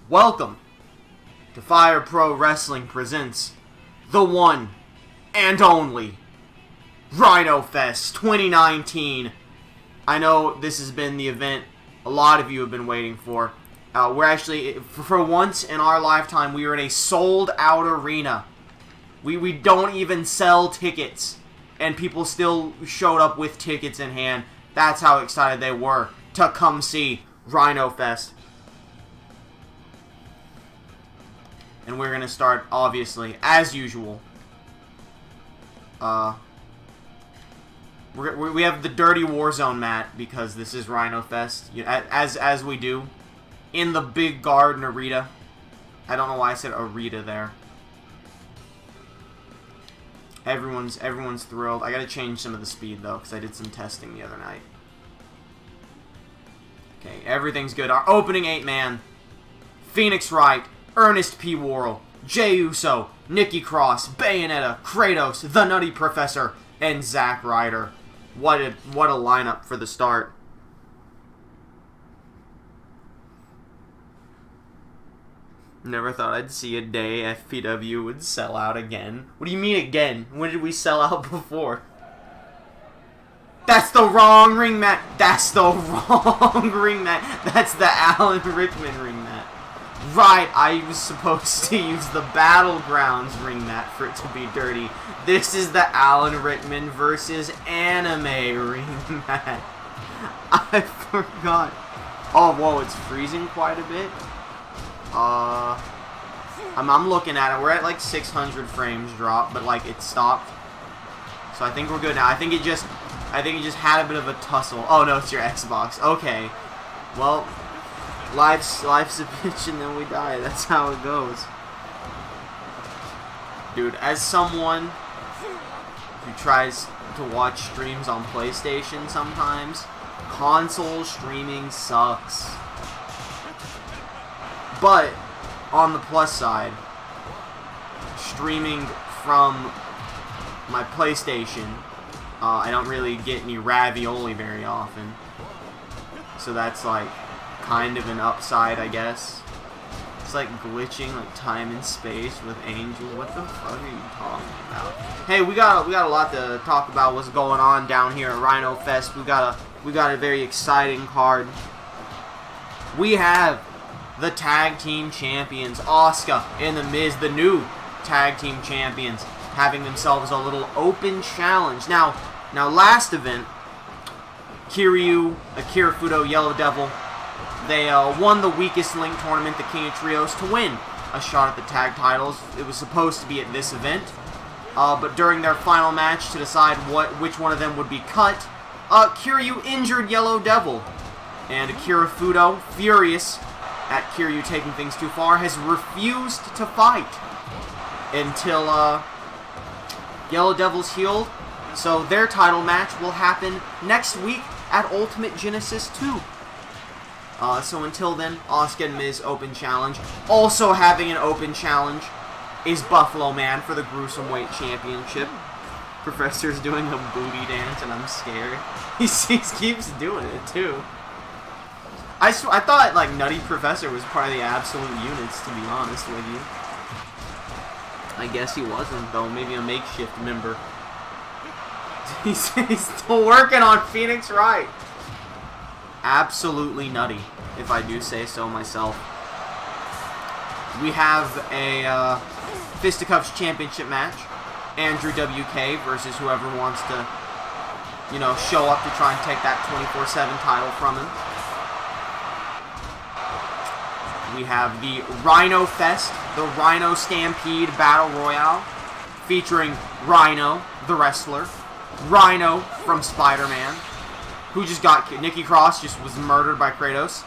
Welcome to Fire Pro Wrestling presents the one and only Rhino Fest 2019. I know this has been the event a lot of you have been waiting for. We're actually, for once in our lifetime, we are in a sold-out arena. We don't even sell tickets, and people still showed up with tickets in hand. That's how excited they were to come see Rhino Fest. And we're going to start, obviously, as usual. We have the Dirty Warzone mat, because this is Rhino Fest, as we do, in the big garden arena. I don't know why I said arena there. Everyone's thrilled. I gotta change some of the speed, though, because I did some testing the other night. Okay, everything's good. Our opening 8-man. Phoenix Wright, Ernest P. Worrell, Jey Uso, Nikki Cross, Bayonetta, Kratos, the Nutty Professor, and Zack Ryder. What a lineup for the start. Never thought I'd see a day FPW would sell out again. What do you mean again? When did we sell out before? That's the wrong ring mat. That's the wrong ring mat. That's the Alan Rickman ring mat. Right, I was supposed to use the Battlegrounds ring mat for it to be dirty. This is the Alan Rickman versus anime ring mat. I forgot. Oh, whoa, it's freezing quite a bit. I'm looking at it. We're at like 600 frames drop, but like it stopped. So I think we're good now. I think it just had a bit of a tussle. Oh no, it's your Xbox. Okay. Well, life's a bitch and then we die. That's how it goes. Dude, as someone who tries to watch streams on PlayStation sometimes, console streaming sucks. But, on the plus side, streaming from my PlayStation, I don't really get any ravioli very often. So that's like kind of an upside, I guess. It's like glitching like time and space with Angel. What the fuck are you talking about? Hey, we got a lot to talk about. What's going on down here at Rhino Fest? We got a very exciting card. We have the tag team champions, Asuka and The Miz, the new tag team champions, having themselves a little open challenge. Now last event, Kiryu, Akira Fudo, Yellow Devil, they won the weakest link tournament, the King of Trios, to win a shot at the tag titles. It was supposed to be at this event, but during their final match to decide which one of them would be cut, Kiryu injured Yellow Devil, and Akira Fudo, furious at Kiryu taking things too far, has refused to fight until Yellow Devil's healed. So their title match will happen next week at Ultimate Genesis 2. So until then, Asuka and Miz open challenge. Also having an open challenge is Buffalo Man for the Gruesome-Weight Championship. Professor's doing a booty dance and I'm scared. He keeps doing it too. I thought, like, Nutty Professor was part of the Absolute Units, to be honest with you. I guess he wasn't, though. Maybe a makeshift member. He's still working on Phoenix Wright. Absolutely nutty, if I do say so myself. We have a Fisticuffs Championship match. Andrew WK versus whoever wants to, show up to try and take that 24/7 title from him. We have the Rhino Fest, the Rhino Stampede Battle Royale, featuring Rhino, the wrestler, Rhino from Spider-Man, who just got, Nikki Cross just was murdered by Kratos,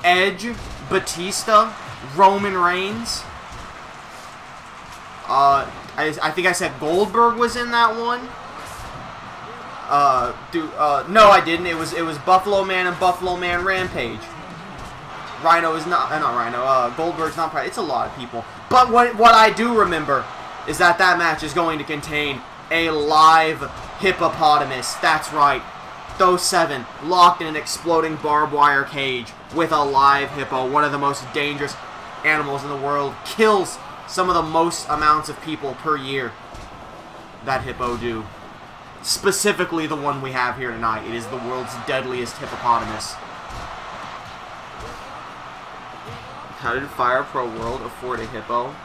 Edge, Batista, Roman Reigns, I think I said Goldberg was in that one. No, I didn't. It was Buffalo Man and Buffalo Man Rampage. Rhino is not Rhino. Goldberg's not part. It's a lot of people. But what I do remember is that match is going to contain a live hippopotamus. That's right. Those 7 locked in an exploding barbed wire cage with a live hippo, one of the most dangerous animals in the world, kills some of the most amounts of people per year that hippo do. Specifically the one we have here tonight. It is the world's deadliest hippopotamus. How did Fire Pro World afford a hippo?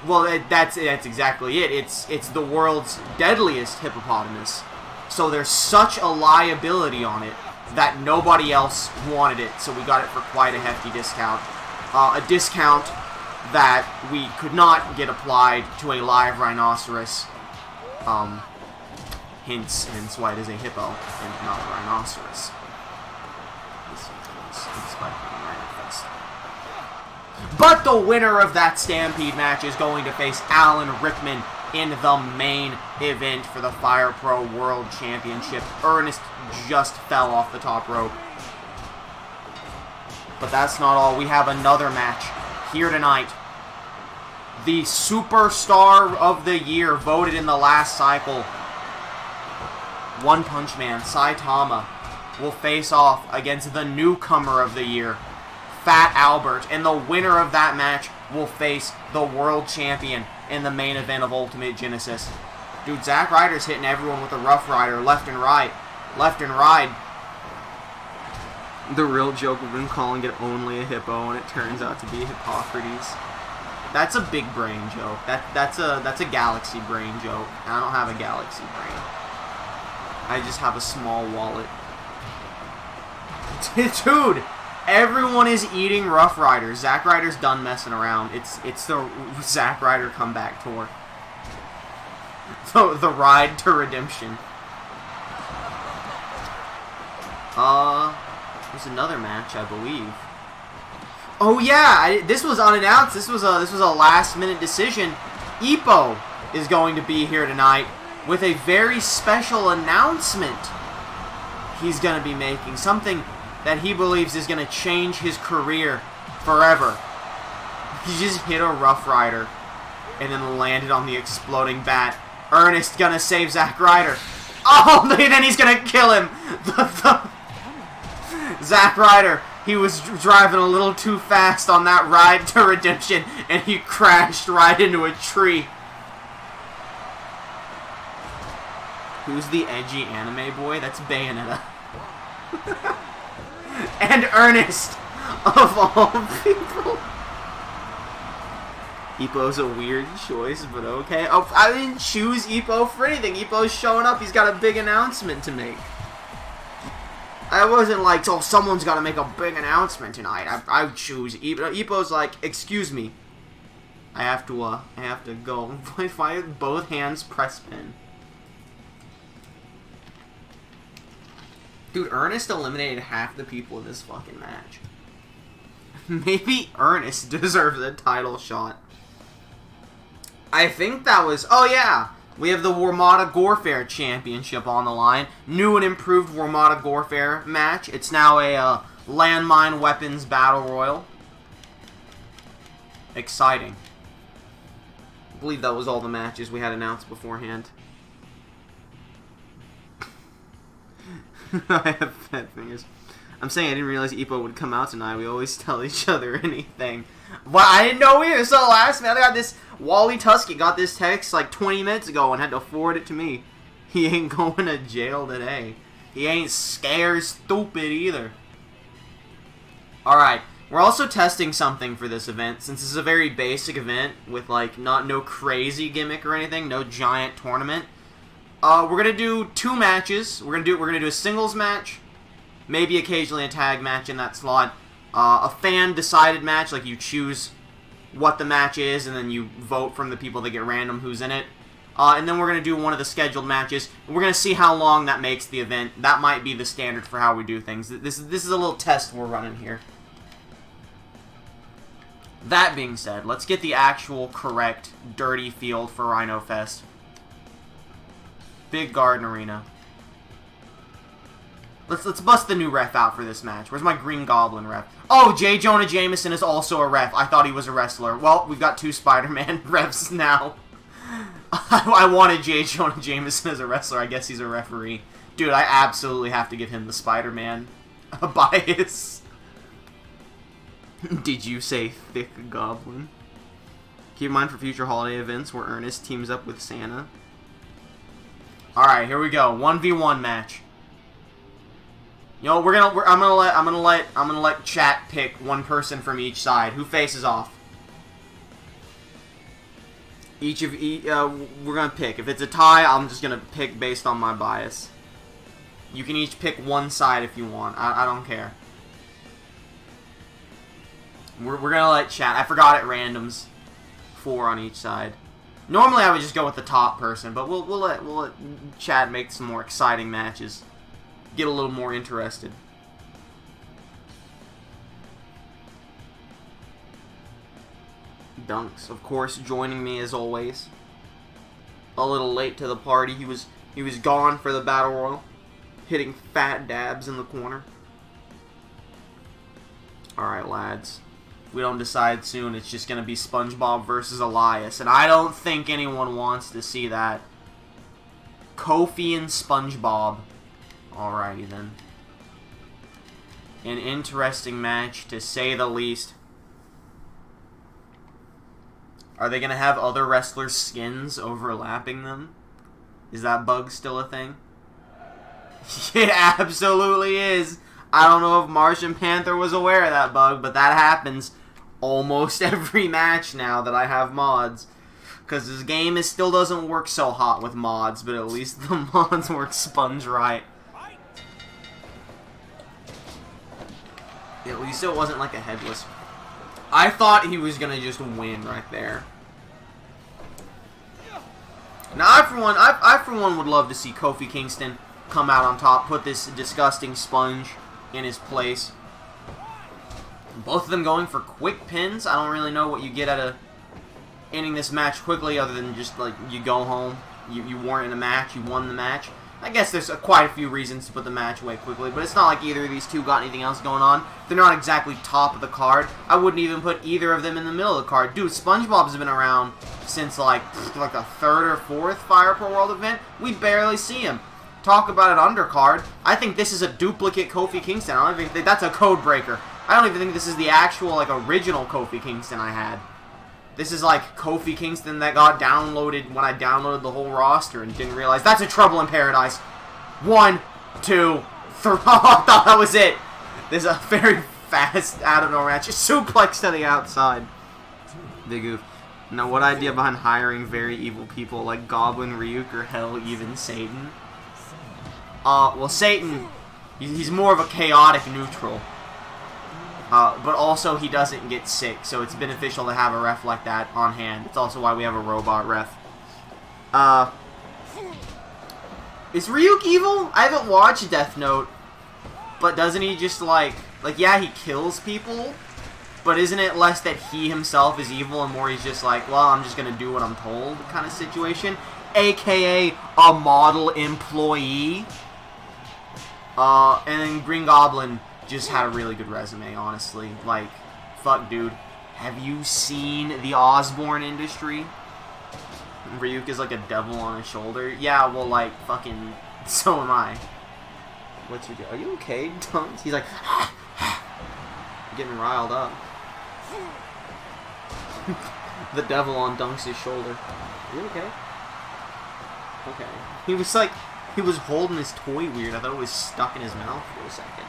Well, that's exactly it. It's the world's deadliest hippopotamus. So there's such a liability on it that nobody else wanted it. So we got it for quite a hefty discount. A discount that we could not get applied to a live rhinoceros. Hence why it is a hippo and not a rhinoceros. But the winner of that Stampede match is going to face Alan Rickman in the main event for the Fire Pro World Championship. Ernest just fell off the top rope. But that's not all. We have another match here tonight. The Superstar of the Year, voted in the last cycle, One Punch Man, Saitama, will face off against the Newcomer of the Year, Fat Albert, and the winner of that match will face the World Champion in the main event of Ultimate Genesis. Dude, Zack Ryder's hitting everyone with a Rough Rider, left and right. Left and right. The real joke, we've been calling it only a hippo, and it turns out to be Hippocrates. That's a big brain joke. That's a galaxy brain joke. I don't have a galaxy brain. I just have a small wallet. Dude, everyone is eating Rough Riders. Zack Ryder's done messing around. It's the Zack Ryder comeback tour. The ride to redemption. There's another match, I believe. Oh yeah, this was unannounced. This was a last-minute decision. Ippo is going to be here tonight with a very special announcement he's going to be making. Something that he believes is going to change his career forever. He just hit a Rough Rider and then landed on the exploding bat. Ernest gonna save Zack Ryder. Oh, then he's gonna kill him. Zack Ryder, he was driving a little too fast on that ride to redemption, and he crashed right into a tree. Who's the edgy anime boy? That's Bayonetta. And Ernest, of all people. Ippo's a weird choice, but okay. Oh, I didn't choose Ippo for anything. Ippo's showing up. He's got a big announcement to make. I wasn't like, oh, someone's got to make a big announcement tonight. I choose Ippo. Ippo's like, excuse me. I have to go. Why both hands press pin? Dude, Ernest eliminated half the people in this fucking match. Maybe Ernest deserves a title shot. I think that was... Oh, yeah. We have the Warmata Gorfair Championship on the line. New and improved Warmata Gorfair match. It's now a landmine weapons battle royal. Exciting. I believe that was all the matches we had announced beforehand. I have fat fingers. I'm saying I didn't realize Ippo would come out tonight. We always tell each other anything. Well, I didn't know either. So last minute, I got this... Wally Tusky got this text like 20 minutes ago and had to forward it to me. He ain't going to jail today. He ain't scared stupid either. Alright, we're also testing something for this event. Since this is a very basic event with like no crazy gimmick or anything, no giant tournament. We're gonna do 2 matches. We're gonna do a singles match, maybe occasionally a tag match in that slot. A fan-decided match, like you choose what the match is, and then you vote from the people that get random who's in it. And then we're going to do one of the scheduled matches. We're going to see how long that makes the event. That might be the standard for how we do things. This is a little test we're running here. That being said, let's get the actual correct dirty field for Rhino Fest. Big Garden Arena. Let's bust the new ref out for this match. Where's my Green Goblin ref? Oh, J. Jonah Jameson is also a ref. I thought he was a wrestler. Well, we've got 2 Spider-Man refs now. I wanted J. Jonah Jameson as a wrestler. I guess he's a referee. Dude, I absolutely have to give him the Spider-Man A bias. Did you say thick goblin? Keep in mind for future holiday events where Ernest teams up with Santa. Alright, here we go. 1v1 match. You know, I'm gonna let chat pick one person from each side. Who faces off? We're gonna pick. If it's a tie, I'm just gonna pick based on my bias. You can each pick one side if you want. I don't care. We're gonna let chat. I forgot it randoms. 4 on each side. Normally I would just go with the top person, but we'll let chat make some more exciting matches. Get a little more interested. Dunks, of course, joining me as always. A little late to the party. He was gone for the battle royal, hitting fat dabs in the corner. All right, lads. If we don't decide soon, it's just gonna be SpongeBob versus Elias, and I don't think anyone wants to see that. Kofi and SpongeBob. Alrighty then. An interesting match, to say the least. Are they going to have other wrestlers' skins overlapping them? Is that bug still a thing? It absolutely is. I don't know if Martian Panther was aware of that bug, but that happens almost every match now that I have mods. Because this game still doesn't work so hot with mods, but at least the mods work sponge right. At least it wasn't like a headless. I thought he was gonna just win right there. Now, I for one would love to see Kofi Kingston come out on top, put this disgusting sponge in his place. Both of them going for quick pins. I don't really know what you get out of ending this match quickly, other than just like you go home, you weren't in a match, you won the match. I guess there's quite a few reasons to put the match away quickly, but it's not like either of these two got anything else going on. They're not exactly top of the card. I wouldn't even put either of them in the middle of the card. Dude, SpongeBob's been around since like the 3rd or 4th Fire Pro World event. We barely see him. Talk about an undercard. I think this is a duplicate Kofi Kingston. I don't even think that's a code breaker. I don't even think this is the actual like original Kofi Kingston I had. This is like Kofi Kingston that got downloaded when I downloaded the whole roster and didn't realize. That's a Trouble in Paradise. 1, 2, 3. I thought that was it. There's a very fast out of nowhere match. Suplex to the outside. Big oof. Now, what idea behind hiring very evil people like Goblin, Ryuk, or hell, even Satan? Well, Satan, he's more of a chaotic neutral. But also he doesn't get sick, so it's beneficial to have a ref like that on hand. It's also why we have a robot ref. Is Ryuk evil? I haven't watched Death Note, but doesn't he just like yeah, he kills people, but isn't it less that he himself is evil and more he's just like, well, I'm just gonna do what I'm told kind of situation, aka a model employee. And then Green Goblin just had a really good resume, honestly. Like, fuck, dude. Have you seen the Osborne industry? Ryuk is like a devil on his shoulder. Yeah, well, like, fucking, so am I. What's your deal? Are you okay, Dunks? He's like, getting riled up. The devil on Dunks' shoulder. Are you okay? Okay. He was like, he was holding his toy weird. I thought it was stuck in his mouth for a second.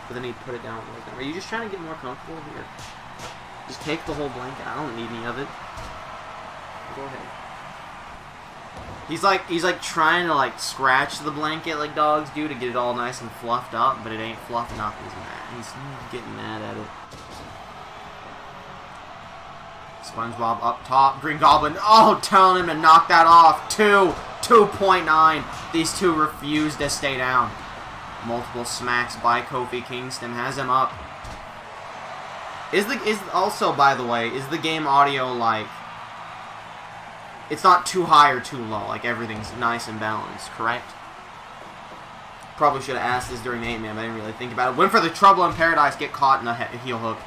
But then he put it down. Are you just trying to get more comfortable here? Just take the whole blanket. I don't need any of it. Go ahead. He's like trying to like scratch the blanket like dogs do to get it all nice and fluffed up, but it ain't fluffing up. He's mad. He's getting mad at it. SpongeBob up top. Green Goblin. Oh, telling him to knock that off. 2.9. These two refuse to stay down. Multiple smacks by Kofi Kingston has him up. Also, by the way, is the game audio like, it's not too high or too low, like everything's nice and balanced, correct? Probably should have asked this during the 8-man, but I didn't really think about it. Went for the Trouble in Paradise, get caught in a heel hook.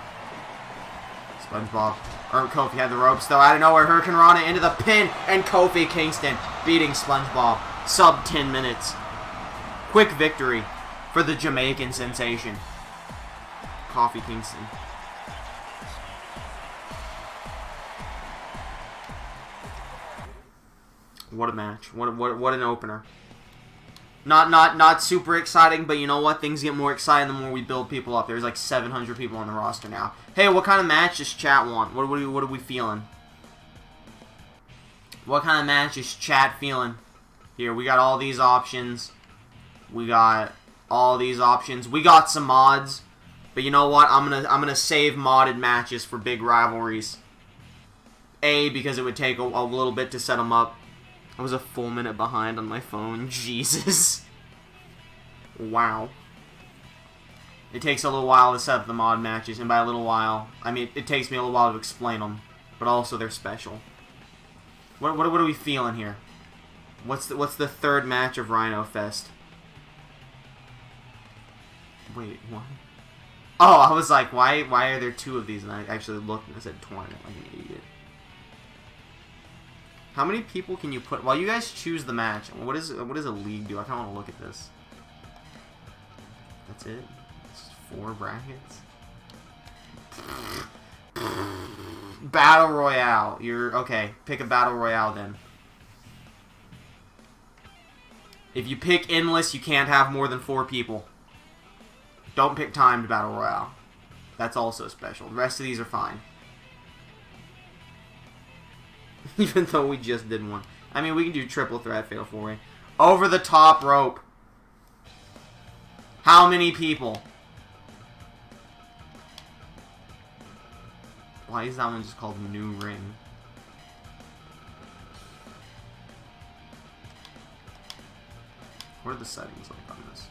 SpongeBob, or Kofi had the ropes though, out of nowhere, Hurricane Rana into the pin, and Kofi Kingston beating SpongeBob. Sub 10 minutes. Quick victory for the Jamaican sensation. Coffee Kingston. What a match. What an opener. Not super exciting, but you know what? Things get more exciting the more we build people up. There's like 700 people on the roster now. Hey, what kind of match does chat want? What are we feeling? What kind of match is chat feeling? Here, we got all these options. We got all these options. We got some mods. But you know what? I'm gonna save modded matches for big rivalries. A, because it would take a little bit to set them up. I was a full minute behind on my phone. Jesus. Wow. It takes a little while to set up the mod matches, and by a little while, I mean it takes me a little while to explain them, but also they're special. What are we feeling here? What's the third match of Rhino Fest? Wait, what? Oh, I was like, why are there two of these? And I actually looked and it said tournament like an idiot. How many people can you put? While you guys choose the match, what does a league do? I kind of want to look at this. That's it? It's 4 brackets? Battle Royale. Okay, pick a Battle Royale then. If you pick Endless, you can't have more than 4 people. Don't pick Timed Battle Royale. That's also special. The rest of these are fine. Even though we just did one. I mean, we can do triple threat, fatal 4-way. Over the top rope. How many people? Why is that one just called New Ring? What are the settings like on this?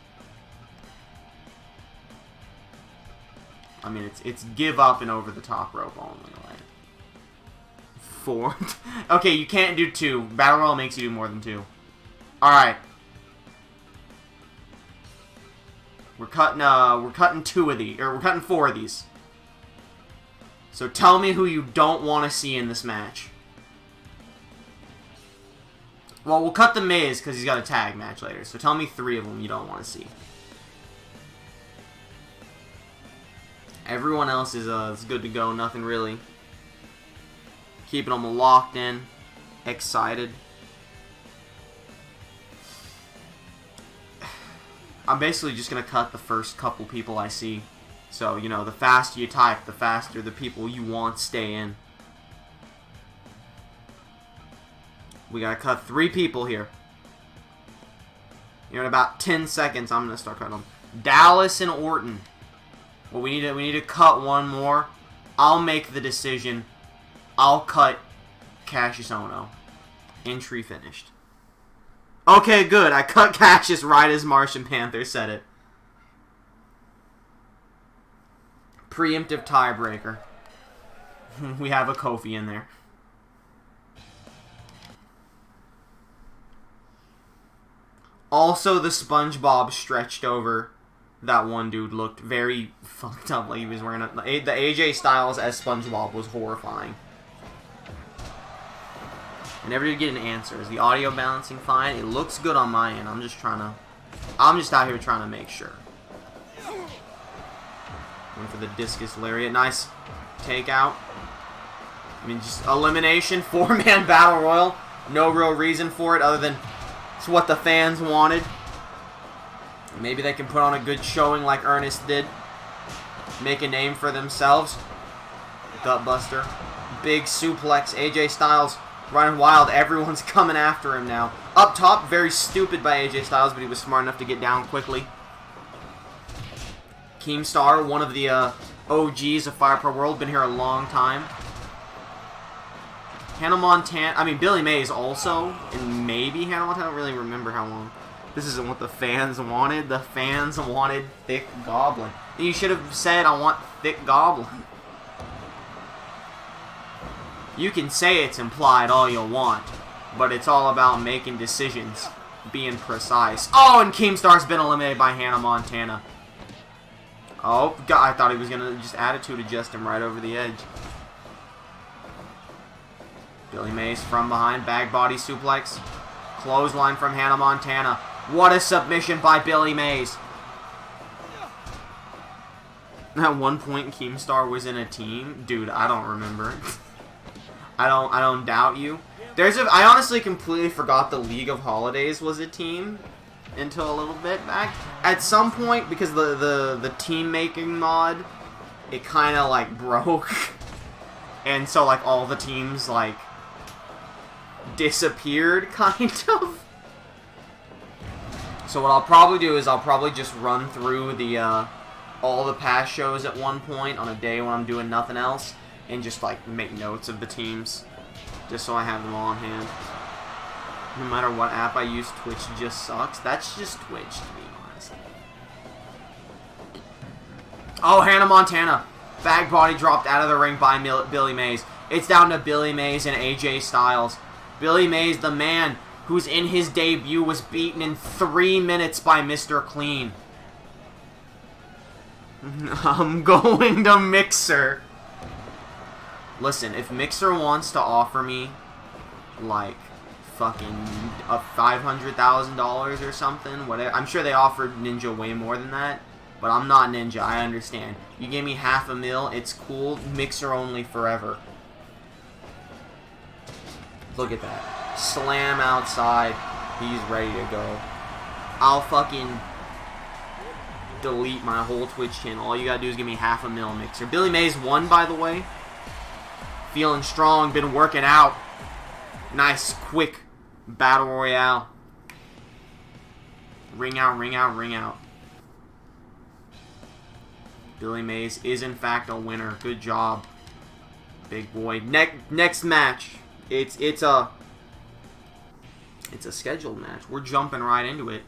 I mean, it's give up and over the top rope only, right? 4. Okay, you can't do 2. Battle Royale makes you do more than 2. Alright. We're cutting 2 of these, or we're cutting 4 of these. So tell me who you don't want to see in this match. Well, we'll cut the Miz because he's got a tag match later. So tell me 3 of them you don't want to see. Everyone else is good to go. Nothing really. Keeping them locked in. Excited. I'm basically just going to cut the first couple people I see. So, you know, the faster you type, the faster the people you want stay in. We got to cut 3 people here. Here in about 10 seconds, I'm going to start cutting them. Dallas and Orton. Well, we need to cut 1 more. I'll make the decision. I'll cut Cassius Ohno. Entry finished. Okay, good. I cut Cassius right as Martian Panther said it. Preemptive tiebreaker. We have a Kofi in there. Also, the SpongeBob stretched over that one dude looked very fucked up. Like he was wearing the AJ Styles as SpongeBob was horrifying. I never did get an answer. Is the audio balancing fine? It looks good on my end. I'm just out here trying to make sure. Going for the discus lariat. Nice takeout. I mean, just elimination. 4-man battle royal. No real reason for it other than it's what the fans wanted. Maybe they can put on a good showing like Ernest did. Make a name for themselves. Gutbuster. Big suplex. AJ Styles running wild. Everyone's coming after him now. Up top, very stupid by AJ Styles, but he was smart enough to get down quickly. Keemstar, one of the OGs of Fire Pro World, been here a long time. Hannah Montana, I mean Billy Mays also, and maybe Hannah Montana, I don't really remember how long. This isn't what the fans wanted. The fans wanted Thick Goblin. You should have said, I want Thick Goblin. You can say it's implied all you want, but it's all about making decisions, being precise. Oh, and Keemstar's been eliminated by Hannah Montana. Oh, God, I thought he was going to just attitude adjust him right over the edge. Billy Mays from behind, bag body suplex. Clothesline from Hannah Montana. What a submission by Billy Mays. At one point, Keemstar was in a team. Dude, I don't remember. I don't doubt you. I honestly completely forgot the League of Holidays was a team until a little bit back. At some point, because the team making mod, it kind of like broke, and so like all the teams like disappeared, kind of. So what I'll probably do is I'll probably just run through the all the past shows at one point on a day when I'm doing nothing else, and just like make notes of the teams, just so I have them all on hand. No matter what app I use, Twitch just sucks. That's just Twitch to me, honestly. Oh, Hannah Montana. Bag body dropped out of the ring by Billy Mays. It's down to Billy Mays and AJ Styles. Billy Mays, the man who's in his debut, was beaten in 3 minutes by Mr. Clean. I'm going to Mixer. Listen, if Mixer wants to offer me, like, fucking a $500,000 or something, whatever. I'm sure they offered Ninja way more than that, but I'm not Ninja. I understand. You give me $500,000, it's cool. Mixer only forever. Look at that. Slam outside. He's ready to go. I'll fucking delete my whole Twitch channel. All you gotta do is give me $500,000, Mixer. Billy Mays won, by the way. Feeling strong, been working out. Nice, quick battle royale. Ring out, ring out, ring out. Billy Mays is in fact a winner. Good job, big boy. Next match. It's a scheduled match. We're jumping right into it.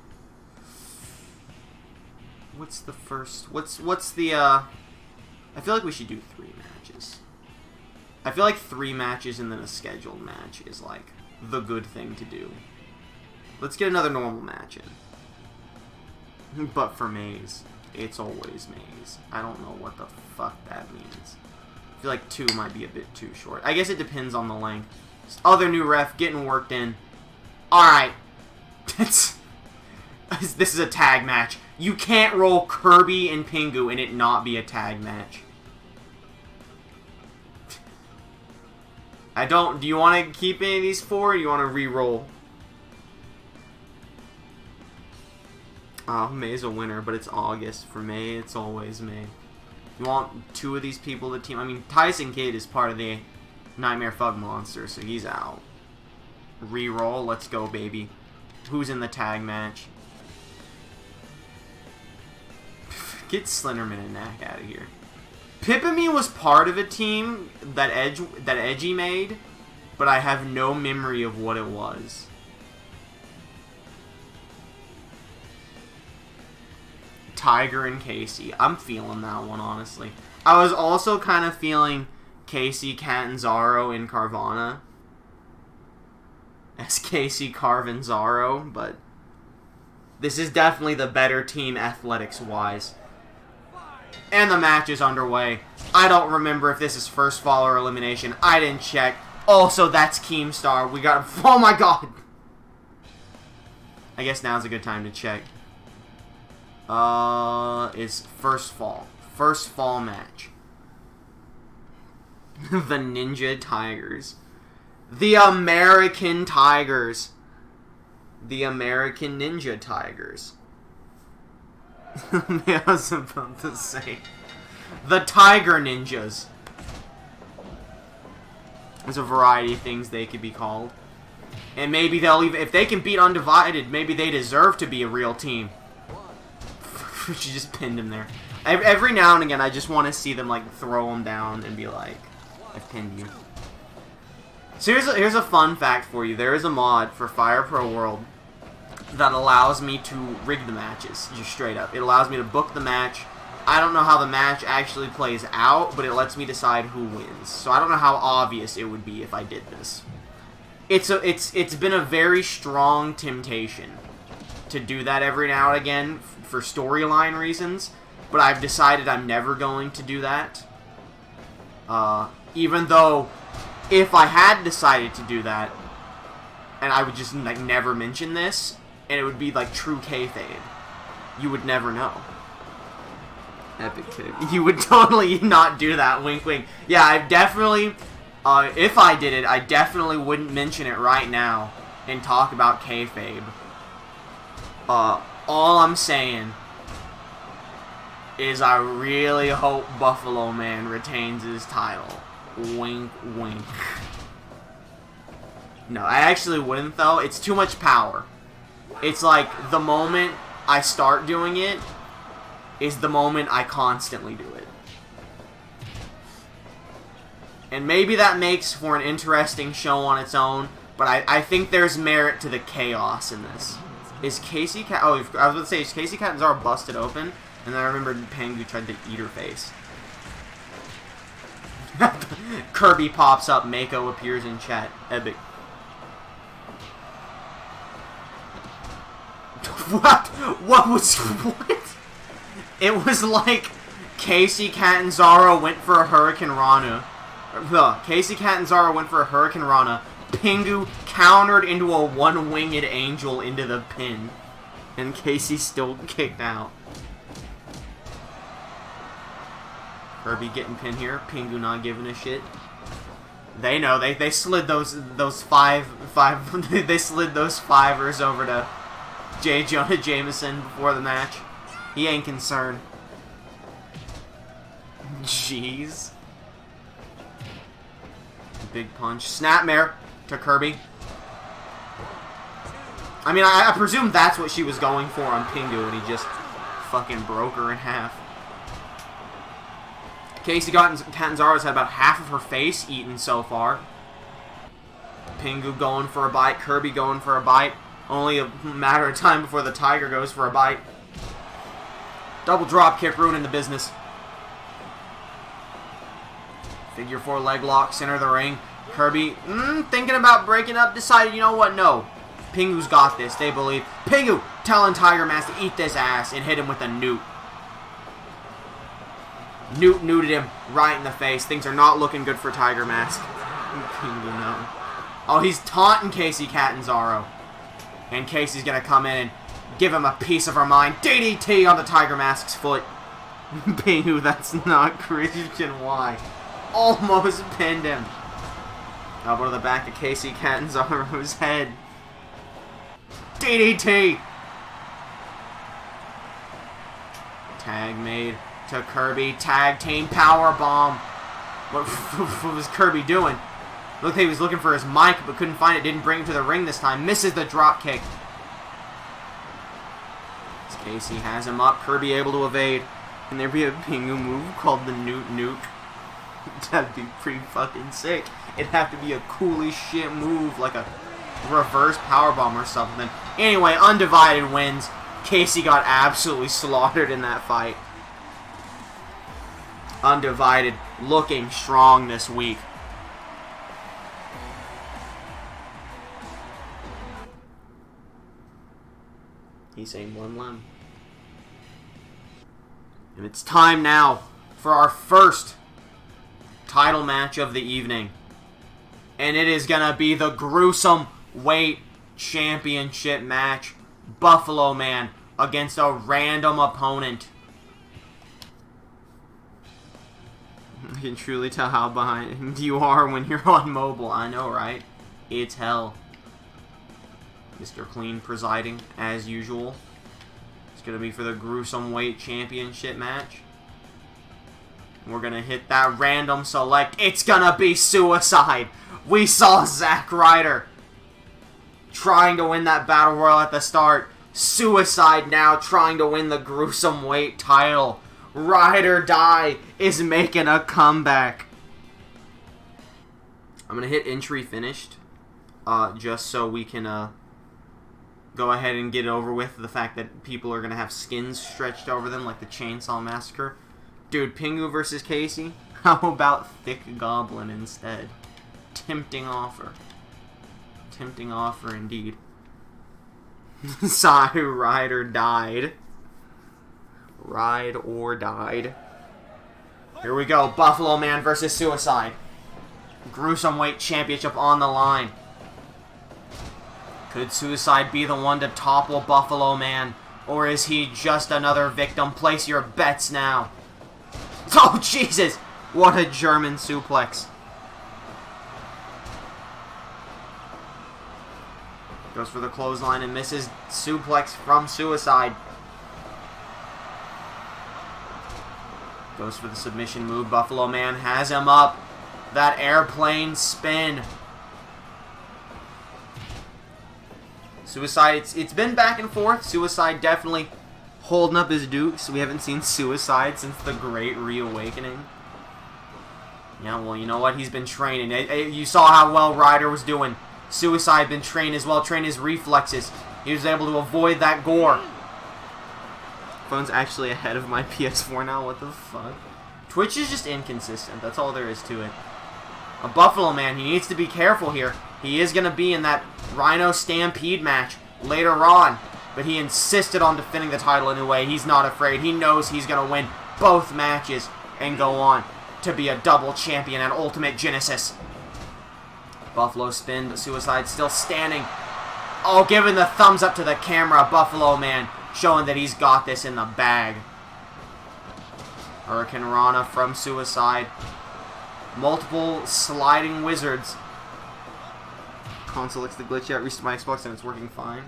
What's the first? What's the? I feel like we should do 3 matches. I feel like 3 matches and then a scheduled match is like the good thing to do. Let's get another normal match in. But for Mays, it's always Mays. I don't know what the fuck that means. I feel like 2 might be a bit too short. I guess it depends on the length. Other new ref getting worked in. Alright. This is a tag match. You can't roll Kirby and Pingu and it not be a tag match. Do you want to keep any of these 4 or do you want to re-roll? May's a winner, but it's August. For May, it's always May. You want 2 of these people to team? I mean, Tyson Kidd is part of the Nightmare Fug Monster, so he's out. Re-roll, let's go, baby. Who's in the tag match? Get Slenderman and Knack out of here. Pip-A-Me was part of a team that Edgy made, but I have no memory of what it was. Tiger and Casey. I'm feeling that one, honestly. I was also kind of feeling Casey, Catanzaro, and Carvana as Casey, Carvanzaro, but this is definitely the better team athletics-wise. And the match is underway. I don't remember if this is first fall or elimination. I didn't check. Also, that's Keemstar. We got... Oh my god! I guess now's a good time to check. It's first fall. First fall match. The Ninja Tigers. The American Tigers. The American Ninja Tigers. I was about to say. The Tiger Ninjas. There's a variety of things they could be called. And maybe they'll even... If they can beat Undivided, maybe they deserve to be a real team. She just pinned him there. Every now and again, I just want to see them, like, throw him down and be like, I've pinned you. So here's a fun fact for you. There is a mod for Fire Pro World that allows me to rig the matches, just straight up. It allows me to book the match. I don't know how the match actually plays out, but it lets me decide who wins. So I don't know how obvious it would be if I did this. It's been a very strong temptation to do that every now and again for storyline reasons, but I've decided I'm never going to do that. Even though, if I had decided to do that, and I would just like never mention this, and it would be like true kayfabe, you would never know. Epic kick. You would totally not do that. Wink, wink. Yeah, I definitely... if I did it, I definitely wouldn't mention it right now and talk about kayfabe. All I'm saying is I really hope Buffalo Man retains his title. Wink, wink. No, I actually wouldn't, though. It's too much power. It's like the moment I start doing it is the moment I constantly do it. And maybe that makes for an interesting show on its own, but I think there's merit to the chaos in this. Is Casey Cat... Oh, I was about to say, is Casey Catanzaro busted open? And then I remembered Pengu tried to eat her face. Kirby pops up, Mako appears in chat. Epic. What? What was... What? It was like Casey Catanzaro went for a Hurricane Rana. Casey Catanzaro went for a Hurricane Rana. Pingu countered into a one-winged angel into the pin. And Casey still kicked out. Kirby getting pinned here. Pingu not giving a shit. They know. They slid those five they slid those fivers over to J. Jonah Jameson before the match. He ain't concerned. Jeez. Big punch. Snapmare to Kirby. I mean, I presume that's what she was going for on Pingu, and he just fucking broke her in half. Casey Catanzaro's had about half of her face eaten so far. Pingu going for a bite. Kirby going for a bite. Only a matter of time before the Tiger goes for a bite. Double drop kick ruining the business. Figure 4 leg lock, center of the ring. Kirby, thinking about breaking up, decided, you know what, no. Pingu's got this, they believe. Pingu telling Tiger Mask to eat this ass and hit him with a newt. Newt newted him right in the face. Things are not looking good for Tiger Mask. Pingu, no. Oh, he's taunting Casey Catanzaro. And Casey's going to come in and give him a piece of her mind. DDT on the Tiger Mask's foot. Pingu, that's not Christian. Why? Almost pinned him. Elbow to the back of Casey Catanzaro's head. DDT. Tag made to Kirby. Tag team power bomb. What was Kirby doing? Looked like he was looking for his mic, but couldn't find it. Didn't bring him to the ring this time. Misses the drop kick. As Casey has him up. Kirby able to evade. Can there be a Pingu move called the Newt Nuke? That'd be pretty fucking sick. It'd have to be a cool as shit move, like a reverse powerbomb or something. Anyway, Undivided wins. Casey got absolutely slaughtered in that fight. Undivided looking strong this week. He's saying one limb. And it's time now for our first title match of the evening. And it is going to be the gruesome weight championship match. Buffalo Man against a random opponent. You can truly tell how behind you are when you're on mobile. I know, right? It's hell. Mr. Clean presiding, as usual. It's going to be for the gruesome weight championship match. We're going to hit that random select. It's going to be Suicide. We saw Zack Ryder trying to win that Battle Royal at the start. Suicide now trying to win the gruesome weight title. Ride or Die is making a comeback. I'm going to hit entry finished. Just so we can go ahead and get over with the fact that people are going to have skins stretched over them like the Chainsaw Massacre. Dude, Pingu versus Casey? How about Thick Goblin instead? Tempting offer. Tempting offer indeed. Sigh, Ride or Died. Ride or Died. Here we go. Buffalo Man versus Suicide. Gruesome weight championship on the line. Could Suicide be the one to topple Buffalo Man? Or is he just another victim? Place your bets now. Oh, Jesus! What a German suplex. Goes for the clothesline and misses. Suplex from Suicide. Goes for the submission move. Buffalo Man has him up. That airplane spin. Suicide, it's been back and forth. Suicide definitely holding up his dukes. We haven't seen Suicide since the Great Reawakening. Yeah, well, you know what? He's been training. You saw how well Ryder was doing. Suicide been trained as well, trained his reflexes. He was able to avoid that gore. Phone's actually ahead of my PS4 now. What the fuck? Twitch is just inconsistent. That's all there is to it. A Buffalo Man, he needs to be careful here. He is going to be in that Rhino Stampede match later on. But he insisted on defending the title anyway. He's not afraid. He knows he's going to win both matches and go on to be a double champion at Ultimate Genesis. Buffalo spin, but Suicide still standing. Oh, giving the thumbs up to the camera. Buffalo Man showing that he's got this in the bag. Hurricane Rana from Suicide. Multiple sliding wizards. Console looks the glitch out. Reached my Xbox and it's working fine.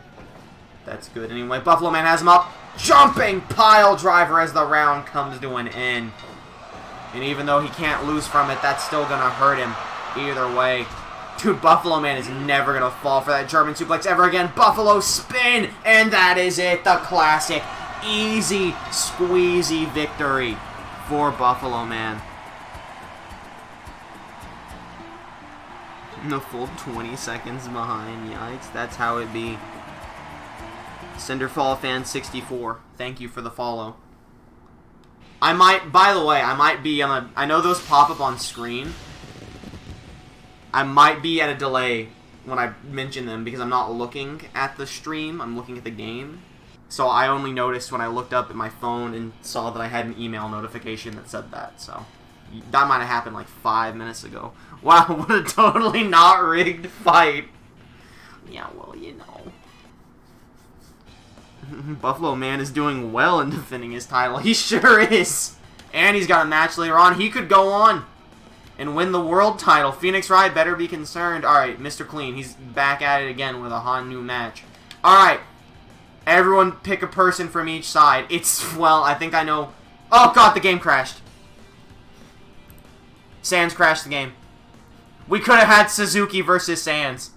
That's good. Anyway, Buffalo Man has him up. Jumping pile driver as the round comes to an end. And even though he can't lose from it, that's still going to hurt him either way. Dude, Buffalo Man is never going to fall for that German suplex ever again. Buffalo spin, and that is it. The classic, easy, squeezy victory for Buffalo Man. The full 20 seconds behind. Yikes, that's how it be. Cinderfall Fan 64, thank you for the follow. I might, by the way, I might be on a, I know those pop up on screen. I might be at a delay when I mention them because I'm not looking at the stream, I'm looking at the game. So I only noticed when I looked up at my phone and saw that I had an email notification that said that, so. That might have happened like 5 minutes ago. Wow, what a totally not rigged fight. Yeah, well, you know. Buffalo Man is doing well in defending his title. He sure is. And he's got a match later on. He could go on and win the world title. Phoenix Wright better be concerned. Alright, Mr. Clean. He's back at it again with a hot new match. Alright. Everyone pick a person from each side. It's, well, I think I know. Oh, God, the game crashed. Sans crashed the game. We could have had Suzuki versus Sans.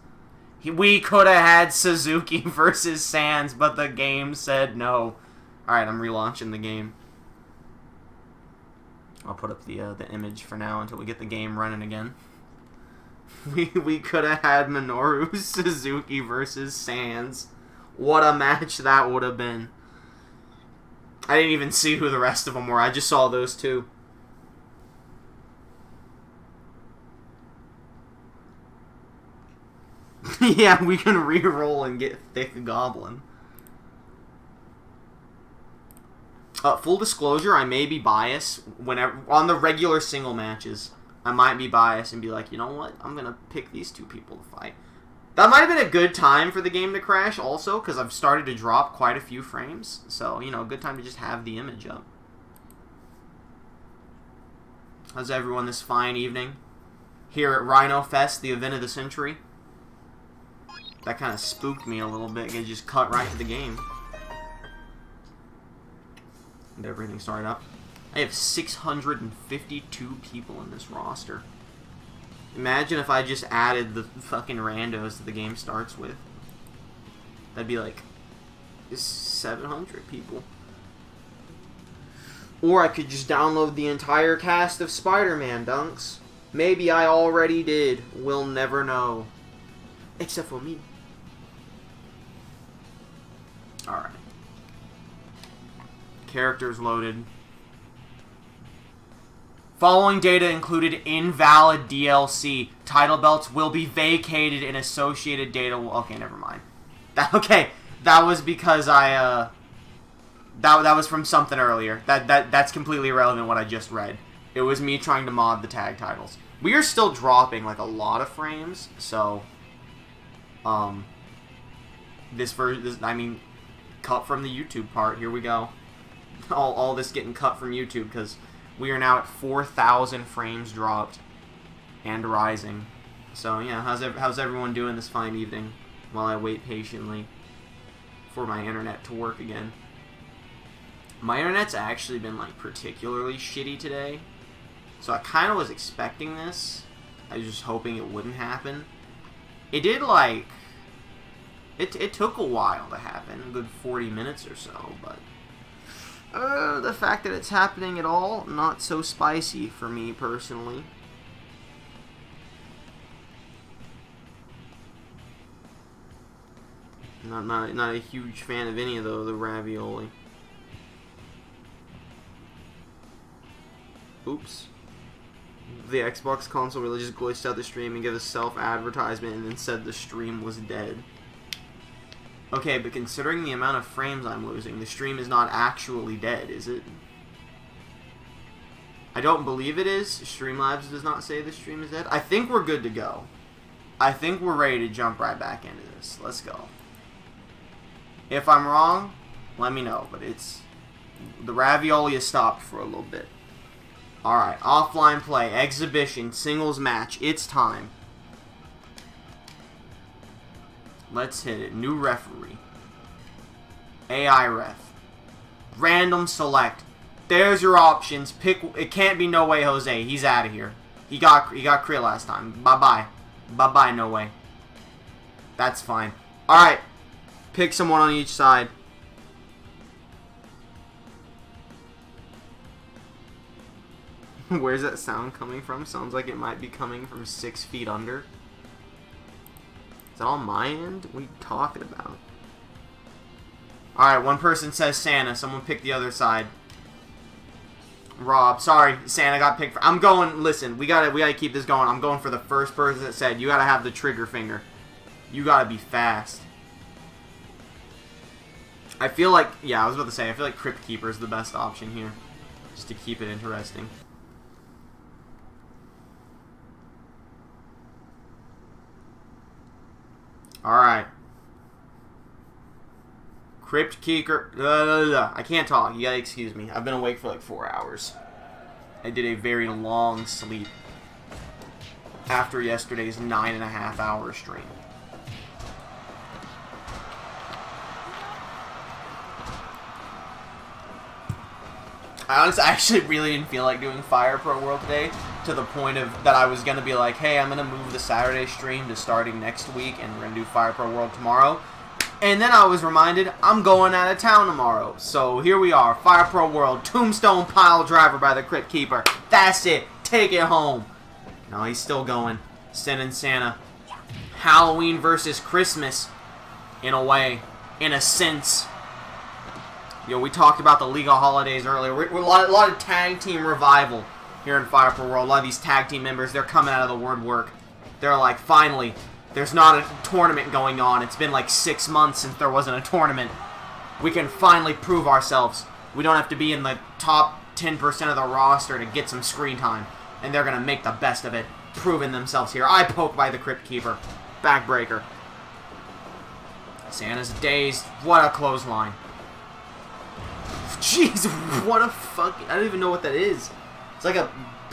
We could have had Suzuki versus Sans, but the game said no. Alright, I'm relaunching the game. I'll put up the image for now until we get the game running again. We could have had Minoru Suzuki versus Sans. What a match that would have been. I didn't even see who the rest of them were. I just saw those two. Yeah, we can re-roll and get Thick Goblin. Full disclosure, I may be biased whenever on the regular single matches. I might be biased and be like, you know what? I'm gonna pick these two people to fight. That might have been a good time for the game to crash, also, because I've started to drop quite a few frames. So, you know, good time to just have the image up. How's everyone this fine evening? Here at Rhino Fest, the event of the century. That kind of spooked me a little bit. It just cut right to the game. And everything started up. I have 652 people in this roster. Imagine if I just added the fucking randos that the game starts with. That'd be like 700 people. Or I could just download the entire cast of Spider-Man, Dunks. Maybe I already did. We'll never know. Except for me. Alright. Characters loaded. Following data included invalid DLC. Title belts will be vacated and associated data will... Okay, never mind. That was because I, That was from something earlier. That's completely irrelevant what I just read. It was me trying to mod the tag titles. We are still dropping, like, a lot of frames, so... This, I mean, cut from the YouTube part. Here we go. All this getting cut from YouTube, because... We are now at 4,000 frames dropped and rising. So yeah, how's everyone doing this fine evening while I wait patiently for my internet to work again? My internet's actually been like particularly shitty today, so I kind of was expecting this. I was just hoping it wouldn't happen. It did like it took a while to happen, a good 40 minutes or so, but the fact that it's happening at all, not so spicy for me personally. Not a huge fan of any of the ravioli. Oops. The Xbox console really just glitched out the stream and gave a self-advertisement and then said the stream was dead. Okay, but considering the amount of frames I'm losing, the stream is not actually dead, is it? I don't believe it is. Streamlabs does not say the stream is dead. I think we're good to go. I think we're ready to jump right back into this. Let's go. If I'm wrong, let me know, but it's... the ravioli is stopped for a little bit. Alright, offline play, exhibition, singles match, it's time. Let's hit it. New referee. AI ref. Random select. There's your options. Pick. It can't be No Way Jose. He's out of here. He got crit last time. Bye-bye. Bye-bye, No Way. That's fine. Alright. Pick someone on each side. Where's that sound coming from? Sounds like it might be coming from 6 feet under. Is that on my end? What are you talking about? Alright, one person says Santa. Someone pick the other side. Rob. Sorry, Santa got picked. I'm going, listen, we gotta keep this going. I'm going for the first person that said, you gotta have the trigger finger. You gotta be fast. I feel like, yeah, I was about to say, I feel like Crypt Keeper is the best option here. Just to keep it interesting. Alright. Crypt Keeper. I can't talk. You gotta excuse me. I've been awake for like 4 hours. I did a very long sleep after yesterday's 9.5-hour stream. I actually really didn't feel like doing Fire Pro World today, to the point of that I was going to be like, hey, I'm going to move the Saturday stream to starting next week, and we're going to do Fire Pro World tomorrow. And then I was reminded, I'm going out of town tomorrow. So here we are, Fire Pro World, Tombstone Pile Driver by the Crypt Keeper. That's it. Take it home. No, he's still going. Sin and Santa. Halloween versus Christmas, in a way, in a sense. Yo, we talked about the League of Holidays earlier. We're a lot of tag team revival here in Fire Pro World. A lot of these tag team members, they're coming out of the woodwork. They're like, finally, there's not a tournament going on. It's been like 6 months since there wasn't a tournament. We can finally prove ourselves. We don't have to be in the top 10% of the roster to get some screen time. And they're going to make the best of it, proving themselves here. I poke by the Crypt Keeper. Backbreaker. Santa's dazed. What a clothesline. Jeez, what a fucking... I don't even know what that is. It's like a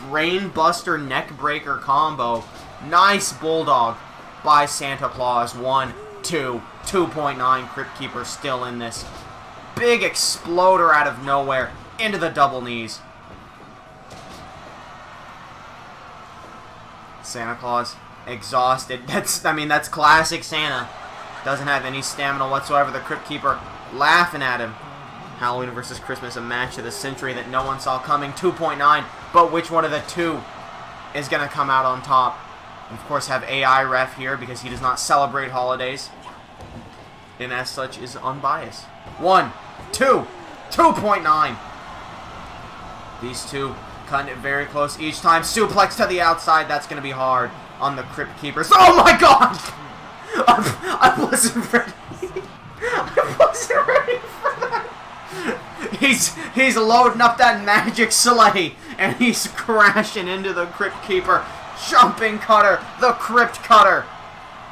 brain buster neck breaker combo. Nice bulldog by Santa Claus. 1, 2, 2.9. Crypt Keeper still in this. Big exploder out of nowhere into the double knees. Santa Claus exhausted. That's classic Santa. Doesn't have any stamina whatsoever. The Crypt Keeper laughing at him. Halloween versus Christmas, a match of the century that no one saw coming. 2.9, but which one of the two is going to come out on top? And of course, have AI ref here because he does not celebrate holidays, and as such is unbiased. 1, 2, 2.9. These two cutting it very close each time. Suplex to the outside. That's going to be hard on the Crypt Keepers. Oh my God! I wasn't ready. I wasn't ready for that. He's loading up that magic sleigh, and he's crashing into the Crypt Keeper. Jumping cutter, the Crypt Cutter,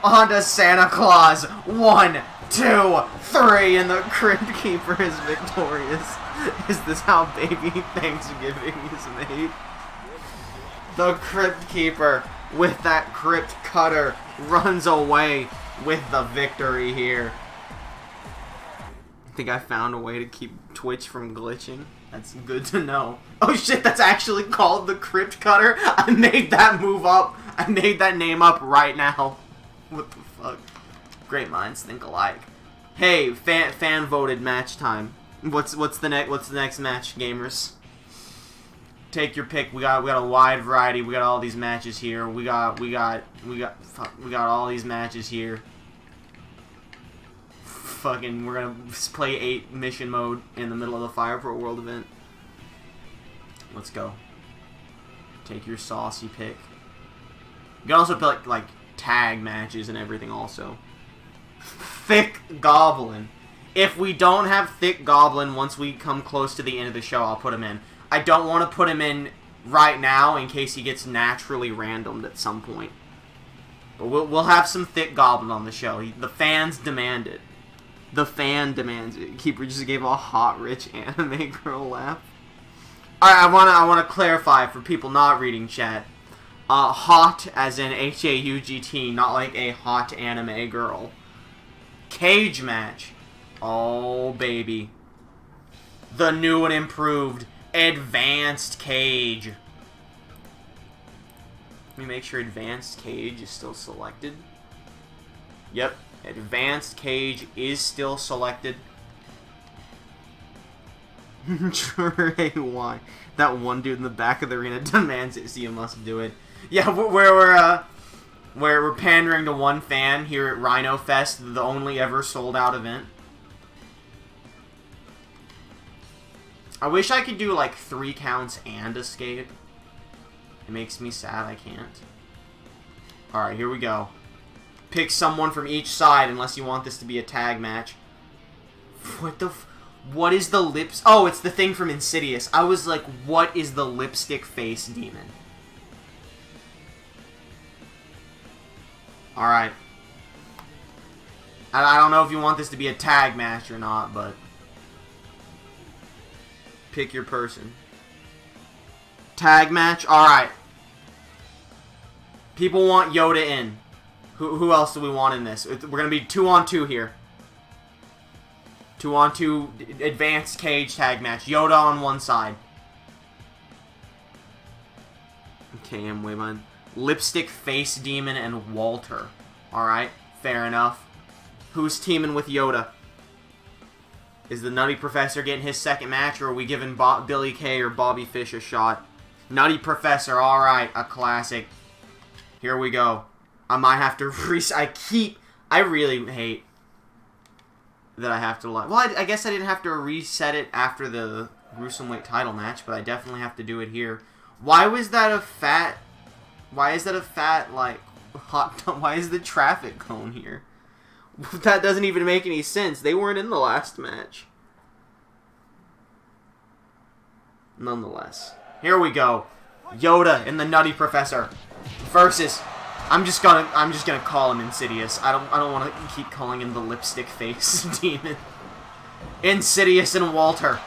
onto Santa Claus. 1, 2, 3, and the Crypt Keeper is victorious. Is this how baby Thanksgiving is made? The Crypt Keeper, with that Crypt Cutter, runs away with the victory here. I think I found a way to keep Twitch from glitching. That's good to know. Oh shit, that's actually called the Crypt Cutter? I made that move up. I made that name up right now. What the fuck? Great minds think alike. Hey, fan voted match time. What's the next match, gamers? Take your pick. We got a wide variety. We got all these matches here. We got all these matches here. Fucking, we're gonna play 8 mission mode in the middle of the Fire Pro World event. Let's go. Take your saucy pick. You can also pick like tag matches and everything also. Thick Goblin. If we don't have Thick Goblin once we come close to the end of the show, I'll put him in. I don't want to put him in right now in case he gets naturally randomed at some point. But we'll have some Thick Goblin on the show. The fans demand it. The fan demands it. Keeper just gave a hot, rich anime girl laugh. Alright, I wanna clarify for people not reading chat. Hot as in H-A-U-G-T, not like a hot anime girl. Cage match. Oh, baby. The new and improved Advanced Cage. Let me make sure Advanced Cage is still selected. Yep. Advanced Cage is still selected. Trey, why? That one dude in the back of the arena demands it, so you must do it. Yeah, we're pandering to one fan here at Rhino Fest, the only ever sold out event. I wish I could do like 3 counts and escape. It makes me sad I can't. Alright, here we go. Pick someone from each side unless you want this to be a tag match. What is the lips? Oh, it's the thing from Insidious. I was like, what is the lipstick face demon? Alright. I don't know if you want this to be a tag match or not, but pick your person. Tag match? Alright. People want Yoda in. Who else do we want in this? We're going to be 2-on-2 here. 2-on-2 advanced cage tag match. Yoda on one side. Okay, I'm way behind. Lipstick Face Demon and Walter. Alright, fair enough. Who's teaming with Yoda? Is the Nutty Professor getting his second match, or are we giving Billy Kay or Bobby Fish a shot? Nutty Professor, alright, a classic. Here we go. I might have to I really hate that I have to well, I guess I didn't have to reset it after the Gruesome title match, but I definitely have to do it here. Why is that a fat, like, why is the traffic cone here? That doesn't even make any sense. They weren't in the last match. Nonetheless. Here we go. Yoda and the Nutty Professor versus, I'm just gonna call him Insidious. I don't want to keep calling him the lipstick face demon. Insidious and Walter.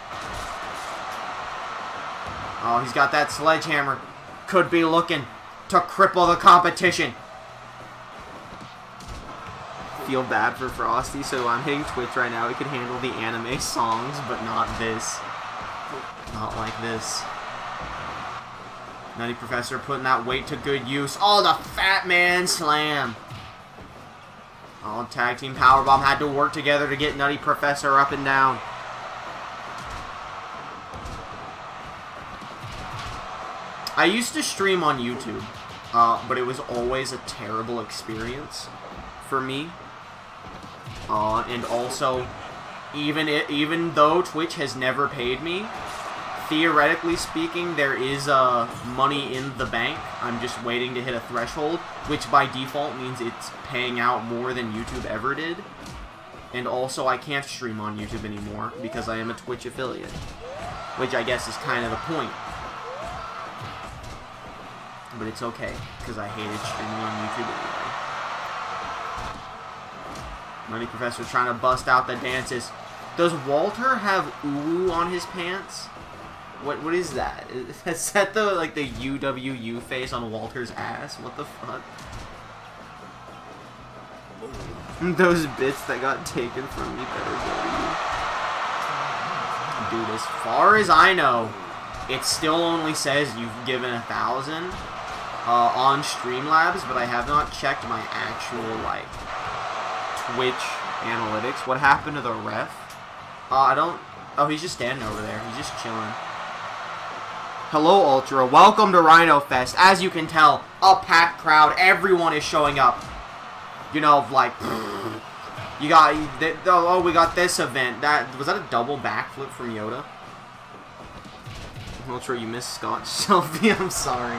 Oh, he's got that sledgehammer. Could be looking to cripple the competition. Feel bad for Frosty, so I'm hitting Twitch right now. It could handle the anime songs, but not this. Not like this. Nutty Professor putting that weight to good use. Oh, the Fat Man Slam. Oh, Tag Team Powerbomb had to work together to get Nutty Professor up and down. I used to stream on YouTube, but it was always a terrible experience for me. And also, even though Twitch has never paid me, theoretically speaking, there is money in the bank. I'm just waiting to hit a threshold, which by default means it's paying out more than YouTube ever did. And also, I can't stream on YouTube anymore because I am a Twitch affiliate, which I guess is kind of the point. But it's okay, because I hated streaming on YouTube anyway. Nutty Professor trying to bust out the dances. Does Walter have ooh on his pants? What is that? Is that the like the UWU face on Walter's ass? What the fuck? Those bits that got taken from me better go to you. Dude, as far as I know, it still only says you've given 1,000 on Streamlabs, but I have not checked my actual like Twitch analytics. What happened to the ref? I don't... Oh, he's just standing over there. He's just chilling. Hello, Ultra. Welcome to Rhino Fest. As you can tell, a packed crowd. Everyone is showing up. You know, like... You got... Oh, we got this event. Was that a double backflip from Yoda? Ultra, you missed Scott Shelby. I'm sorry.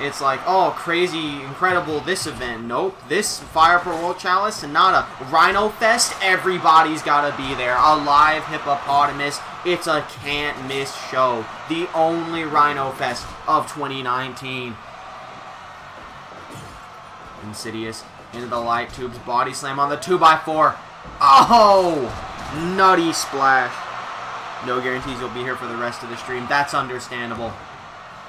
It's like, oh, crazy, incredible, this event. Nope, this Fire Pro World Chalice, and not a Rhino Fest. Everybody's got to be there. A live hippopotamus. It's a can't-miss show. The only Rhino Fest of 2019. Insidious into the light tubes. Body slam on the 2x4. Oh! Nutty splash. No guarantees you'll be here for the rest of the stream. That's understandable.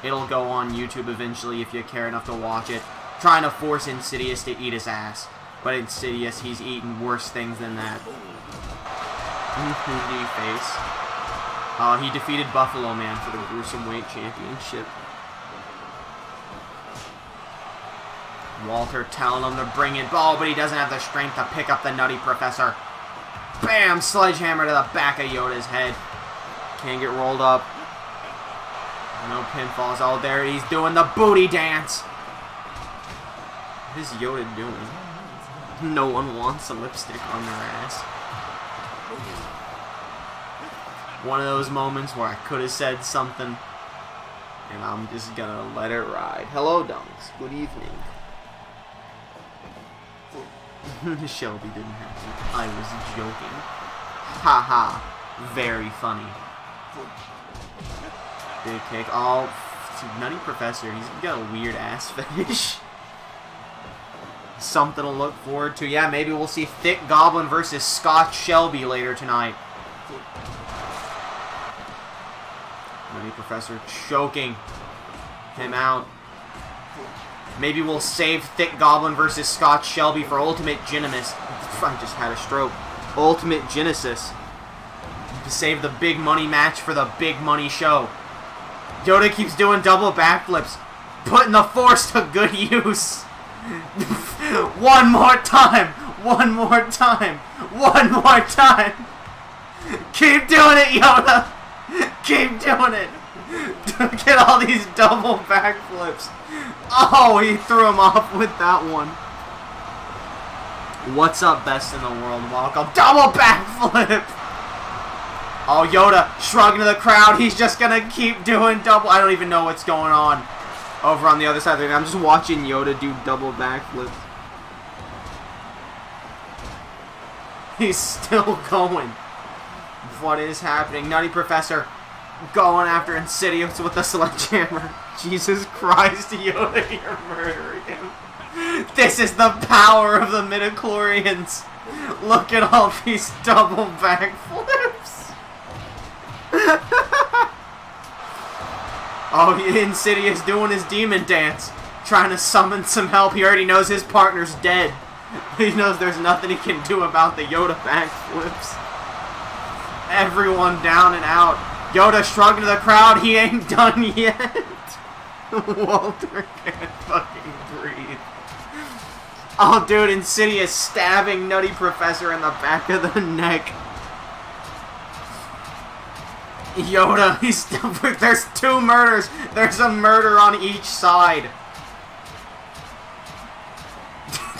It'll go on YouTube eventually if you care enough to watch it. Trying to force Insidious to eat his ass. But Insidious, he's eaten worse things than that. Face. He defeated Buffalo Man for the Gruesome Weight Championship. Walter telling him to bring it. Oh, but he doesn't have the strength to pick up the Nutty Professor. Bam! Sledgehammer to the back of Yoda's head. Can't get rolled up. No pinfalls. Oh, there he's doing the booty dance. What is Yoda doing? No one wants a lipstick on their ass. One of those moments where I could have said something, and I'm just gonna let it ride. Hello, Dunks. Good evening. Shelby didn't have to. I was joking. Haha. Very funny. Big kick. Oh, Nutty Professor. He's got a weird ass fetish. Something to look forward to. Yeah, maybe we'll see Thick Goblin versus Scott Shelby later tonight. Nutty Professor choking him out. Maybe we'll save Thick Goblin versus Scott Shelby for Ultimate Genesis. I just had a stroke. Ultimate Genesis. To save the big money match for the big money show. Yoda keeps doing double backflips. Putting the force to good use. One more time. One more time. One more time. Keep doing it, Yoda. Keep doing it. Get all these double backflips. Oh, he threw him off with that one. What's up, best in the world? Welcome. Double backflip. Oh, Yoda shrugging to the crowd. He's just going to keep doing double. I don't even know what's going on over on the other side of the ring. I'm just watching Yoda do double backflips. He's still going. What is happening? Nutty Professor going after Insidious with the sledgehammer. Jesus Christ, Yoda, you're murdering him. This is the power of the midichlorians. Look at all these double backflips. Oh, Insidious doing his demon dance. Trying to summon some help. He already knows his partner's dead. He knows there's nothing he can do about the Yoda backflips. Everyone down and out. Yoda shrugging to the crowd. He ain't done yet. Walter can't fucking breathe. Oh, dude, Insidious stabbing Nutty Professor in the back of the neck. Yoda, he's still... There's two murders. There's a murder on each side.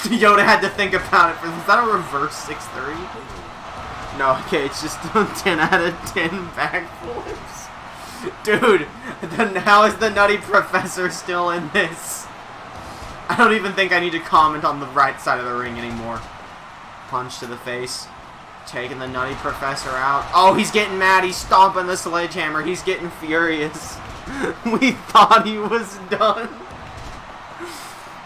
Yoda had to think about it. Was that a reverse 6-3? No, okay, it's just 10 out of 10 backflips. Dude, how is the Nutty Professor still in this? I don't even think I need to comment on the right side of the ring anymore. Punch to the face. Taking the Nutty Professor out. Oh, he's getting mad. He's stomping the sledgehammer. He's getting furious. We thought he was done.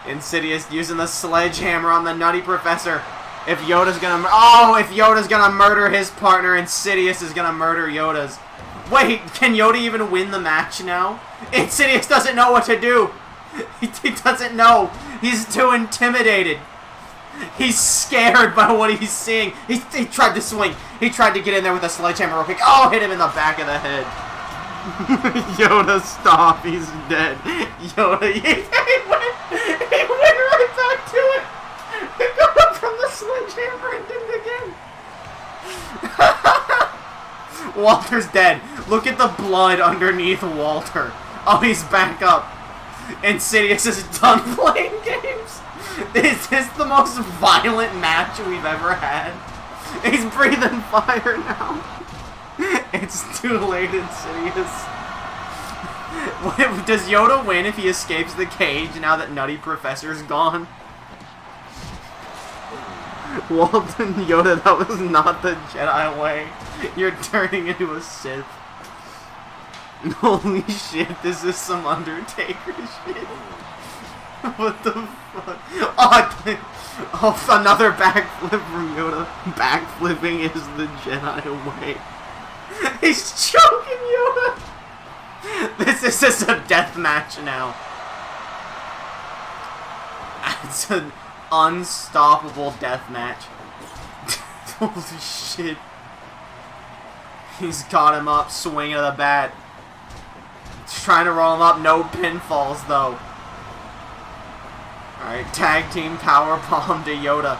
Insidious using the sledgehammer on the Nutty Professor. If Yoda's gonna... Oh, if Yoda's gonna murder his partner, Insidious is gonna murder Yoda's. Wait, can Yoda even win the match now? Insidious doesn't know what to do. He doesn't know. He's too intimidated. He's scared by what he's seeing. He tried to swing. He tried to get in there with a sledgehammer real quick. Oh, hit him in the back of the head. Yoda, stop. He's dead. Yoda, he went right back to it. He got up from the sledgehammer and did it again. Walter's dead. Look at the blood underneath Walter. Oh, he's back up. Insidious is done playing games. Is this the most violent match we've ever had? He's breathing fire now. It's too late, Insidious. Does Yoda win if he escapes the cage now that Nutty Professor's gone? Walton Yoda, that was not the Jedi way. You're turning into a Sith. Holy shit, this is some Undertaker shit. What the fuck? Oh, another backflip from Yoda. Backflipping is the Jedi way. He's choking Yoda! This is just a death match now. It's an unstoppable death match. Holy shit. He's got him up, swinging of the bat. He's trying to roll him up, no pinfalls though. Alright, tag team powerbomb to Yoda.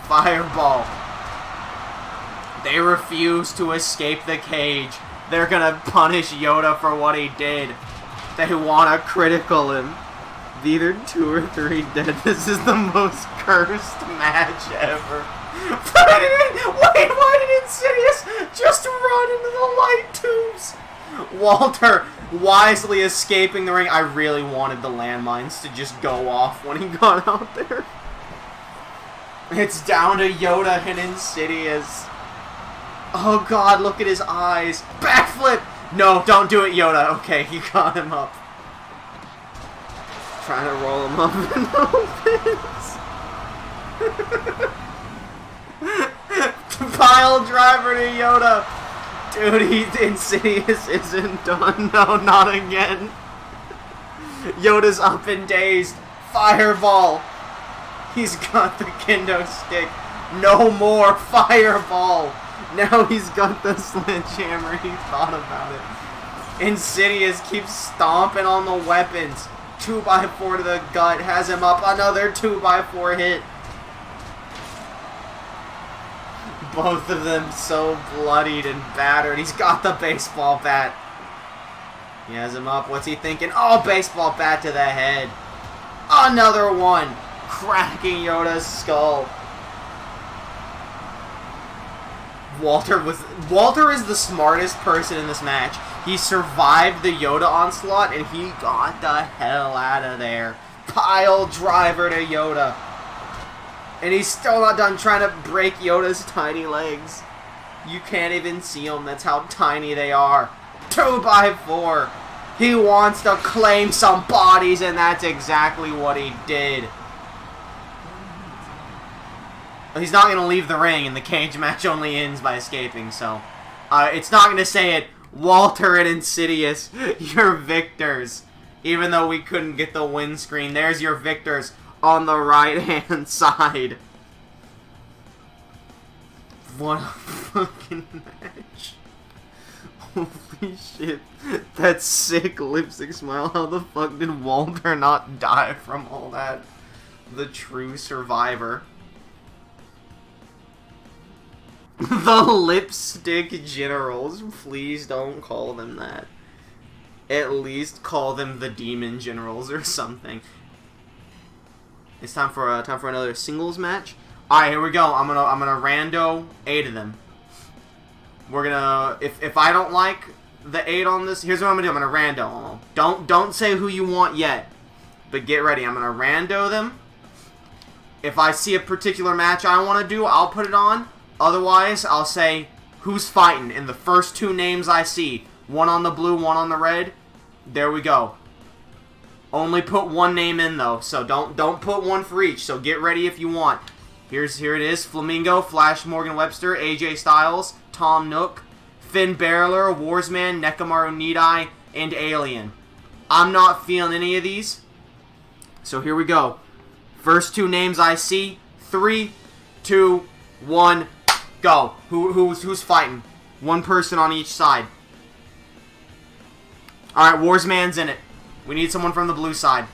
Fireball. They refuse to escape the cage. They're gonna punish Yoda for what he did. They wanna critical him. Either 2 or 3 dead. This is the most cursed match ever. Wait, why did Insidious just run into the light tubes? Walter wisely escaping the ring. I really wanted the landmines to just go off when he got out there. It's down to Yoda and Insidious. Oh god, look at his eyes. Backflip! No, don't do it, Yoda. Okay, he got him up. Trying to roll him up in the pins. Pile driver to Yoda. Dude, Insidious isn't done. No, not again. Yoda's up and dazed. Fireball. He's got the kendo stick. No more fireball. Now he's got the sledgehammer. He thought about it. Insidious keeps stomping on the weapons. 2x4 to the gut. Has him up. Another 2x4 hit. Both of them so bloodied and battered. He's got the baseball bat. He has him up. What's he thinking? Oh, baseball bat to the head. Another one. Cracking Yoda's skull. Walter is the smartest person in this match. He survived the Yoda onslaught and he got the hell out of there. Pile driver to Yoda. And he's still not done trying to break Yoda's tiny legs. You can't even see them. That's how tiny they are. 2x4. He wants to claim some bodies, and that's exactly what he did. He's not going to leave the ring, and the cage match only ends by escaping, so... it's not going to say it. Walter and Insidious, you're victors. Even though we couldn't get the win screen, there's your victors on the right-hand side. What a fucking match. Holy shit. That sick lipstick smile. How the fuck did Walter not die from all that? The true survivor. The lipstick generals. Please don't call them that. At least call them the demon generals or something. It's time for another singles match. All right, here we go. I'm gonna rando 8 of them. We're gonna if I don't like the 8 on this, here's what I'm gonna do. I'm gonna rando them. Don't say who you want yet, but get ready. I'm gonna rando them. If I see a particular match I want to do, I'll put it on. Otherwise, I'll say who's fighting, and the first 2 names I see, one on the blue, one on the red. There we go. Only put 1 name in though, so don't put 1 for each. So get ready if you want. Here it is. Flamingo, Flash Morgan Webster, AJ Styles, Tom Nook, Finn Balor, Warsman, Nekomaru Nidai, and Alien. I'm not feeling any of these. So here we go. First 2 names I see. 3, 2, 1, go. Who's fighting? One person on each side. Alright, Warsman's in it. We need someone from the blue side.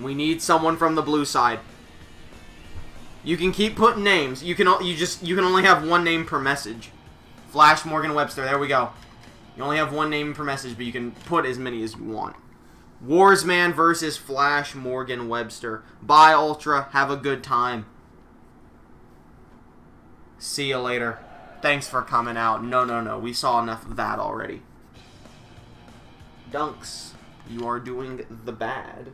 We need someone from the blue side. You can keep putting names. You can only have 1 name per message. Flash Morgan Webster. There we go. You only have 1 name per message, but you can put as many as you want. Warsman versus Flash Morgan Webster. Bye, Ultra. Have a good time. See you later. Thanks for coming out. No. We saw enough of that already. Dunks, you are doing the bad.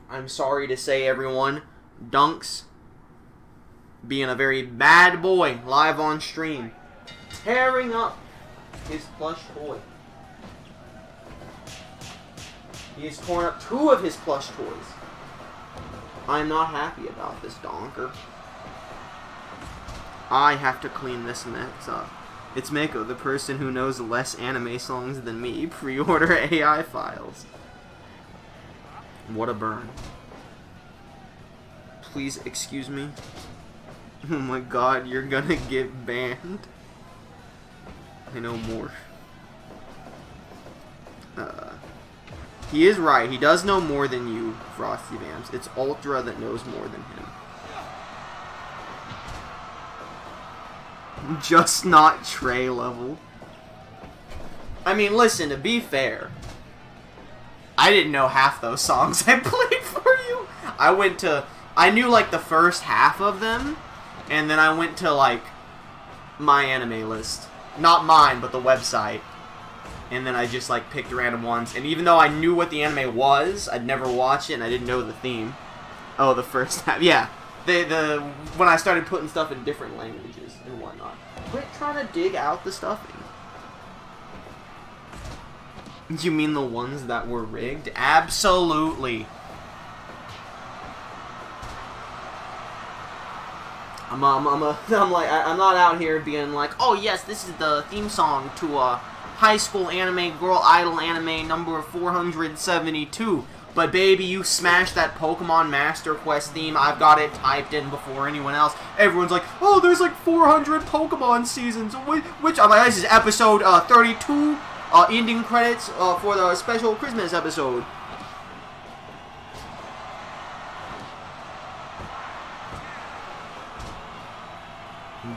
I'm sorry to say, everyone. Dunks being a very bad boy live on stream. Tearing up his plush toy. He has torn up 2 of his plush toys. I'm not happy about this donker. I have to clean this mess up. It's Mako, the person who knows less anime songs than me. Pre-order AI files. What a burn. Please excuse me. Oh my god, you're gonna get banned. I know more. He is right. He does know more than you, Frosty Vams. It's Ultra that knows more than him. Just not Trey level. I mean, listen, to be fair, I didn't know half those songs I played for you. I knew like the first half of them, and then I went to like my anime list. Not mine, but the website. And then I just like picked random ones. And even though I knew what the anime was, I'd never watched it and I didn't know the theme. Oh, the first half. Yeah. When I started putting stuff in different languages and whatnot. Quit trying to dig out the stuffing. You mean the ones that were rigged? Absolutely. I'm not out here being like, oh yes, this is the theme song to a high school anime, girl idol anime number 472. But baby, you smashed that Pokemon Master Quest theme. I've got it typed in before anyone else. Everyone's like, oh, there's like 400 Pokemon seasons. Which, I'm like, this is episode 32, ending credits for the special Christmas episode.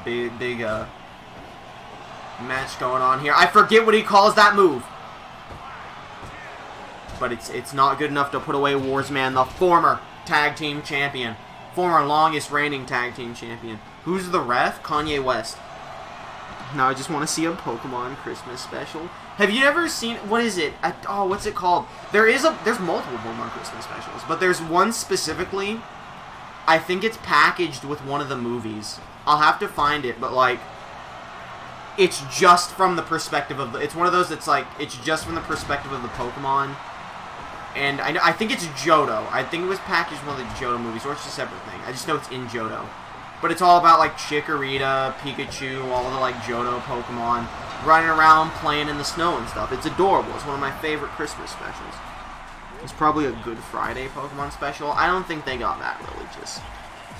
Big match going on here. I forget what he calls that move. But it's not good enough to put away Warsman, the former tag team champion. Former longest reigning tag team champion. Who's the ref? Kanye West. Now I just want to see a Pokemon Christmas special. Have you ever seen, what is it? What's it called? There's multiple Pokemon Christmas specials, but there's one specifically, I think it's packaged with one of the movies. I'll have to find it, but like, it's just from the perspective of it's one of those that's like, it's just from the perspective of the Pokemon. And I think it's Johto. I think it was packaged in one of the Johto movies, or it's just a separate thing. I just know it's in Johto. But it's all about like Chikorita, Pikachu, all of the like Johto Pokemon running around playing in the snow and stuff. It's adorable. It's one of my favorite Christmas specials. It's probably a Good Friday Pokemon special. I don't think they got that religious.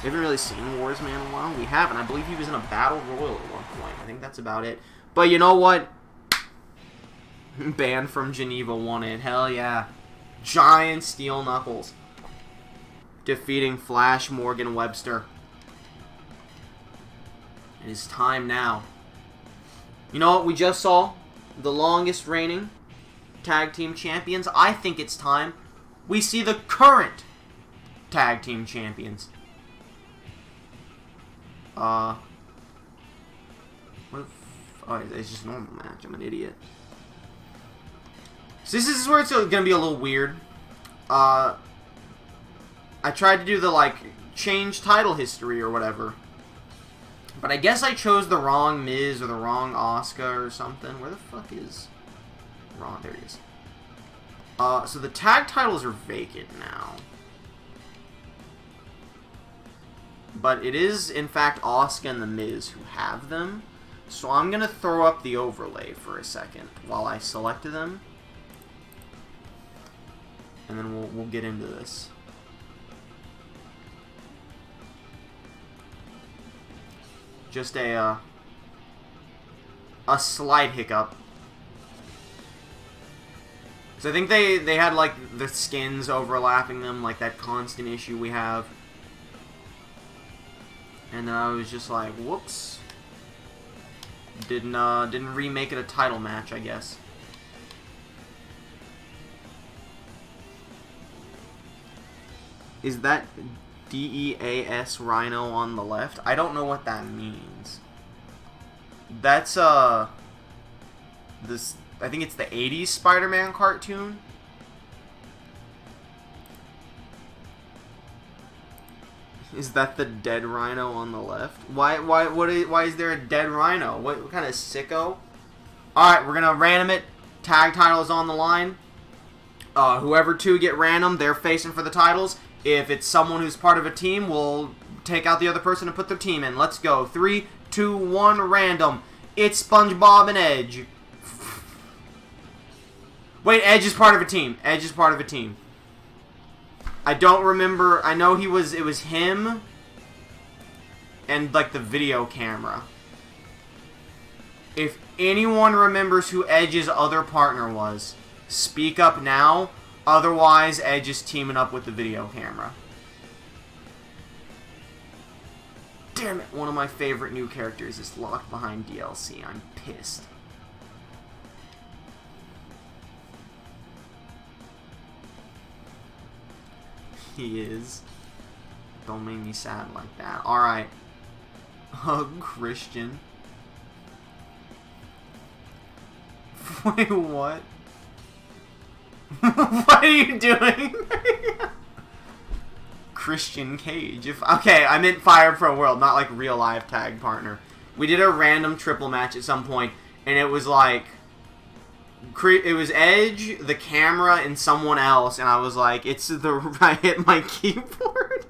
We haven't really seen Warsman in a while. We haven't. I believe he was in a Battle Royal at one point. I think that's about it. But you know what? Banned from Geneva won it. Hell yeah. Giant Steel Knuckles defeating Flash Morgan Webster. It is time now. You know what we just saw? The longest reigning tag team champions. I think it's time we see the current tag team champions. What if, oh, it's just a normal match. I'm an idiot. So this is where it's going to be a little weird. I tried to do the, like, change title history or whatever. But I guess I chose the wrong Miz or the wrong Asuka or something. Where the fuck is Ron? There he is. So the tag titles are vacant now. But it is, in fact, Asuka and The Miz who have them. So I'm going to throw up the overlay for a second while I select them. And then we'll get into this. Just a slight hiccup. So I think they had, like, the skins overlapping them, like that constant issue we have. And then I was just like, whoops. Didn't remake it a title match, I guess. Is that DEAS Rhino on the left? I don't know what that means. That's this, I think it's the 80s Spider-Man cartoon. Is that the dead rhino on the left? Why is there a dead rhino? What kind of sicko? Alright, we're gonna random it. Tag titles on the line. Whoever two get random, they're facing for the titles. If it's someone who's part of a team, we'll take out the other person and put their team in. Let's go. 3, 2, 1, random. It's SpongeBob and Edge. Wait, Edge is part of a team. Edge is part of a team. I don't remember. I know it was him and, like, the video camera. If anyone remembers who Edge's other partner was, speak up now. Otherwise, Edge is teaming up with the video camera. Damn it, one of my favorite new characters is locked behind DLC. I'm pissed. He is. Don't make me sad like that. Alright. Hug Christian. Wait, what? What are you doing? Christian Cage. Okay, I meant Fire Pro World, not like real life tag partner. We did a random triple match at some point, and it was like... It was Edge, the camera, and someone else, and I was like, I hit my keyboard.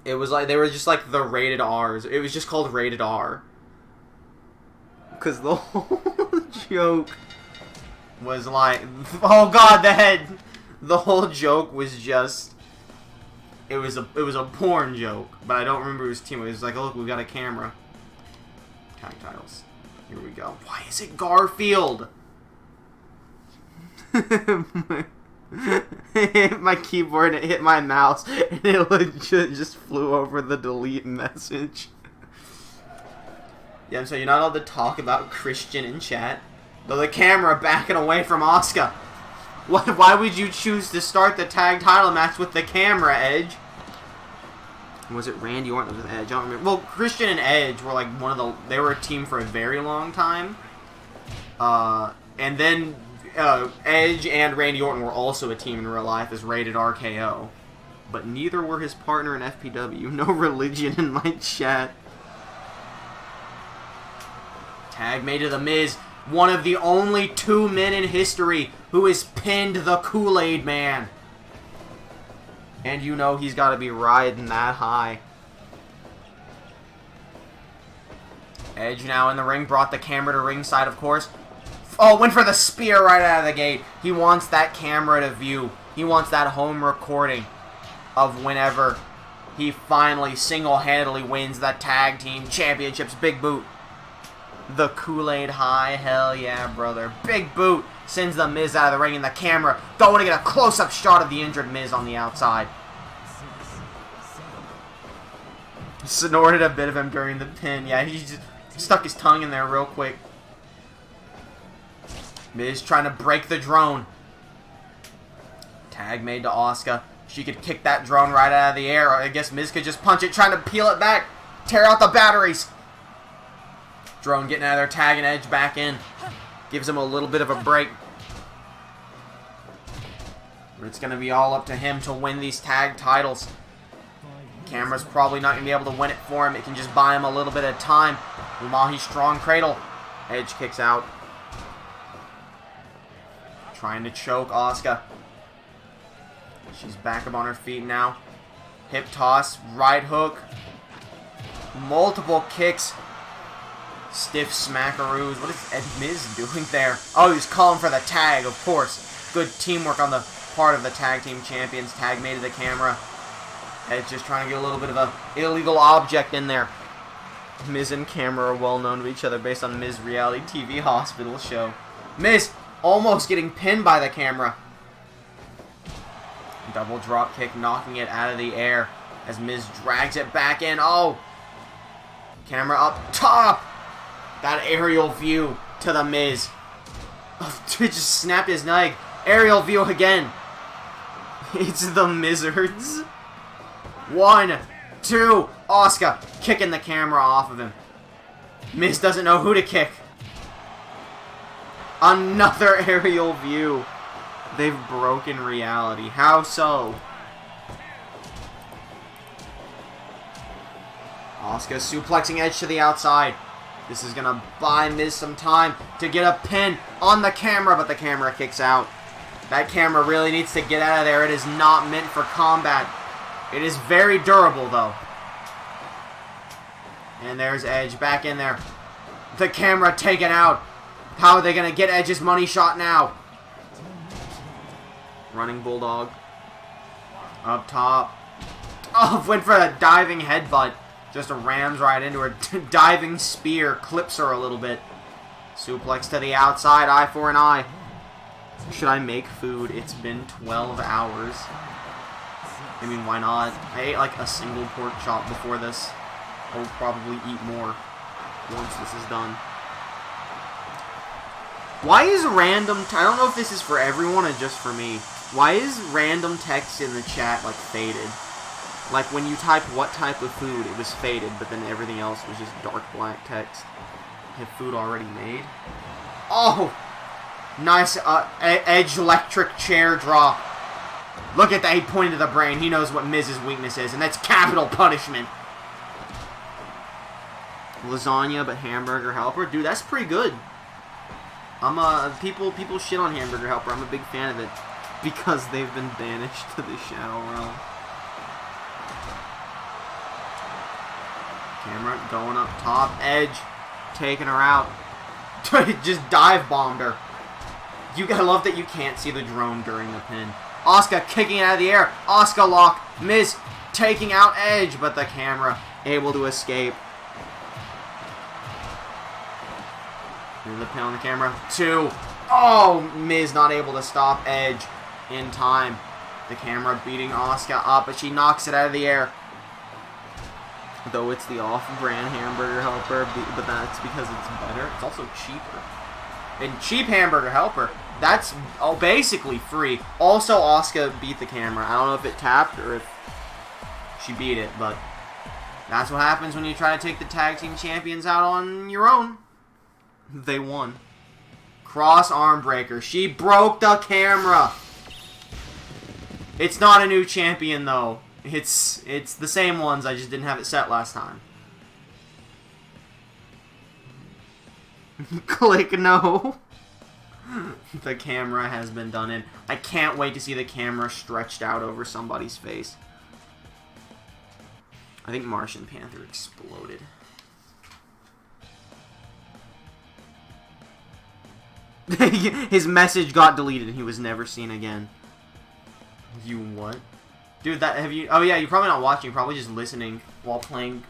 It was like, they were just like the rated R's. It was just called rated R. Because the whole joke was like, oh god, the head. The whole joke was just, it was a porn joke, but I don't remember whose team. It was like, oh, look, we got a camera. Tag titles. Here we go. Why is it Garfield? It hit my keyboard and it hit my mouse, and it legit just flew over the delete message. Yeah, so you're not allowed to talk about Christian in chat. Though the camera backing away from Asuka. Why would you choose to start the tag title match with the camera, Edge? Was it Randy Orton with Edge? I don't remember. Well, Christian and Edge were like they were a team for a very long time. And then Edge and Randy Orton were also a team in real life as Rated RKO. But neither were his partner in FPW. No religion in my chat. Tag made to The Miz. One of the only 2 men in history who has pinned the Kool-Aid Man. And you know he's got to be riding that high. Edge now in the ring. Brought the camera to ringside, of course. Oh, went for the spear right out of the gate. He wants that camera to view. He wants that home recording of whenever he finally single-handedly wins that tag team championships. Big boot. The Kool-Aid high. Hell yeah, brother. Big boot. Sends the Miz out of the ring, and the camera don't want to get a close-up shot of the injured Miz on the outside. Snorted a bit of him during the pin. Yeah, he just stuck his tongue in there real quick. Miz trying to break the drone. Tag made to Asuka. She could kick that drone right out of the air. I guess Miz could just punch it, trying to peel it back. Tear out the batteries. Drone getting out of there, tagging Edge back in. Gives him a little bit of a break. But it's going to be all up to him to win these tag titles. Camera's probably not going to be able to win it for him. It can just buy him a little bit of time. Umahi strong cradle. Edge kicks out. Trying to choke Asuka. She's back up on her feet now. Hip toss, right hook. Multiple kicks. Stiff smackaroos. What is Ed Miz doing there? Oh, he's calling for the tag, of course. Good teamwork on the part of the tag team champions. Tag made to the camera. Ed's just trying to get a little bit of a illegal object in there. Miz and Camera are well known to each other based on Miz reality TV hospital show. Miz almost getting pinned by the Camera. Double drop kick, knocking it out of the air as Miz drags it back in. Oh! Camera up top! That aerial view to the Miz. Oh, it just snapped his neck. Aerial view again. It's the Mizzards. 1, 2, Asuka kicking the Camera off of him. Miz doesn't know who to kick. Another aerial view. They've broken reality. How so? Asuka suplexing Edge to the outside. This is going to buy Miz some time to get a pin on the Camera, but the Camera kicks out. That Camera really needs to get out of there. It is not meant for combat. It is very durable, though. And there's Edge back in there. The Camera taken out. How are they going to get Edge's money shot now? Running Bulldog. Up top. Oh, went for a diving headbutt. Just rams right into her. Diving spear. Clips her a little bit. Suplex to the outside. Eye for an eye. Should I make food? It's been 12 hours. I mean, why not? I ate like a single pork chop before this. I will probably eat more once this is done. Why is random... I don't know if this is for everyone or just for me. Why is random text in the chat, like, faded? Like, when you type what type of food, it was faded, but then everything else was just dark black text. Have food already made? Oh! Nice, Edge electric chair drop. Look at that, he pointed to the brain. He knows what Miz's weakness is, and that's capital punishment. Lasagna, but hamburger helper? Dude, that's pretty good. People shit on Hamburger Helper. I'm a big fan of it because they've been banished to the Shadow Realm. Camera going up top. Edge taking her out. Just dive bombed her. I love that you can't see the drone during the pin. Asuka kicking it out of the air. Asuka lock. Miz taking out Edge, but the Camera able to escape. The pin on the Camera. 2. Oh, Miz not able to stop Edge in time. The Camera beating Asuka up, but she knocks it out of the air. Though it's the off-brand Hamburger Helper, but that's because it's better. It's also cheaper. And cheap Hamburger Helper, that's basically free. Also, Asuka beat the Camera. I don't know if it tapped or if she beat it, but that's what happens when you try to take the tag team champions out on your own. They won. Cross arm breaker. She broke the Camera. It's not a new champion though. It's the same ones. I just didn't have it set last time. Click no. The Camera has been done in. I can't wait to see the Camera stretched out over somebody's face. I think Martian Panther exploded. His message got deleted and he was never seen again. You what? Dude, that have you... Oh yeah, you're probably not watching. You're probably just listening while playing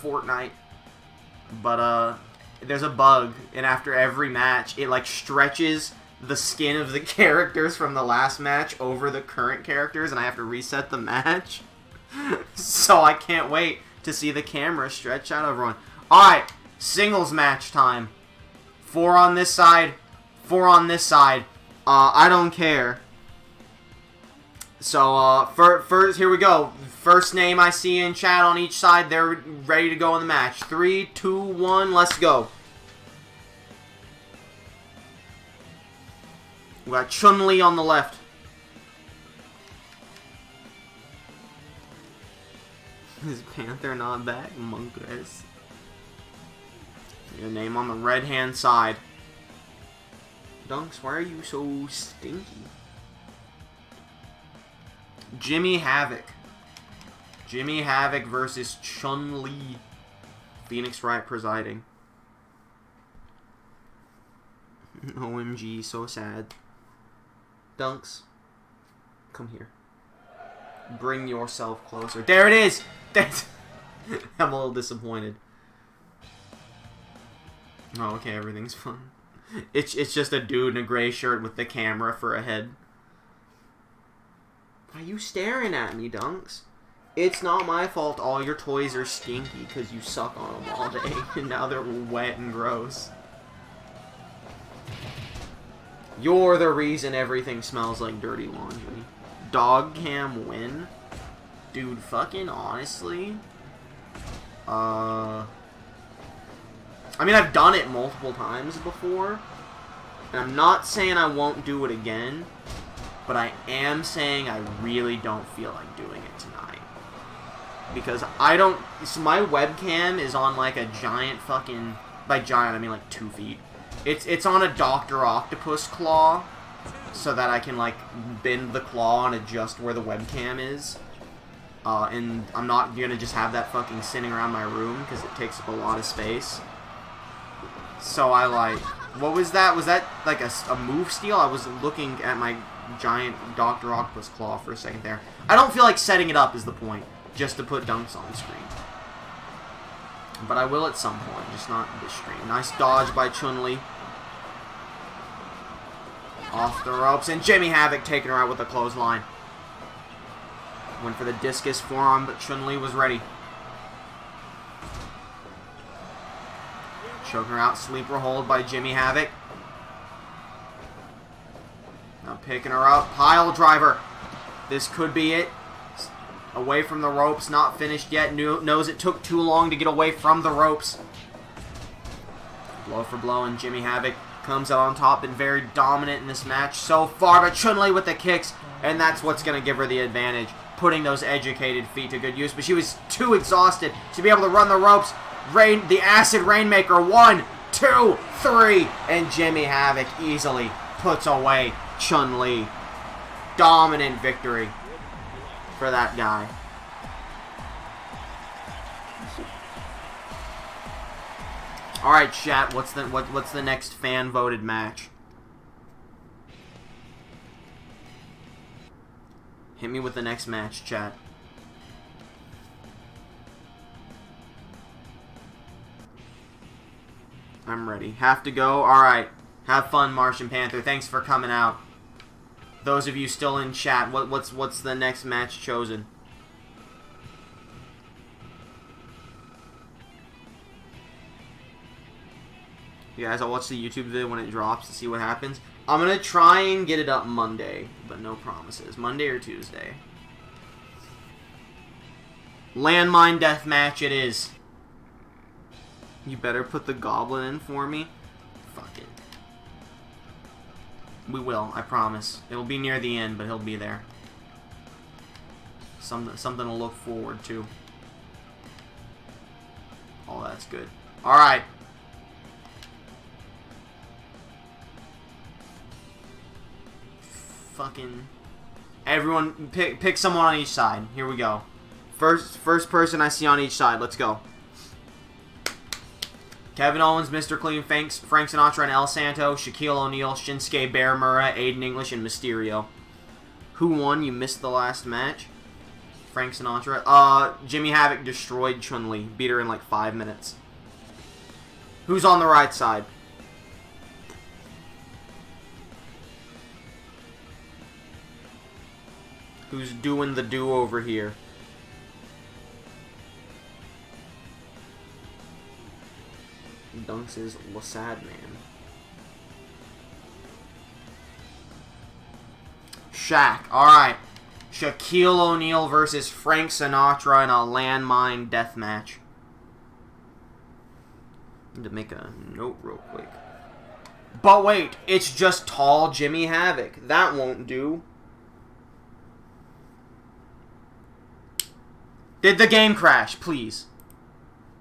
Fortnite. But, there's a bug. And after every match, it, like, stretches the skin of the characters from the last match over the current characters. And I have to reset the match. So I can't wait to see the Camera stretch out everyone. Alright, singles match time. 4 on this side, 4 on this side. I don't care. So, first, here we go. First name I see in chat on each side, they're ready to go in the match. 3, 2, 1, let's go. We got Chun-Li on the left. Is Panther not back? Monkers. Your name on the red-hand side. Dunks, why are you so stinky? Jimmy Havoc. Jimmy Havoc versus Chun-Li. Phoenix Wright presiding. OMG, so sad. Dunks, come here. Bring yourself closer. There it is! I'm a little disappointed. Oh, okay, everything's fine. It's just a dude in a gray shirt with the camera for a head. Why are you staring at me, Dunks? It's not my fault all your toys are stinky because you suck on them all day and now they're wet and gross. You're the reason everything smells like dirty laundry. Dog cam win? Dude, fucking honestly. I mean, I've done it multiple times before. And I'm not saying I won't do it again. But I am saying I really don't feel like doing it tonight. Because I don't... So my webcam is on like a giant fucking... By giant, I mean like 2 feet. It's on a Dr. Octopus claw. So that I can like bend the claw and adjust where the webcam is. And I'm not gonna just have that fucking sitting around my room because it takes up a lot of space. So I like... What was that? Was that like a move steal? I was looking at my giant Dr. Octopus claw for a second there. I don't feel like setting it up is the point. Just to put Dunks on screen. But I will at some point. Just not this stream. Nice dodge by Chun-Li. Off the ropes. And Jimmy Havoc taking her out with a clothesline. Went for the discus forearm, but Chun-Li was ready. Choking her out. Sleeper hold by Jimmy Havoc. Now picking her up. Pile driver. This could be it. Away from the ropes. Not finished yet. Knows it took too long to get away from the ropes. Blow for blow, and Jimmy Havoc comes out on top and very dominant in this match so far. But Chun-Li with the kicks, and that's what's going to give her the advantage. Putting those educated feet to good use. But she was too exhausted to be able to run the ropes. The Acid Rainmaker. 1, 2, 3. And Jimmy Havoc easily puts away Chun-Li. Dominant victory for that guy. Alright, chat, what's the next fan voted match? Hit me with the next match, chat. I'm ready. Have to go? Alright. Have fun, Martian Panther. Thanks for coming out. Those of you still in chat, what's the next match chosen? You guys, I'll watch the YouTube video when it drops to see what happens. I'm going to try and get it up Monday, but no promises. Monday or Tuesday. Landmine deathmatch it is. You better put the goblin in for me. Fuck it. We will, I promise. It'll be near the end, but he'll be there. Something to look forward to. Oh, that's good. Alright. Fucking... Everyone, pick someone on each side. Here we go. First person I see on each side. Let's go. Kevin Owens, Mr. Clean, Frank Sinatra, and El Santo, Shaquille O'Neal, Shinsuke Bearmura, Aiden English, and Mysterio. Who won? You missed the last match. Frank Sinatra. Jimmy Havoc destroyed Chun-Li. Beat her in like 5 minutes. Who's on the right side? Who's doing the do-over here? Dunks is Lasad Man. Shaq. Alright. Shaquille O'Neal versus Frank Sinatra in a landmine deathmatch. Need to make a note real quick. But wait, it's just tall Jimmy Havoc. That won't do. Did the game crash, please?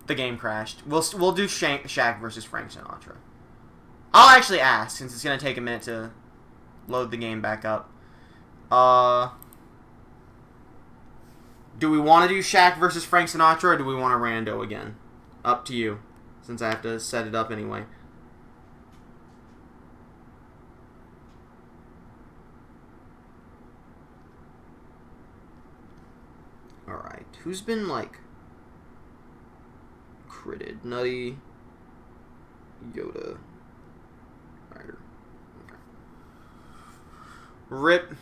The game crashed. We'll do Shaq versus Frank Sinatra. I'll actually ask, since it's going to take a minute to load the game back up. Do we want to do Shaq versus Frank Sinatra, or do we want a rando again? Up to you, since I have to set it up anyway. Alright, who's been, like, critted? Nutty, Yoda, Ryder. Okay. Rip.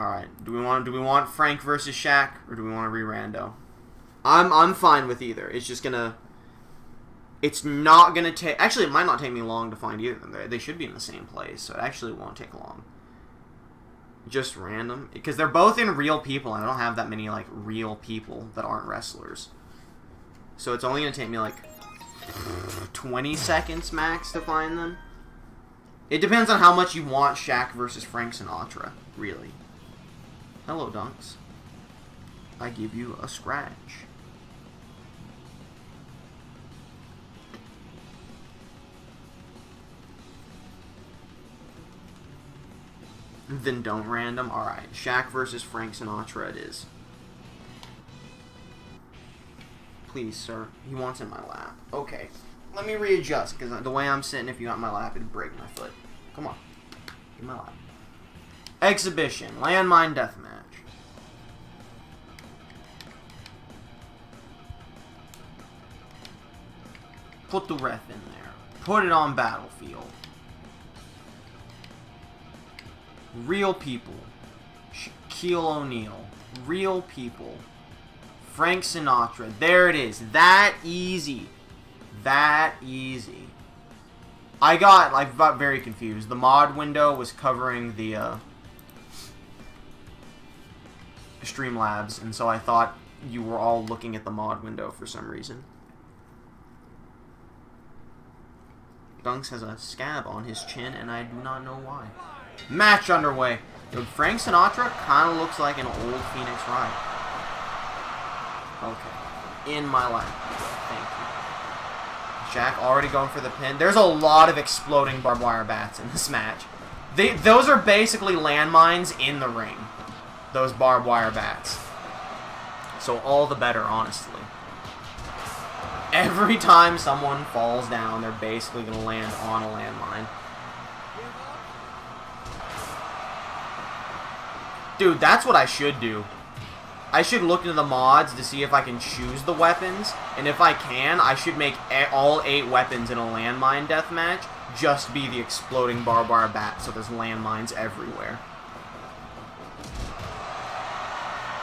Alright, do we want Frank versus Shaq, or do we want to re-rando? I'm fine with either. It's just gonna... It's not gonna take... Actually, it might not take me long to find either of them. They should be in the same place, so it actually won't take long. Just random. Because they're both in real people, and I don't have that many, like, real people that aren't wrestlers. So it's only gonna take me, like, 20 seconds max to find them. It depends on how much you want Shaq versus Frank Sinatra, really. Hello, Dunks. I give you a scratch. Then don't random. Alright, Shaq versus Frank Sinatra it is. Please, sir. He wants in my lap. Okay. Let me readjust, because the way I'm sitting, if you got in my lap, it'd break my foot. Come on. Give me my lap. Exhibition. Landmine Deathmatch. Put the ref in there. Put it on Battlefield. Real people. Shaquille O'Neal. Real people. Frank Sinatra. There it is. That easy. That easy. I got very confused. The mod window was covering the Streamlabs, and so I thought you were all looking at the mod window for some reason. Dunks has a scab on his chin, and I do not know why. Match underway. Dude, Frank Sinatra kind of looks like an old Phoenix Wright. Okay. In my lap. Thank you. Shaq already going for the pin. There's a lot of exploding barbed wire bats in this match. Those are basically landmines in the ring. Those barbed wire bats. So all the better, honestly. Every time someone falls down, they're basically going to land on a landmine. Dude, that's what I should do. I should look into the mods to see if I can choose the weapons. And if I can, I should make all 8 weapons in a landmine deathmatch just be the exploding barbed wire bat, so there's landmines everywhere.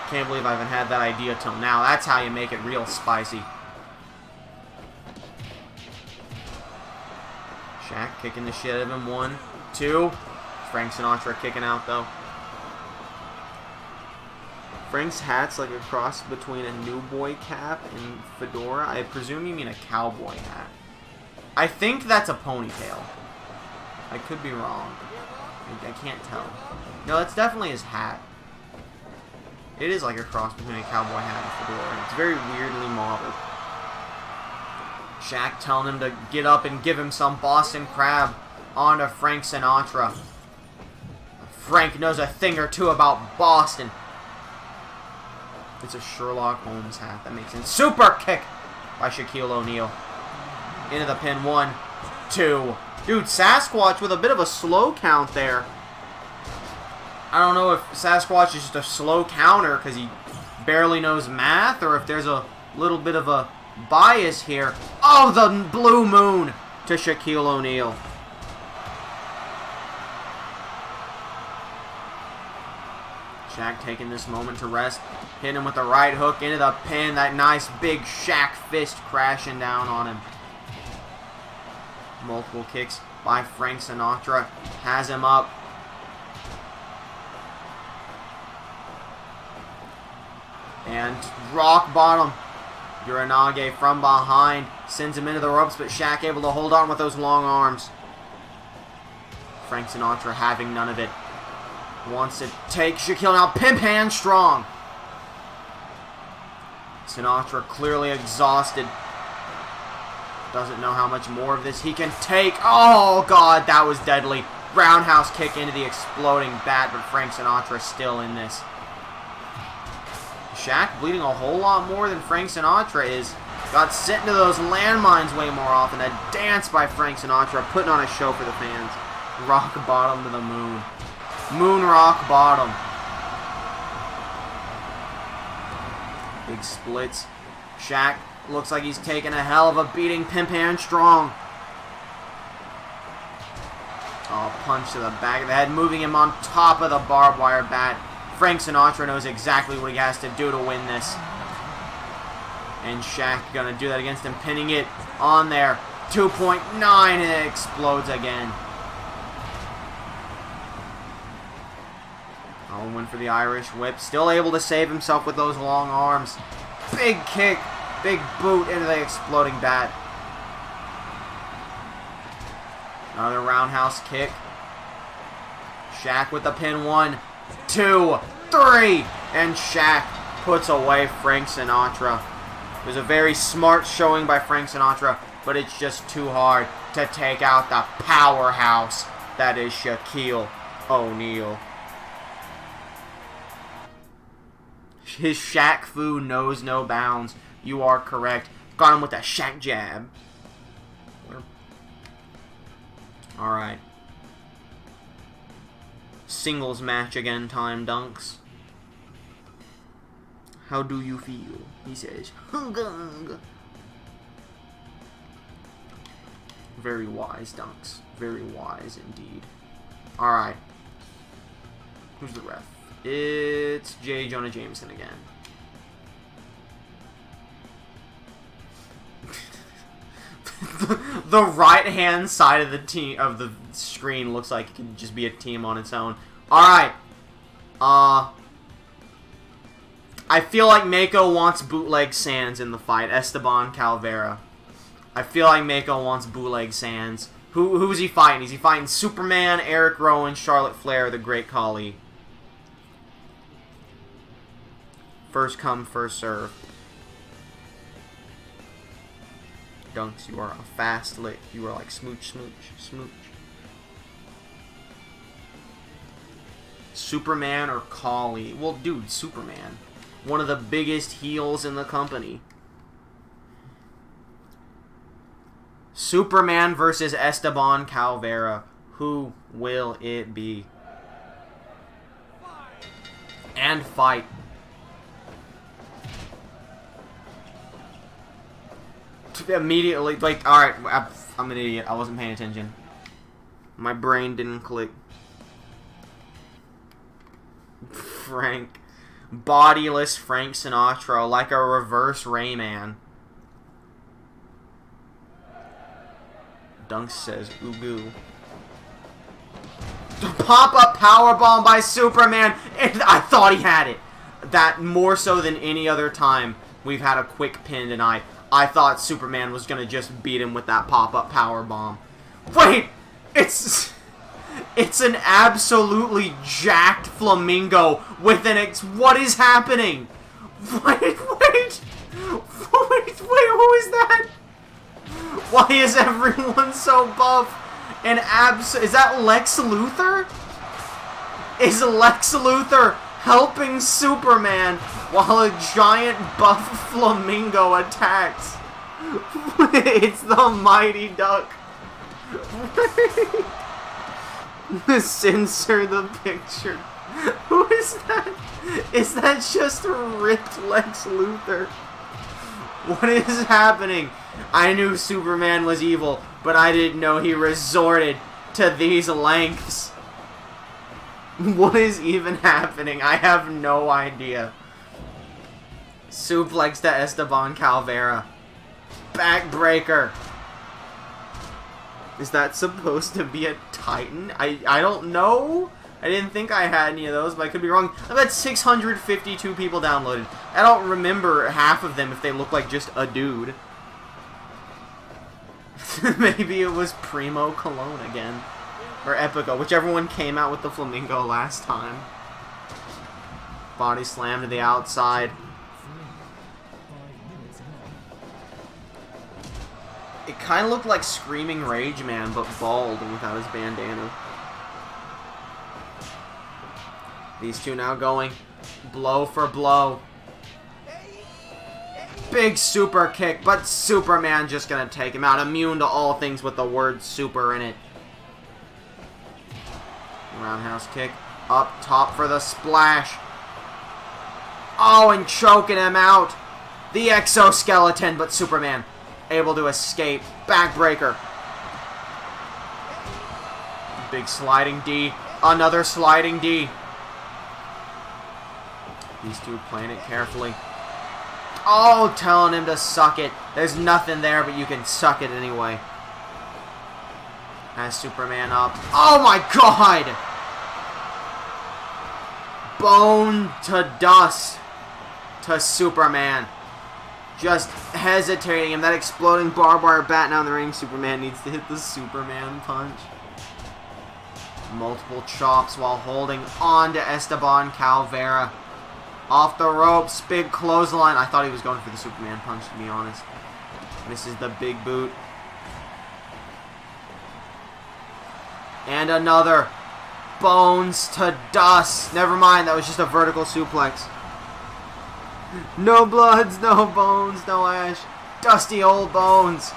Can't believe I haven't had that idea till now. That's how you make it real spicy. Shaq kicking the shit out of him. 1, 2. Frank Sinatra kicking out, though. Frank's hat's like a cross between a new boy cap and fedora. I presume you mean a cowboy hat. I think that's a ponytail. I could be wrong. I can't tell. No, that's definitely his hat. It is like a cross between a cowboy hat and a fedora. It's very weirdly modeled. Shaq telling him to get up and give him some Boston Crab onto Frank Sinatra. Frank knows a thing or two about Boston. It's a Sherlock Holmes hat. That makes sense. Super kick by Shaquille O'Neal. Into the pin. 1, 2. Dude, Sasquatch with a bit of a slow count there. I don't know if Sasquatch is just a slow counter because he barely knows math, or if there's a little bit of a bias here. Oh, the blue moon to Shaquille O'Neal. Shaq taking this moment to rest. Hitting him with the right hook into the pin. That nice big Shaq fist crashing down on him. Multiple kicks by Frank Sinatra. Has him up. And rock bottom. Uranage from behind. Sends him into the ropes, but Shaq able to hold on with those long arms. Frank Sinatra having none of it. Wants to take Shaquille now. Pimp hand strong. Sinatra clearly exhausted. Doesn't know how much more of this he can take. Oh, God, that was deadly. Roundhouse kick into the exploding bat, but Frank Sinatra still in this. Shaq bleeding a whole lot more than Frank Sinatra is. Got sent into those landmines way more often. A dance by Frank Sinatra, putting on a show for the fans. Rock bottom to the moon. Moon rock bottom. Big splits. Shaq looks like he's taking a hell of a beating. Pimp hand strong. Oh, punch to the back of the head, moving him on top of the barbed wire bat. Frank Sinatra knows exactly what he has to do to win this. And Shaq gonna do that against him, pinning it on there. 2.9, and it explodes again. Owen for the Irish whip. Still able to save himself with those long arms. Big kick. Big boot into the exploding bat. Another roundhouse kick. Shaq with the pin. 1, 2, 3. And Shaq puts away Frank Sinatra. It was a very smart showing by Frank Sinatra, but it's just too hard to take out the powerhouse that is Shaquille O'Neal. His Shaq Fu knows no bounds. You are correct. Got him with a Shaq jab. Alright. Singles match again time, Dunks. How do you feel? He says. Very wise, Dunks. Very wise indeed. Alright. Who's the ref? It's J. Jonah Jameson again. The right-hand side of the screen looks like it could just be a team on its own. Alright. I feel like Mako wants bootleg Sands in the fight. Esteban Calvera. I feel like Mako wants bootleg Sands. Who's he fighting? Is he fighting Superman, Eric Rowan, Charlotte Flair, the Great Khali? First come, first serve. Dunks, you are a fast lick. You are like smooch, smooch, smooch. Superman or Khali? Well, dude, Superman. One of the biggest heels in the company. Superman versus Esteban Calvera. Who will it be? And fight. Immediately, like, alright, I'm an idiot. I wasn't paying attention. My brain didn't click. Frank. Bodiless Frank Sinatra, like a reverse Rayman. Dunks says, ooh. Pop-up powerbomb by Superman, and I thought he had it. That more so than any other time we've had a quick pin tonight. I thought Superman was gonna just beat him with that pop-up powerbomb. Wait! It's an absolutely jacked flamingo with an what is happening? Wait, who is that? Why is everyone so buff and is that Lex Luthor? Is Lex Luthor helping Superman while a giant buff flamingo attacks? It's the Mighty Duck. Censor the picture. Who is that? Is that just ripped Lex Luthor? What is happening? I knew Superman was evil, but I didn't know he resorted to these lengths. What is even happening? I have no idea. Suplex to Esteban Calvera. Backbreaker. Is that supposed to be a Titan? I don't know. I didn't think I had any of those, but I could be wrong. I've had 652 people downloaded. I don't remember half of them if they look like just a dude. Maybe it was Primo Cologne again. Or Epico, whichever one came out with the flamingo last time. Body slam to the outside. It kind of looked like Screaming Rage Man, but bald and without his bandana. These two now going blow for blow. Big super kick, but Superman just gonna take him out. Immune to all things with the word super in it. Roundhouse kick. Up top for the splash. Oh, and choking him out. The exoskeleton, but Superman able to escape. Backbreaker. Big sliding D. Another sliding D. These two playing it carefully. Oh, telling him to suck it. There's nothing there, but you can suck it anyway. Has Superman up. Oh my god! Bone to dust to Superman. Just hesitating him. That exploding barbed wire bat now in the ring. Superman needs to hit the Superman punch. Multiple chops while holding on to Esteban Calvera. Off the ropes, big clothesline. I thought he was going for the Superman punch, to be honest. This is the big boot. And another. Bones to dust. Never mind, that was just a vertical suplex. No bloods, no bones, no ash. Dusty old bones.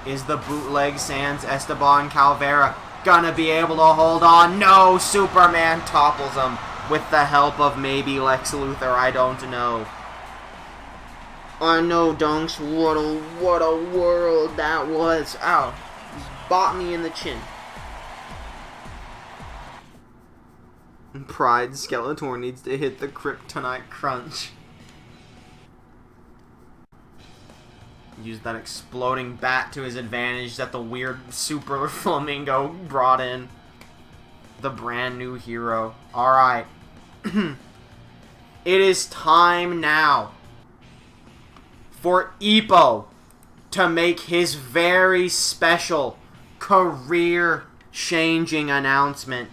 Is the bootleg sans Esteban Calvera gonna be able to hold on? No, Superman topples him with the help of maybe Lex Luthor, I don't know. I know, Dunks, what a world that was. Ow, bought me in the chin. Pride Skeletor needs to hit the Kryptonite Crunch. Use that exploding bat to his advantage that the weird Super Flamingo brought in. The brand new hero. Alright. It is time now for Ippo to make his very special career-changing announcement.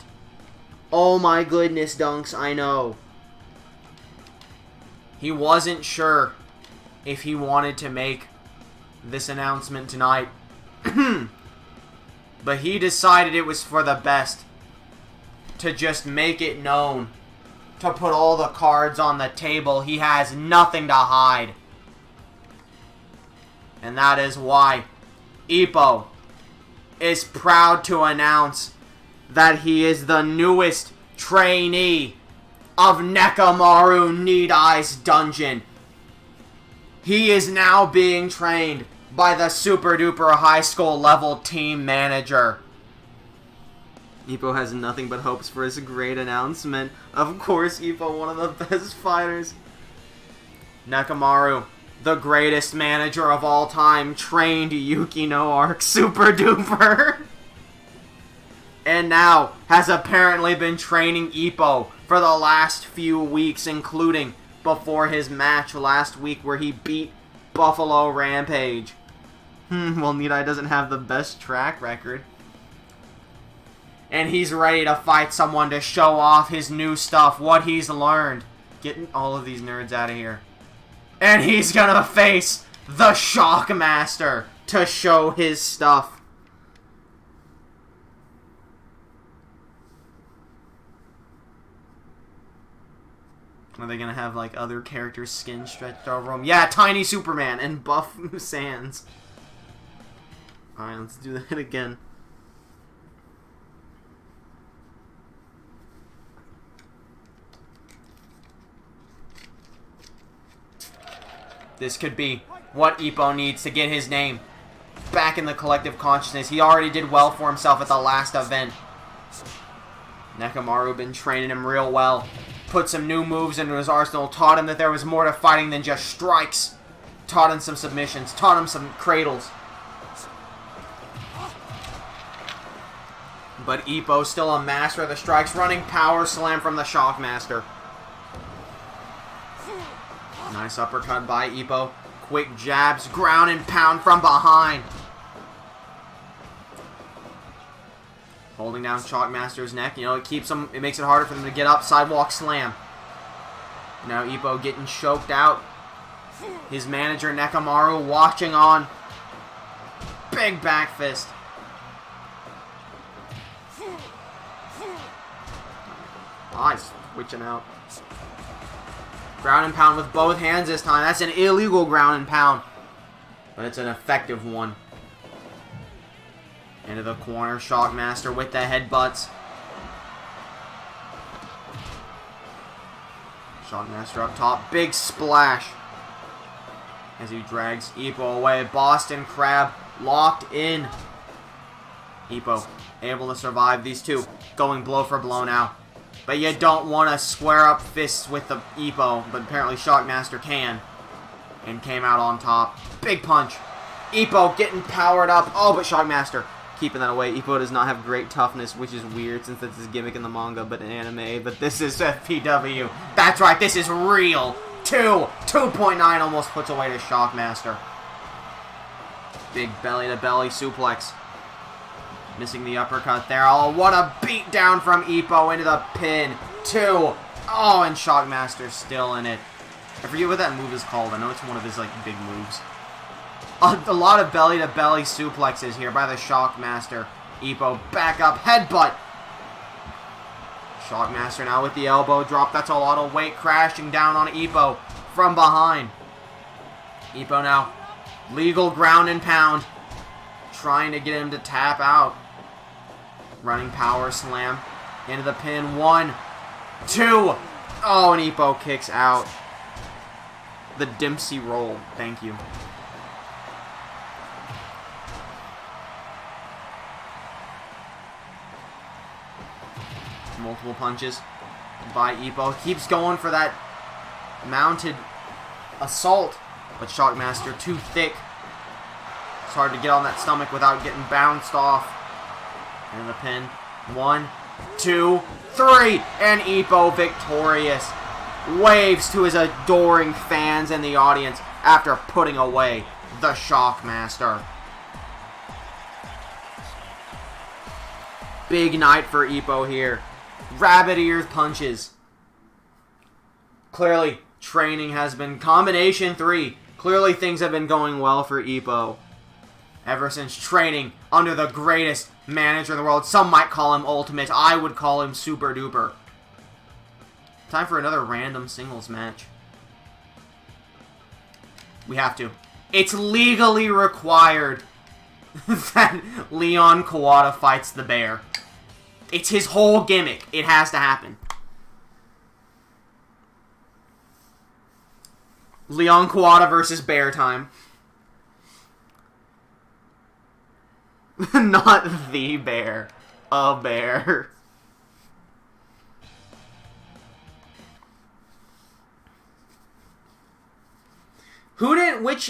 Oh my goodness, Dunks, I know. He wasn't sure if he wanted to make this announcement tonight. But he decided it was for the best to just make it known. To put all the cards on the table. He has nothing to hide. And that is why Ippo is proud to announce that he is the newest trainee of Nekomaru Need Eye's dungeon. He is now being trained by the super duper high school level team manager. Ippo has nothing but hopes for his great announcement. Of course, Ippo, one of the best fighters. Nekomaru, the greatest manager of all time, trained Yukino Arc super duper. And now has apparently been training Ippo for the last few weeks, including before his match last week where he beat Buffalo Rampage. Well, Need Eye doesn't have the best track record. And he's ready to fight someone to show off his new stuff, what he's learned. Getting all of these nerds out of here. And he's gonna face the Shockmaster to show his stuff. Are they gonna have like other characters' skin stretched over them? Yeah, Tiny Superman and Buff Sans. Alright, let's do that again. This could be what Ippo needs to get his name back in the collective consciousness. He already did well for himself at the last event. Nekomaru been training him real well. Put some new moves into his arsenal. Taught him that there was more to fighting than just strikes. Taught him some submissions. Taught him some cradles. But Ippo's still a master of the strikes. Running power slam from the Shockmaster. Nice uppercut by Ippo. Quick jabs. Ground and pound from behind. Holding down Shockmaster's neck. You know, it keeps him. It makes it harder for them to get up. Sidewalk slam. Now Ippo getting choked out. His manager, Nekamaru, watching on. Big back fist. Oh, he's switching out. Ground and pound with both hands this time. That's an illegal ground and pound. But it's an effective one. Into the corner. Shockmaster with the headbutts. Shockmaster up top. Big splash. As he drags Ippo away. Boston Crab locked in. Ippo able to survive these two. Going blow for blow now. But you don't want to square up fists with the Ippo. But apparently Shockmaster can. And came out on top. Big punch. Ippo getting powered up. Oh, but Shockmaster keeping that away. Ippo does not have great toughness, which is weird since that's his gimmick in the manga, but in anime. But this is FPW. That's right, this is real. 2.9 almost puts away to Shockmaster. Big belly-to-belly suplex. Missing the uppercut there. Oh, what a beat down from Ippo into the pin. 2. Oh, and Shockmaster's still in it. I forget what that move is called. I know it's one of his, like, big moves. A lot of belly-to-belly suplexes here by the Shockmaster. Ippo back up, headbutt. Shockmaster now with the elbow drop. That's a lot of weight crashing down on Ippo from behind. Ippo now, legal ground and pound. Trying to get him to tap out. Running power slam into the pin. 1, 2. Oh, and Ippo kicks out. The Dempsey roll. Thank you. Multiple punches by Ippo. Keeps going for that mounted assault. But Shockmaster too thick. It's hard to get on that stomach without getting bounced off. And the pin. 1, 2, 3. And Ippo victorious. Waves to his adoring fans in the audience after putting away the Shockmaster. Big night for Ippo here. Rabbit ears punches. Clearly, training has been combination 3. Clearly, things have been going well for Ippo. Ever since training under the greatest manager in the world. Some might call him Ultimate. I would call him Super Duper. Time for another random singles match. We have to. It's legally required that Leon Kawada fights the bear. It's his whole gimmick. It has to happen. Leon Kawada versus Bear time. Not the bear. A bear. Who did, which,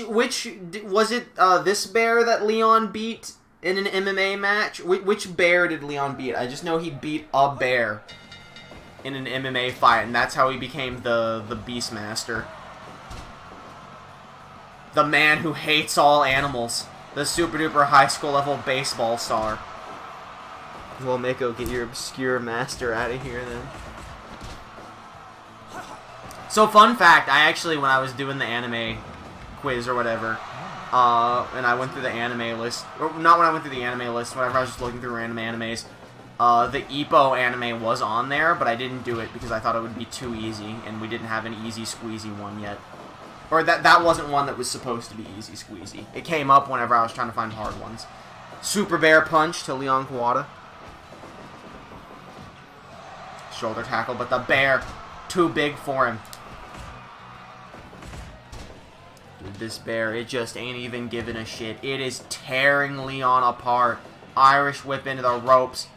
was it this bear that Leon beat in an MMA match? Which bear did Leon beat? I just know he beat a bear in an MMA fight, and that's how he became the Beastmaster. The man who hates all animals. The super duper high school level baseball star. Well, Mako, get your obscure master out of here then. So, fun fact, I actually, when I was doing the anime quiz or whatever, and I went through the anime list, or not when I went through the anime list, whenever I was just looking through random animes, the Ippo anime was on there, but I didn't do it because I thought it would be too easy, and we didn't have an easy squeezy one yet. Or that wasn't one that was supposed to be easy squeezy. It came up whenever I was trying to find hard ones. Super bear punch to Leon Kawada. Shoulder tackle, but the bear, too big for him. Dude, this bear, it just ain't even giving a shit. It is tearing Leon apart. Irish whip into the ropes.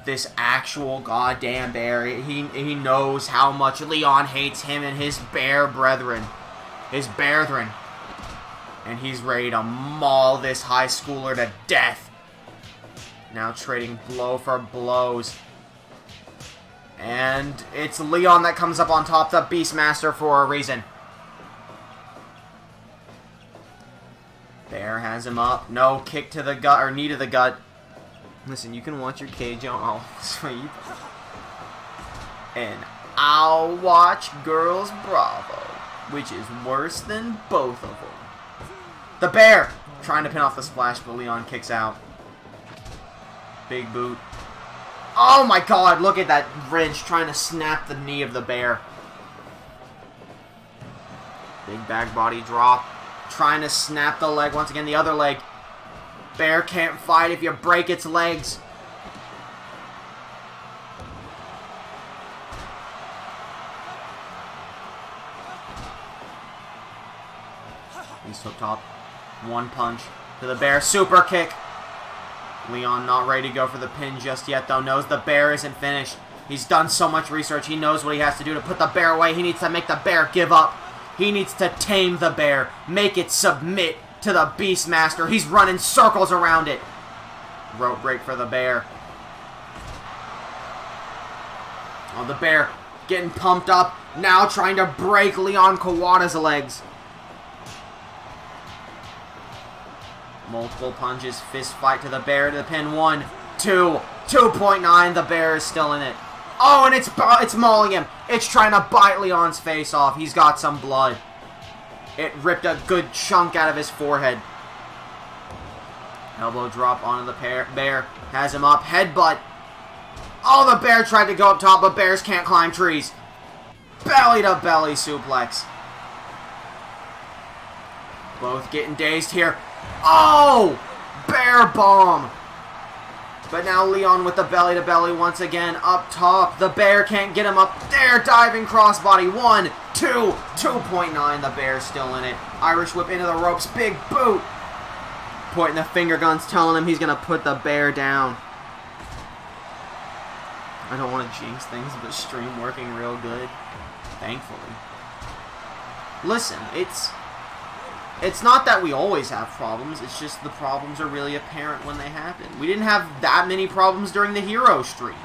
This actual goddamn bear, he knows how much Leon hates him and his bear brethren. His bearthren. And he's ready to maul this high schooler to death. Now trading blow for blows. And it's Leon that comes up on top, the Beastmaster, for a reason. Bear has him up. No, kick to the gut, or knee to the gut. Listen, you can watch your cage on Sweep. And I'll watch Girls Bravo. which is worse than both of them. The bear! Trying to pin off the splash, but Leon kicks out. Big boot. Oh my god, look at that wrench trying to snap the knee of the bear. Big back body drop. Trying to snap the leg once again, the other leg. Bear can't fight if you break its legs. He's up top. One punch to the bear. Super kick. Leon not ready to go for the pin just yet, though. Knows the bear isn't finished. He's done so much research. He knows what he has to do to put the bear away. He needs to make the bear give up. He needs to tame the bear. Make it submit to the Beastmaster. He's running circles around it. Rope break for the bear. Oh, the bear getting pumped up. Now trying to break Leon Kawada's legs. Multiple punches, fist fight to the bear to the pin. 1, 2, 2.9. The bear is still in it. Oh, and it's mauling him. It's trying to bite Leon's face off. He's got some blood. It ripped a good chunk out of his forehead. Elbow drop onto the bear. Has him up. Headbutt. Oh, the bear tried to go up top, but bears can't climb trees. Belly to belly suplex. Both getting dazed here. Oh! Bear bomb! But now Leon with the belly to belly once again up top. The bear can't get him up there. Diving crossbody. 1, 2, 2.9. The bear's still in it. Irish whip into the ropes. Big boot. Pointing the finger guns, telling him he's going to put the bear down. I don't want to jinx things, but stream working real good. Thankfully. Listen, it's not that we always have problems, it's just the problems are really apparent when they happen. We didn't have that many problems during the Hero stream.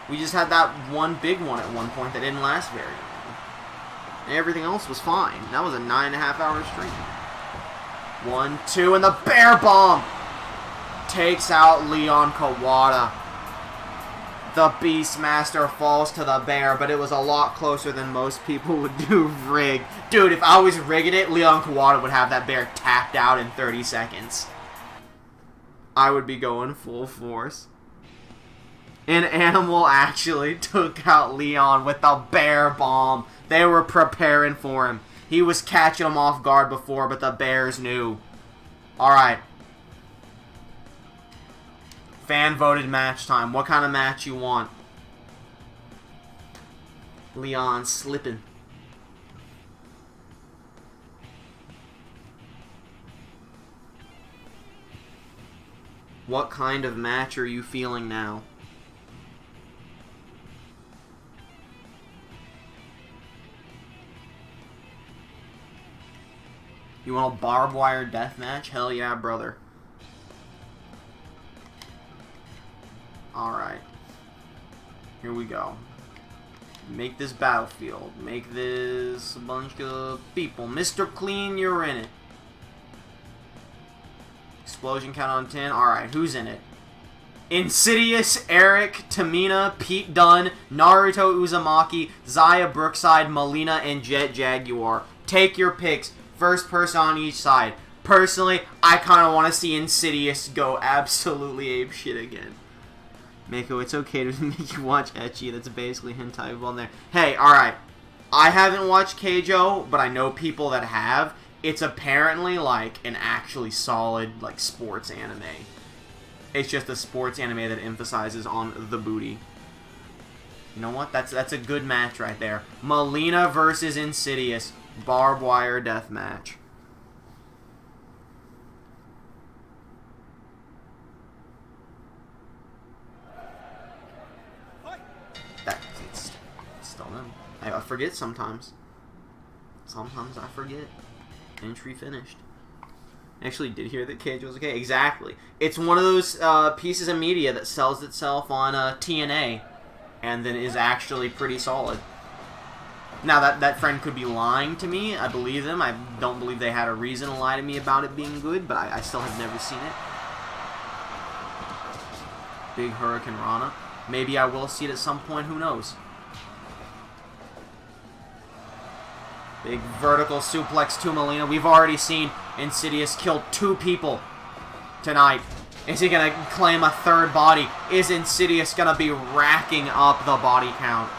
We just had that one big one at one point that didn't last very long. And everything else was fine. That was a 9.5-hour stream. 1, 2, and the bear bomb takes out Leon Kawada. The Beastmaster falls to the bear, but it was a lot closer than most people would do rig. Dude, if I was rigging it, Leon Kawada would have that bear tapped out in 30 seconds. I would be going full force. An animal actually took out Leon with the bear bomb. They were preparing for him. He was catching him off guard before, but the bears knew. Alright. Fan voted match time. What kind of match you want? Leon slipping. What kind of match are you feeling now? You want a barbed wire death match? Hell yeah, brother. Alright. Here we go. Make this battlefield. Make this a bunch of people. Mr. Clean, you're in it. Explosion count on 10. Alright, who's in it? Insidious, Eric, Tamina, Pete Dunne, Naruto Uzumaki, Zaya Brookside, Melina, and Jet Jaguar. Take your picks. First person on each side. Personally, I kind of want to see Insidious go absolutely apeshit again. Mako, it's okay to make you watch ecchi. That's basically hentai on there. Hey, alright. I haven't watched Keijo, but I know people that have. It's apparently like an actually solid like sports anime. It's just a sports anime that emphasizes on the booty. You know what? That's a good match right there. Melina versus Insidious. Barbed wire death match. It's still them. I forget sometimes. Sometimes I forget. Entry finished. Actually did hear that Cage was okay. Exactly. It's one of those pieces of media that sells itself on TNA and then is actually pretty solid. Now, that friend could be lying to me. I believe them. I don't believe they had a reason to lie to me about it being good, but I still have never seen it. Big Hurricane Rana. Maybe I will see it at some point. Who knows? Big vertical suplex to Melina. We've already seen Insidious kill 2 people tonight. Is he going to claim a 3rd body? Is Insidious going to be racking up the body count?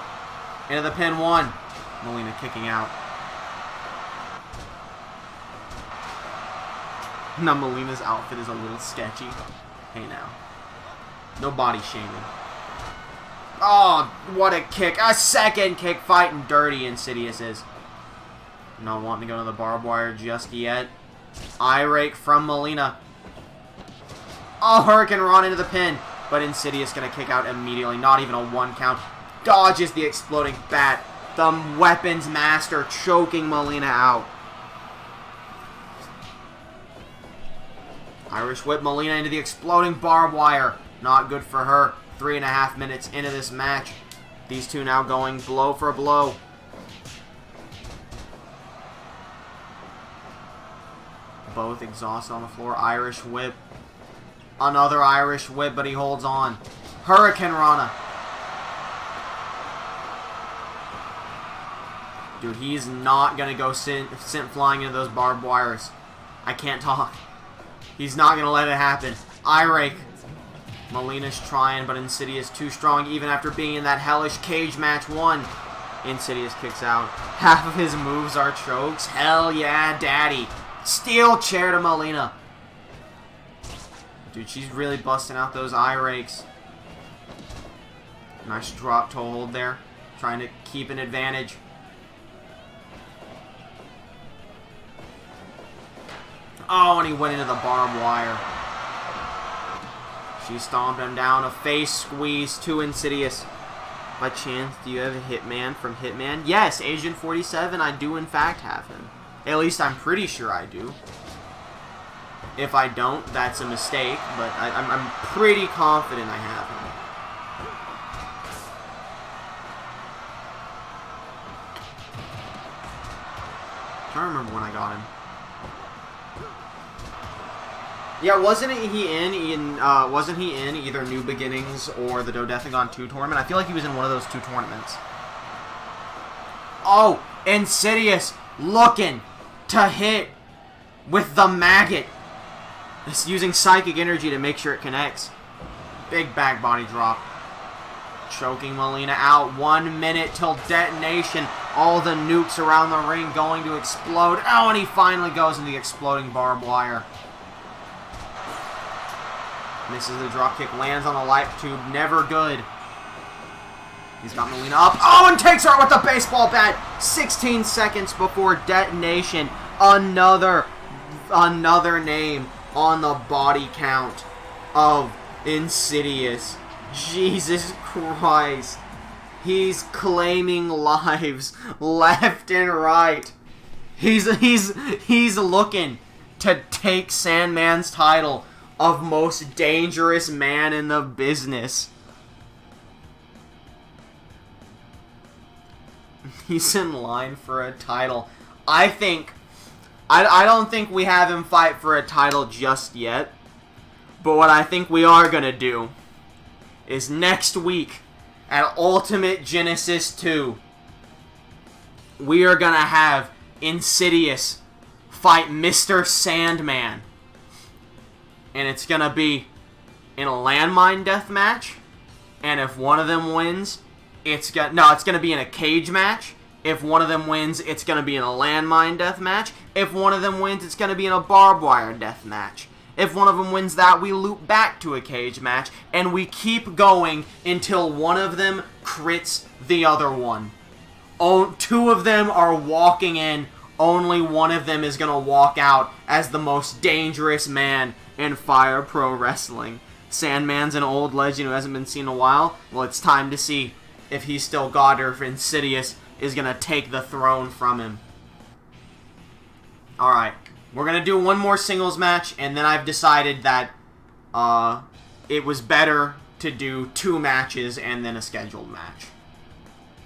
Into the pin 1. Melina kicking out. Now Melina's outfit is a little sketchy. Hey now. No body shaming. Oh, what a kick. A 2nd kick, fighting dirty Insidious is. Not wanting to go to the barbed wire just yet. Eye rake from Melina. Oh, Hurricane Run into the pin. But Insidious going to kick out immediately. Not even a 1 count. Dodges the exploding bat. The weapons master choking Melina out. Irish whip Melina into the exploding barbed wire. Not good for her. 3.5 minutes into this match. These two now going blow for blow. Both exhausted on the floor. Irish whip. Another Irish whip, but he holds on. Hurricane Rana. Dude, he's not going to go sent flying into those barbed wires. I can't talk. He's not going to let it happen. Eye rake. Melina's trying, but Insidious too strong even after being in that hellish cage match 1. Insidious kicks out. Half of his moves are chokes. Hell yeah, daddy. Steel chair to Melina. Dude, she's really busting out those eye rakes. Nice drop toe hold there. Trying to keep an advantage. Oh, and he went into the barbed wire. She stomped him down. A face squeeze to Insidious. By chance, do you have a Hitman from Hitman? Yes, Agent 47, I do in fact have him. At least I'm pretty sure I do. If I don't, that's a mistake, but I'm pretty confident I have him. I don't remember when I got him. Yeah, wasn't he in either New Beginnings or the Dodecagon 2 tournament? I feel like he was in one of those 2 tournaments. Oh, Insidious looking to hit with the maggot. It's using psychic energy to make sure it connects. Big back body drop. Choking Melina out. 1 minute till detonation. All the nukes around the ring going to explode. Oh, and he finally goes into the exploding barbed wire. Misses the dropkick, lands on the light tube, never good. He's got Melina up. Oh, and takes her out with the baseball bat. 16 seconds before detonation. Another name on the body count of Insidious. Jesus Christ. He's claiming lives left and right. He's looking to take Sandman's title of most dangerous man in the business. He's in line for a title. I don't think we have him fight for a title just yet. But what I think we are going to do is next week at Ultimate Genesis 2, we are going to have Insidious fight Mr. Sandman. And it's going to be in a landmine death match. And if one of them wins, it's going to be in a cage match. If one of them wins, it's going to be in a landmine death match. If one of them wins, it's going to be in a barbed wire death match. If one of them wins that, we loop back to a cage match. And we keep going until one of them crits the other one. Oh, 2 of them are walking in. Only one of them is going to walk out as the most dangerous man in Fire Pro Wrestling. Sandman's an old legend who hasn't been seen in a while. Well, it's time to see if he's still God or if Insidious is going to take the throne from him. Alright, we're going to do one more singles match, and then I've decided that it was better to do 2 matches and then a scheduled match.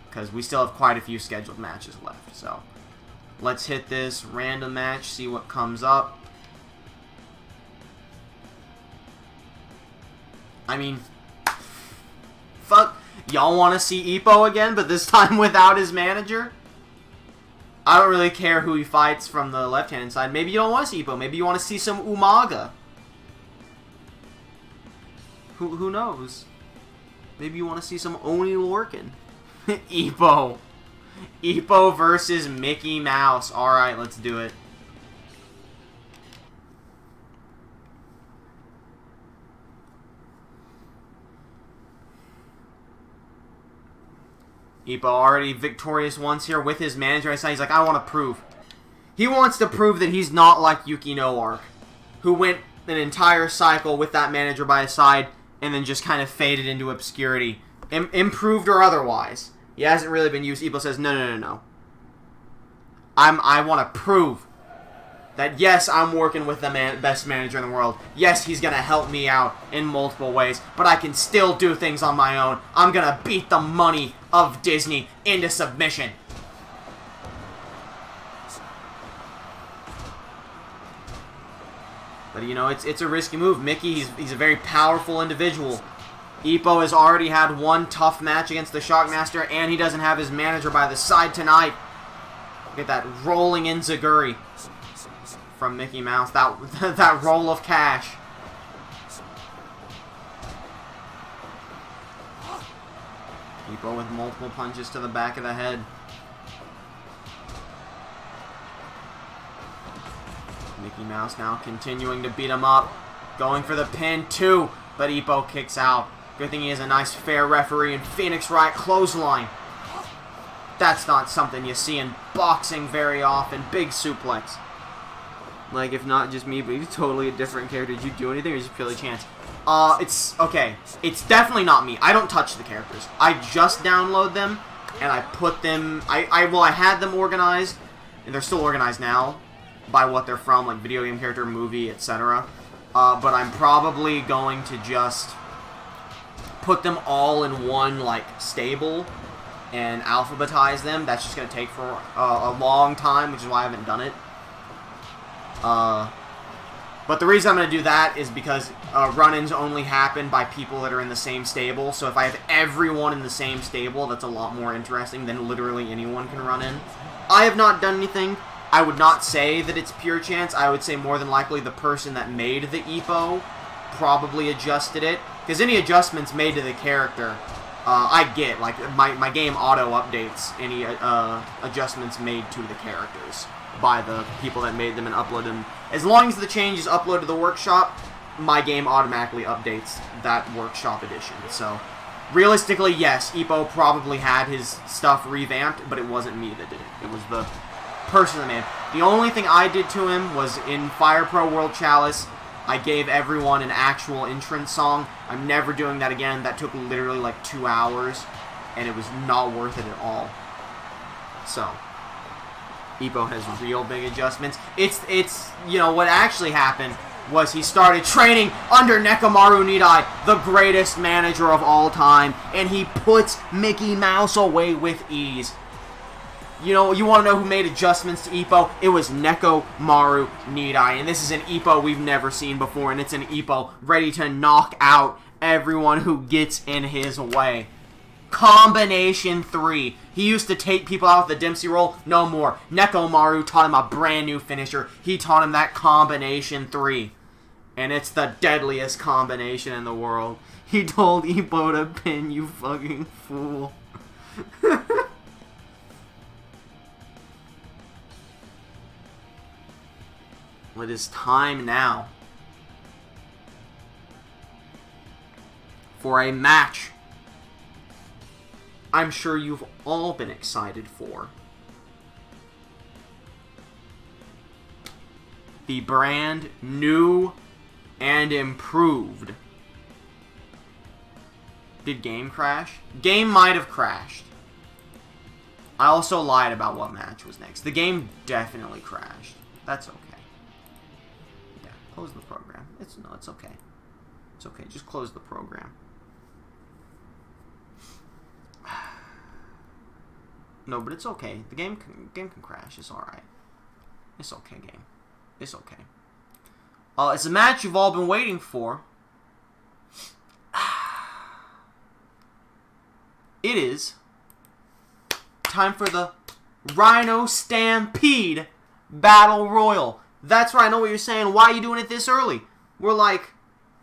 Because we still have quite a few scheduled matches left, so let's hit this random match, see what comes up. I mean, fuck, y'all want to see Ippo again, but this time without his manager? I don't really care who he fights from the left-hand side. Maybe you don't want to see Ippo. Maybe you want to see some Umaga. Who knows? Maybe you want to see some Oni Lorcan. Ippo. Ippo versus Mickey Mouse. Alright, let's do it. Ippo already victorious once here with his manager. He's like, I want to prove. He wants to prove that he's not like Yuki Noark, who went an entire cycle with that manager by his side and then just kind of faded into obscurity. Improved or otherwise. He hasn't really been used. Ippo says, no. I want to prove that, yes, I'm working with the best manager in the world. Yes, he's going to help me out in multiple ways, but I can still do things on my own. I'm going to beat the money of Disney into submission. But, you know, it's a risky move. Mickey, he's a very powerful individual. Ippo has already had one tough match against the Shockmaster, and he doesn't have his manager by the side tonight. Look at that rolling enziguri from Mickey Mouse. That roll of cash. Ippo with multiple punches to the back of the head. Mickey Mouse now continuing to beat him up. Going for the pin, too. But Ippo kicks out. Good thing he has a nice fair referee and Phoenix Wright clothesline. That's not something you see in boxing very often. Big suplex. Like, if not just me, but he's totally a different character. Did you do anything or is it purely chance? It's, okay. It's definitely not me. I don't touch the characters. I just download them, and I put them, well, I had them organized, and they're still organized now, by what they're from, like video game character, movie, etc. But I'm probably going to just put them all in one, like, stable and alphabetize them. That's just going to take for a long time, which is why I haven't done it. But the reason I'm going to do that is because run-ins only happen by people that are in the same stable. So if I have everyone in the same stable, that's a lot more interesting than literally anyone can run in. I have not done anything. I would not say that it's pure chance. I would say more than likely the person that made the Ippo probably adjusted it. Because any adjustments made to the character, I get. Like, my game auto-updates any adjustments made to the characters by the people that made them and uploaded them. As long as the change is uploaded to the workshop, my game automatically updates that workshop edition. So, realistically, yes, Ippo probably had his stuff revamped, but it wasn't me that did it. It was the person that made it. The only thing I did to him was in Fire Pro World Chalice, I gave everyone an actual entrance song. I'm never doing that again. That took literally like 2 hours, and it was not worth it at all. So, Ippo has real big adjustments. It's you know, what actually happened was he started training under Nekomaru Nidai, the greatest manager of all time, and he puts Mickey Mouse away with ease. You know, you want to know who made adjustments to Ippo? It was Nekomaru Nidai, and this is an Ippo we've never seen before, and it's an Ippo ready to knock out everyone who gets in his way. Combination 3. He used to take people out with the Dempsey roll. No more. Nekomaru taught him a brand new finisher. He taught him that combination 3. And it's the deadliest combination in the world. He told Ippo to pin, you fucking fool. It is time now for a match I'm sure you've all been excited for. The brand new and improved. Did game crash? Game might have crashed. I also lied about what match was next. The game definitely crashed. That's okay. Yeah, close the program. It's okay. It's okay. Just close the program. No, but it's okay. The game can crash. It's alright. It's okay, game. It's okay. It's a match you've all been waiting for. It is time for the Rhino Stampede Battle Royal. That's right, I know what you're saying. Why are you doing it this early? We're like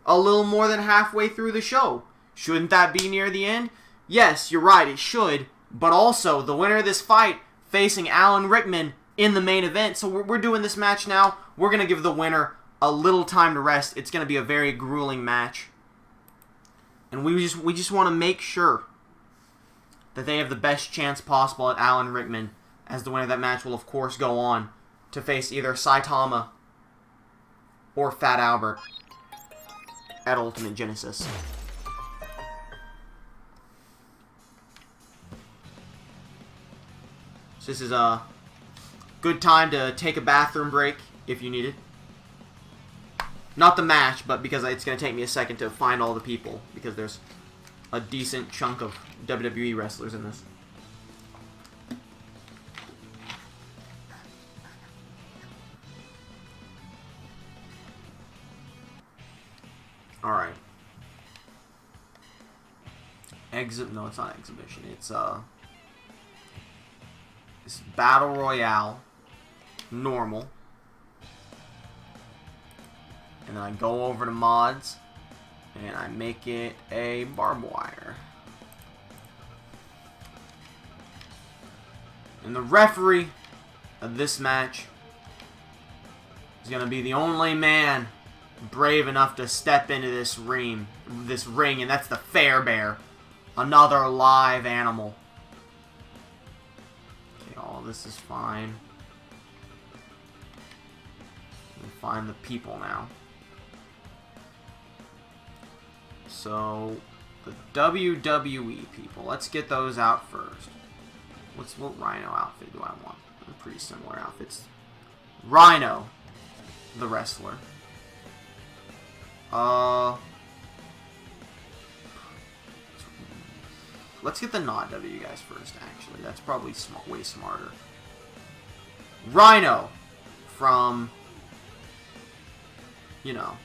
a little more than halfway through the show. Shouldn't that be near the end? Yes, you're right, it should. But also, the winner of this fight facing Alan Rickman in the main event. So we're doing this match now. We're going to give the winner a little time to rest. It's going to be a very grueling match. And we just want to make sure that they have the best chance possible at Alan Rickman, as the winner of that match will, of course, go on to face either Saitama or Fat Albert at Ultimate Genesis. So this is a good time to take a bathroom break if you need it. Not the match, but because it's going to take me a second to find all the people, because there's a decent chunk of WWE wrestlers in this. Alright. No, it's not exhibition. It's Battle Royale. Normal. And then I go over to mods. And I make it a barbed wire. And the referee of this match is going to be the only man brave enough to step into this ring, and that's the Fair Bear, another live animal. Okay, all this is fine. Let me find the people now. So, the WWE people, let's get those out first. What Rhino outfit do I want? Pretty similar outfits. Rhino, the wrestler. Let's get the not W guys first, actually. That's probably way smarter. Rhino from, you know,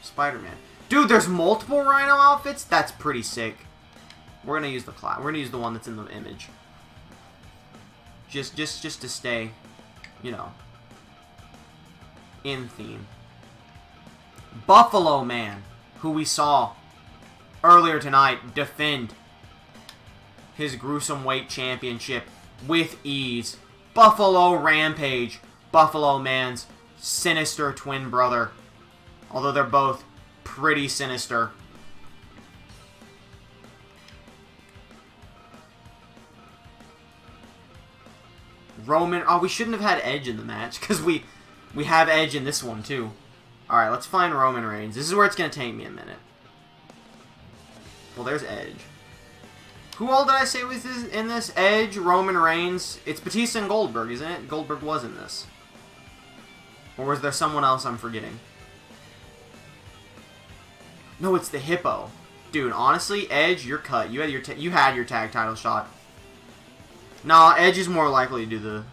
Spider-Man. Dude, there's multiple Rhino outfits? That's pretty sick. We're gonna use the class. We're gonna use the one that's in the image. Just to stay, you know, in theme. Buffalo Man, who we saw earlier tonight defend his Gruesome Weight Championship with ease. Buffalo Rampage, Buffalo Man's sinister twin brother. Although they're both pretty sinister. Roman, oh, we shouldn't have had Edge in the match, because we have Edge in this one, too. Alright, let's find Roman Reigns. This is where it's going to take me a minute. Well, there's Edge. Who all did I say was in this? Edge, Roman Reigns. It's Batista and Goldberg, isn't it? Goldberg was in this. Or was there someone else I'm forgetting? No, it's the Hippo. Dude, honestly, Edge, you're cut. You had your tag title shot. Nah, Edge is more likely to do the...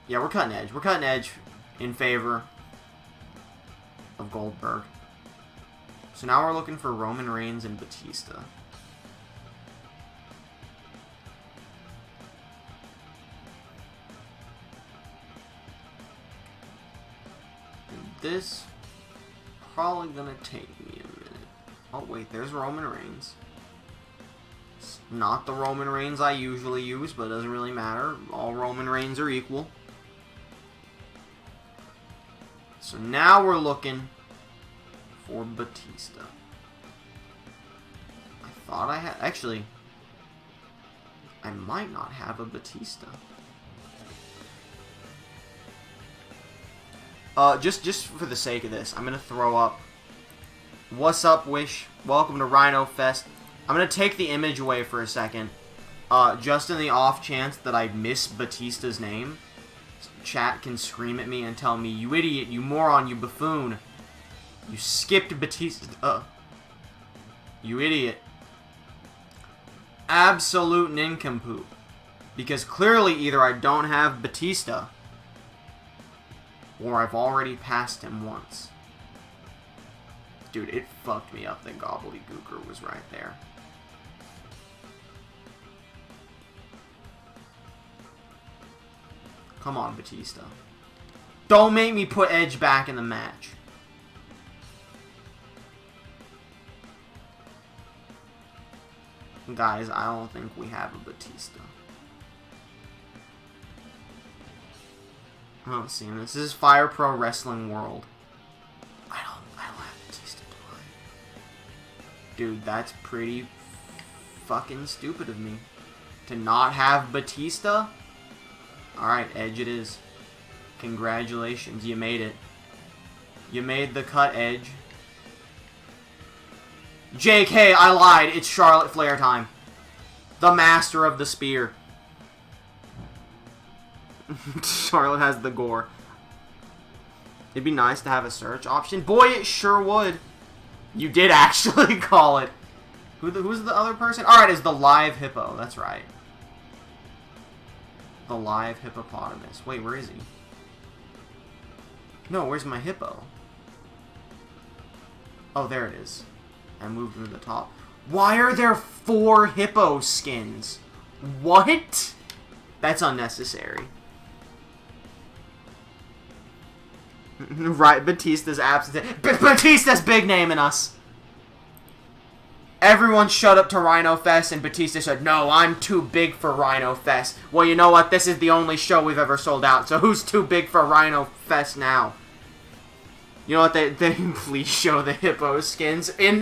Yeah, we're cutting Edge. We're cutting Edge in favor of Goldberg. So now we're looking for Roman Reigns and Batista. And this probably gonna take me a minute. Oh wait, there's Roman Reigns. It's not the Roman Reigns I usually use, but it doesn't really matter. All Roman Reigns are equal. So now we're looking for Batista. I thought I had... Actually, I might not have a Batista. Just for the sake of this, I'm going to throw up... What's up, Wish? Welcome to Rhino Fest. I'm going to take the image away for a second. Just in the off chance that I miss Batista's name. Chat can scream at me and tell me, you idiot, you moron, you buffoon. You skipped Batista. You idiot. Absolute nincompoop. Because clearly either I don't have Batista, or I've already passed him once. Dude, it fucked me up that Gobbledygooker was right there. Come on, Batista. Don't make me put Edge back in the match. Guys, I don't think we have a Batista. I don't see him. This is Fire Pro Wrestling World. I don't have Batista, do I? Dude, that's pretty fucking stupid of me. To not have Batista? Alright, Edge it is. Congratulations, you made it. You made the cut, Edge. JK, I lied. It's Charlotte Flair time. The master of the spear. Charlotte has the gore. It'd be nice to have a search option. Boy, it sure would. You did actually call it. Who's the other person? Alright, it's the live hippo. That's right. The live hippopotamus. Wait, where is he? No, where's my hippo? Oh, there it is. I moved him to the top. Why are there 4 hippo skins? What? That's unnecessary. Right, Batista's absent. Batista's big naming us. Everyone showed up to Rhino Fest and Batista said, no, I'm too big for Rhino Fest. Well, you know what? This is the only show we've ever sold out. So who's too big for Rhino Fest now? You know what? They please show the hippo skins in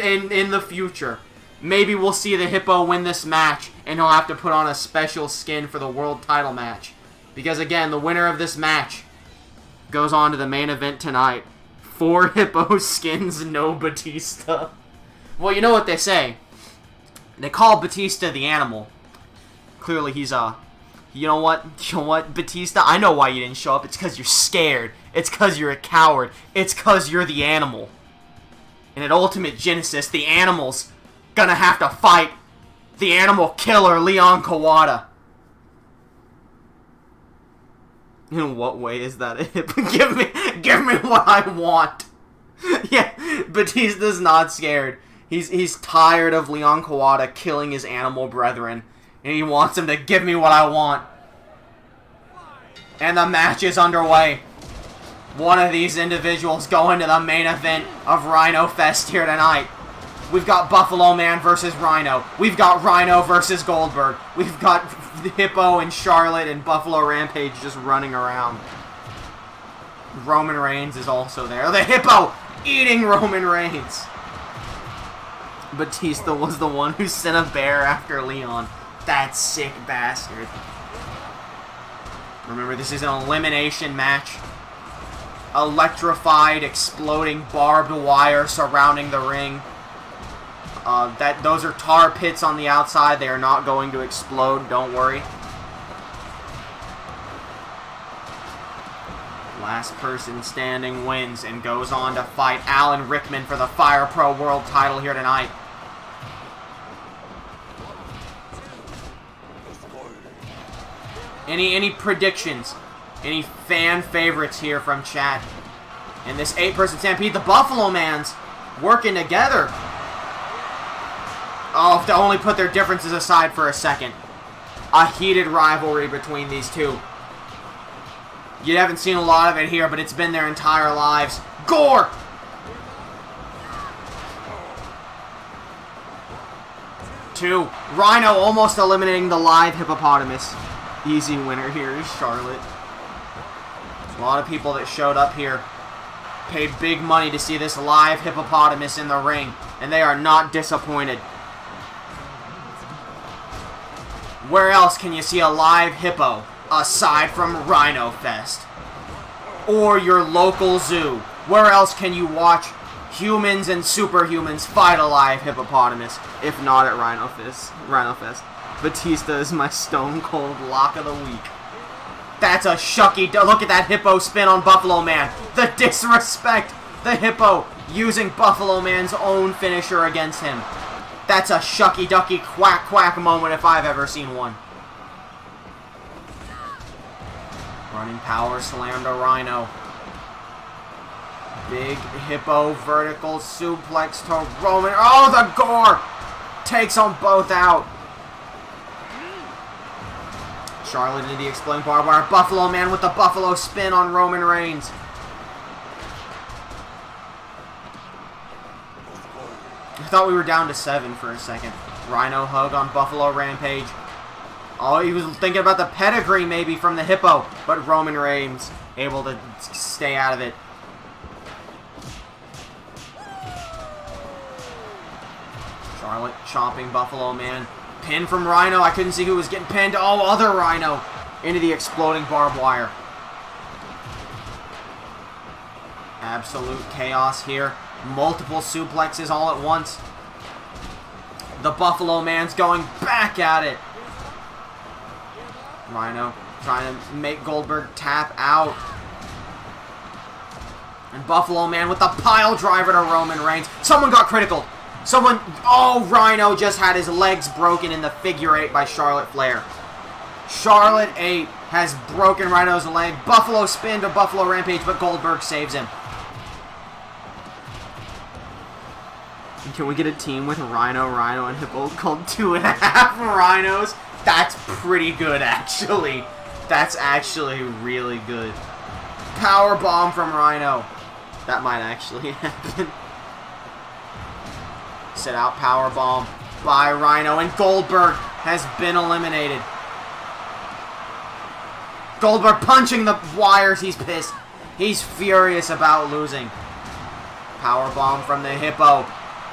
the future. Maybe we'll see the hippo win this match and he'll have to put on a special skin for the world title match. Because again, the winner of this match goes on to the main event tonight. 4 hippo skins, no Batista. Well, you know what they say. They call Batista the animal. Clearly he's you know what? You know what, Batista? I know why you didn't show up. It's because you're scared. It's because you're a coward. It's because you're the animal. And at Ultimate Genesis, the animal's gonna have to fight the animal killer, Leon Kawada. In what way is that a hip? Give me what I want. Yeah, Batista's not scared. He's tired of Leon Kawada killing his animal brethren. And he wants him to give me what I want. And the match is underway. One of these individuals going to the main event of Rhino Fest here tonight. We've got Buffalo Man versus Rhino. We've got Rhino versus Goldberg. We've got Hippo and Charlotte and Buffalo Rampage just running around. Roman Reigns is also there. The Hippo eating Roman Reigns. Batista was the one who sent a bear after Leon. That sick bastard. Remember, this is an elimination match. Electrified, exploding barbed wire surrounding the ring. Those are tar pits on the outside. They are not going to explode. Don't worry. Last person standing wins and goes on to fight Alan Rickman for the Fire Pro World title here tonight. Any predictions? Any fan favorites here from chat? In this 8-person stampede, the Buffalo Mans working together. Oh, if they only put their differences aside for a second. A heated rivalry between these two. You haven't seen a lot of it here, but it's been their entire lives. Gore! Two. Rhino almost eliminating the live hippopotamus. Easy winner here is Charlotte. A lot of people that showed up here paid big money to see this live hippopotamus in the ring, and they are not disappointed. Where else can you see a live hippo aside from Rhino Fest? Or your local zoo? Where else can you watch humans and superhumans fight a live hippopotamus, if not at Rhino Fest? Batista is my stone cold lock of the week. That's a shucky. Look at that hippo spin on Buffalo Man. The disrespect. The hippo using Buffalo Man's own finisher against him. That's a shucky ducky quack quack moment if I've ever seen one. Running power slam to Rhino. Big hippo vertical suplex to Roman. Oh, the gore! Takes them both out. Charlotte into the exploding barbed wire. Buffalo Man with the Buffalo spin on Roman Reigns. I thought we were down to 7 for a second. Rhino hug on Buffalo Rampage. Oh, he was thinking about the pedigree maybe from the Hippo, but Roman Reigns able to stay out of it. Charlotte chopping Buffalo Man. Pin from Rhino. I couldn't see who was getting pinned. Oh, other Rhino into the exploding barbed wire. Absolute chaos here. Multiple suplexes all at once. The Buffalo Man's going back at it. Rhino trying to make Goldberg tap out. And Buffalo Man with the pile driver to Roman Reigns. Someone got critical. Someone... Oh, Rhino just had his legs broken in the figure 8 by Charlotte Flair. Charlotte 8 has broken Rhino's leg. Buffalo spin to Buffalo Rampage, but Goldberg saves him. Can we get a team with Rhino, and Hippo called 2.5 Rhinos? That's pretty good, actually. That's actually really good. Power bomb from Rhino. That might actually happen. Set out power bomb by Rhino, and Goldberg has been eliminated. Goldberg punching the wires. He's pissed. He's furious about losing. Power bomb from the Hippo.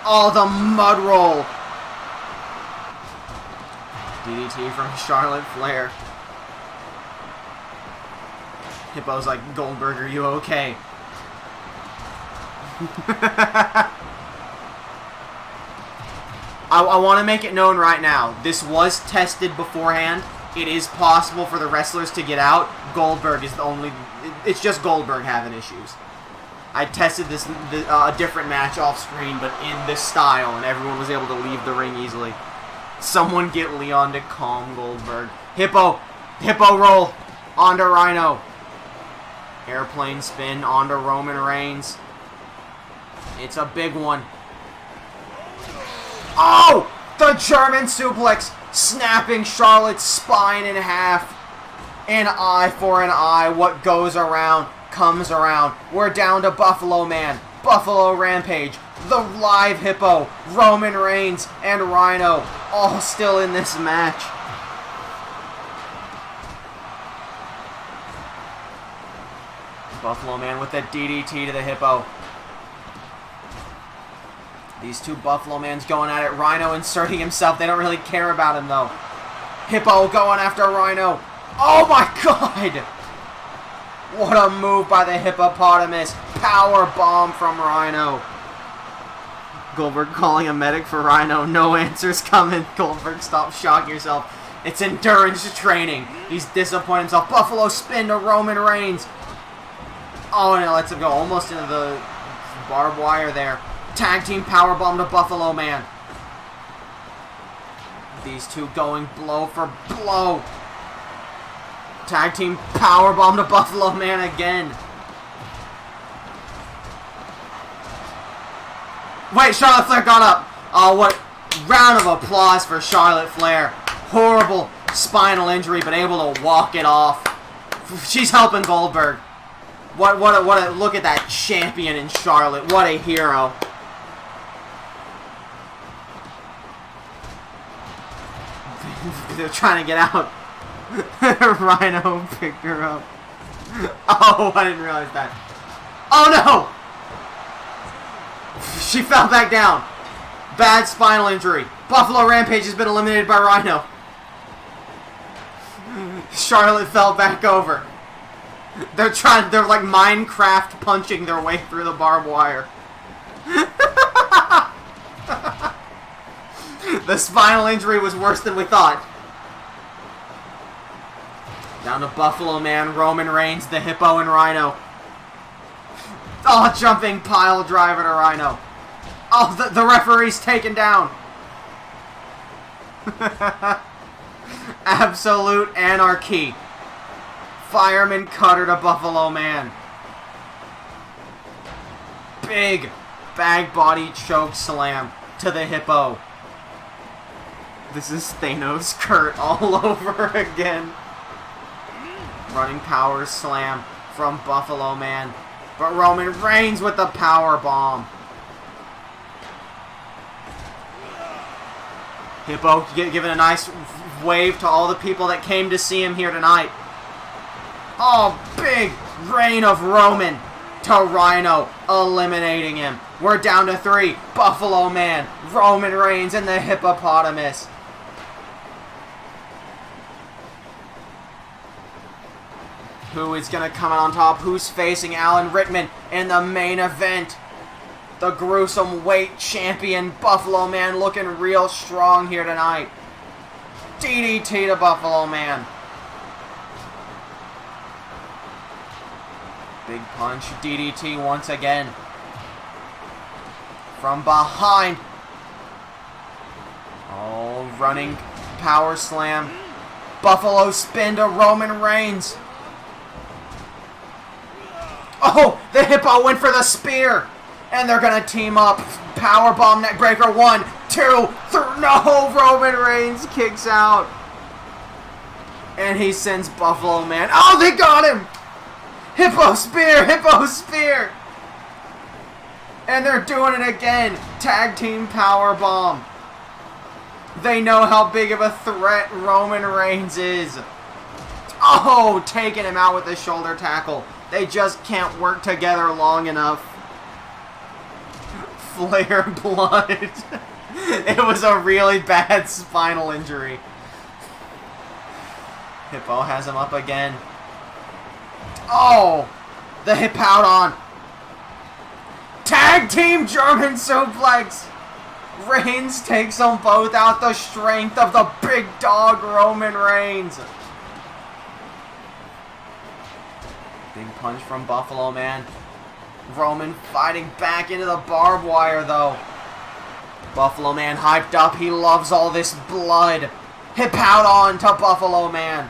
Oh, the mud roll. DDT from Charlotte Flair. Hippo's like, Goldberg, are you okay? I want to make it known right now. This was tested beforehand. It is possible for the wrestlers to get out. Goldberg is the only... It's just Goldberg having issues. I tested this a different match off screen, but in this style, and everyone was able to leave the ring easily. Someone get Leon to calm Goldberg. Hippo roll onto Rhino. Airplane spin onto Roman Reigns. It's a big one. Oh! The German suplex, snapping Charlotte's spine in half. An eye for an eye. What goes around comes around. We're down to Buffalo Man, Buffalo Rampage, the live Hippo, Roman Reigns, and Rhino, all still in this match. Buffalo Man with the DDT to the Hippo. These two Buffalo Mans going at it. Rhino inserting himself. They don't really care about him, though. Hippo going after Rhino. Oh, my God! What a move by the hippopotamus. Power bomb from Rhino. Goldberg calling a medic for Rhino. No answers coming. Goldberg, stop shocking yourself. It's endurance training. He's disappointed himself. Buffalo spin to Roman Reigns. Oh, and it lets him go almost into the barbed wire there. Tag team powerbomb to Buffalo Man. These two going blow for blow. Tag team powerbomb to Buffalo Man again. Wait, Charlotte Flair got up. Oh, what round of applause for Charlotte Flair. Horrible spinal injury, but able to walk it off. She's helping Goldberg. What a look at that champion in Charlotte. What a hero. They're trying to get out. Rhino picked her up. Oh, I didn't realize that. Oh no! She fell back down. Bad spinal injury. Buffalo Rampage has been eliminated by Rhino. Charlotte fell back over. They're like Minecraft punching their way through the barbed wire. The spinal injury was worse than we thought. Down to Buffalo Man, Roman Reigns, the Hippo, and Rhino. Oh, jumping pile driver to Rhino. Oh, the referee's taken down. Absolute anarchy. Fireman cutter to Buffalo Man. Big bag body choke slam to the Hippo. This is Thanos Kurt all over again. Running power slam from Buffalo Man. But Roman Reigns with the power bomb. Hippo giving a nice wave to all the people that came to see him here tonight. Oh, big reign of Roman to Rhino, eliminating him. We're down to 3. Buffalo Man, Roman Reigns, and the Hippopotamus. Who is going to come out on top? Who's facing Alan Rickman in the main event? The gruesome weight champion, Buffalo Man, looking real strong here tonight. DDT to Buffalo Man. Big punch, DDT once again. From behind. Oh, running power slam. Buffalo spin to Roman Reigns. Oh, the Hippo went for the spear. And they're going to team up. Powerbomb neckbreaker. 1, 2, 3. No, Roman Reigns kicks out. And he sends Buffalo Man. Oh, they got him. Hippo spear. Hippo spear. And they're doing it again. Tag team powerbomb. They know how big of a threat Roman Reigns is. Oh, taking him out with the shoulder tackle. They just can't work together long enough. Flare blood. It was a really bad spinal injury. Hippo has him up again. Oh! The Hippowdon. Tag team German suplex. Reigns takes them both out. The strength of the big dog Roman Reigns. Big punch from Buffalo Man. Roman fighting back into the barbed wire though. Buffalo Man hyped up. He loves all this blood. Hippowdon to Buffalo Man.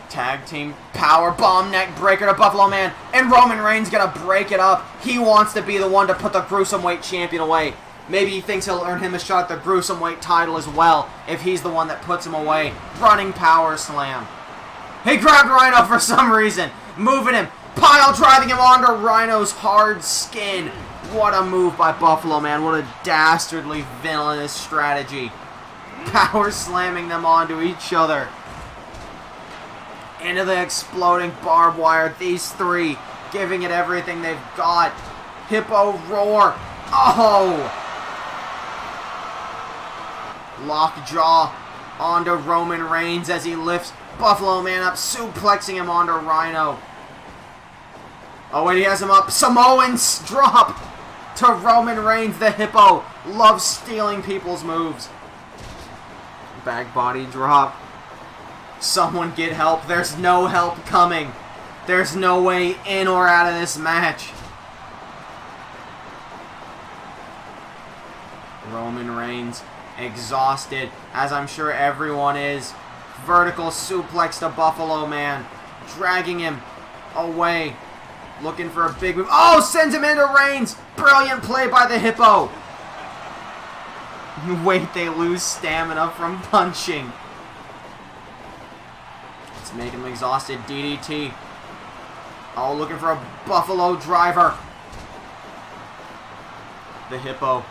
Tag team power bomb neck breaker to Buffalo Man. And Roman Reigns gonna break it up. He wants to be the one to put the Gruesome Weight Champion away. Maybe he thinks he'll earn him a shot at the Gruesome Weight title as well if he's the one that puts him away. Running power slam. He grabbed Rhino for some reason. Moving him. Pile driving him onto Rhino's hard skin. What a move by Buffalo Man. What a dastardly villainous strategy. Power slamming them onto each other. Into the exploding barbed wire. These three giving it everything they've got. Hippo roar. Oh! Lockjaw onto Roman Reigns as he lifts Buffalo Man up, suplexing him onto Rhino. Oh, and he has him up. Samoans drop to Roman Reigns. The Hippo loves stealing people's moves. Back body drop. Someone get help. There's no help coming. There's no way in or out of this match. Roman Reigns exhausted, as I'm sure everyone is. Vertical suplex to Buffalo Man. Dragging him away. Looking for a big move. Oh, sends him into Reigns. Brilliant play by the Hippo. Wait, they lose stamina from punching. It's making him exhausted. DDT. Oh, looking for a Buffalo driver. The Hippo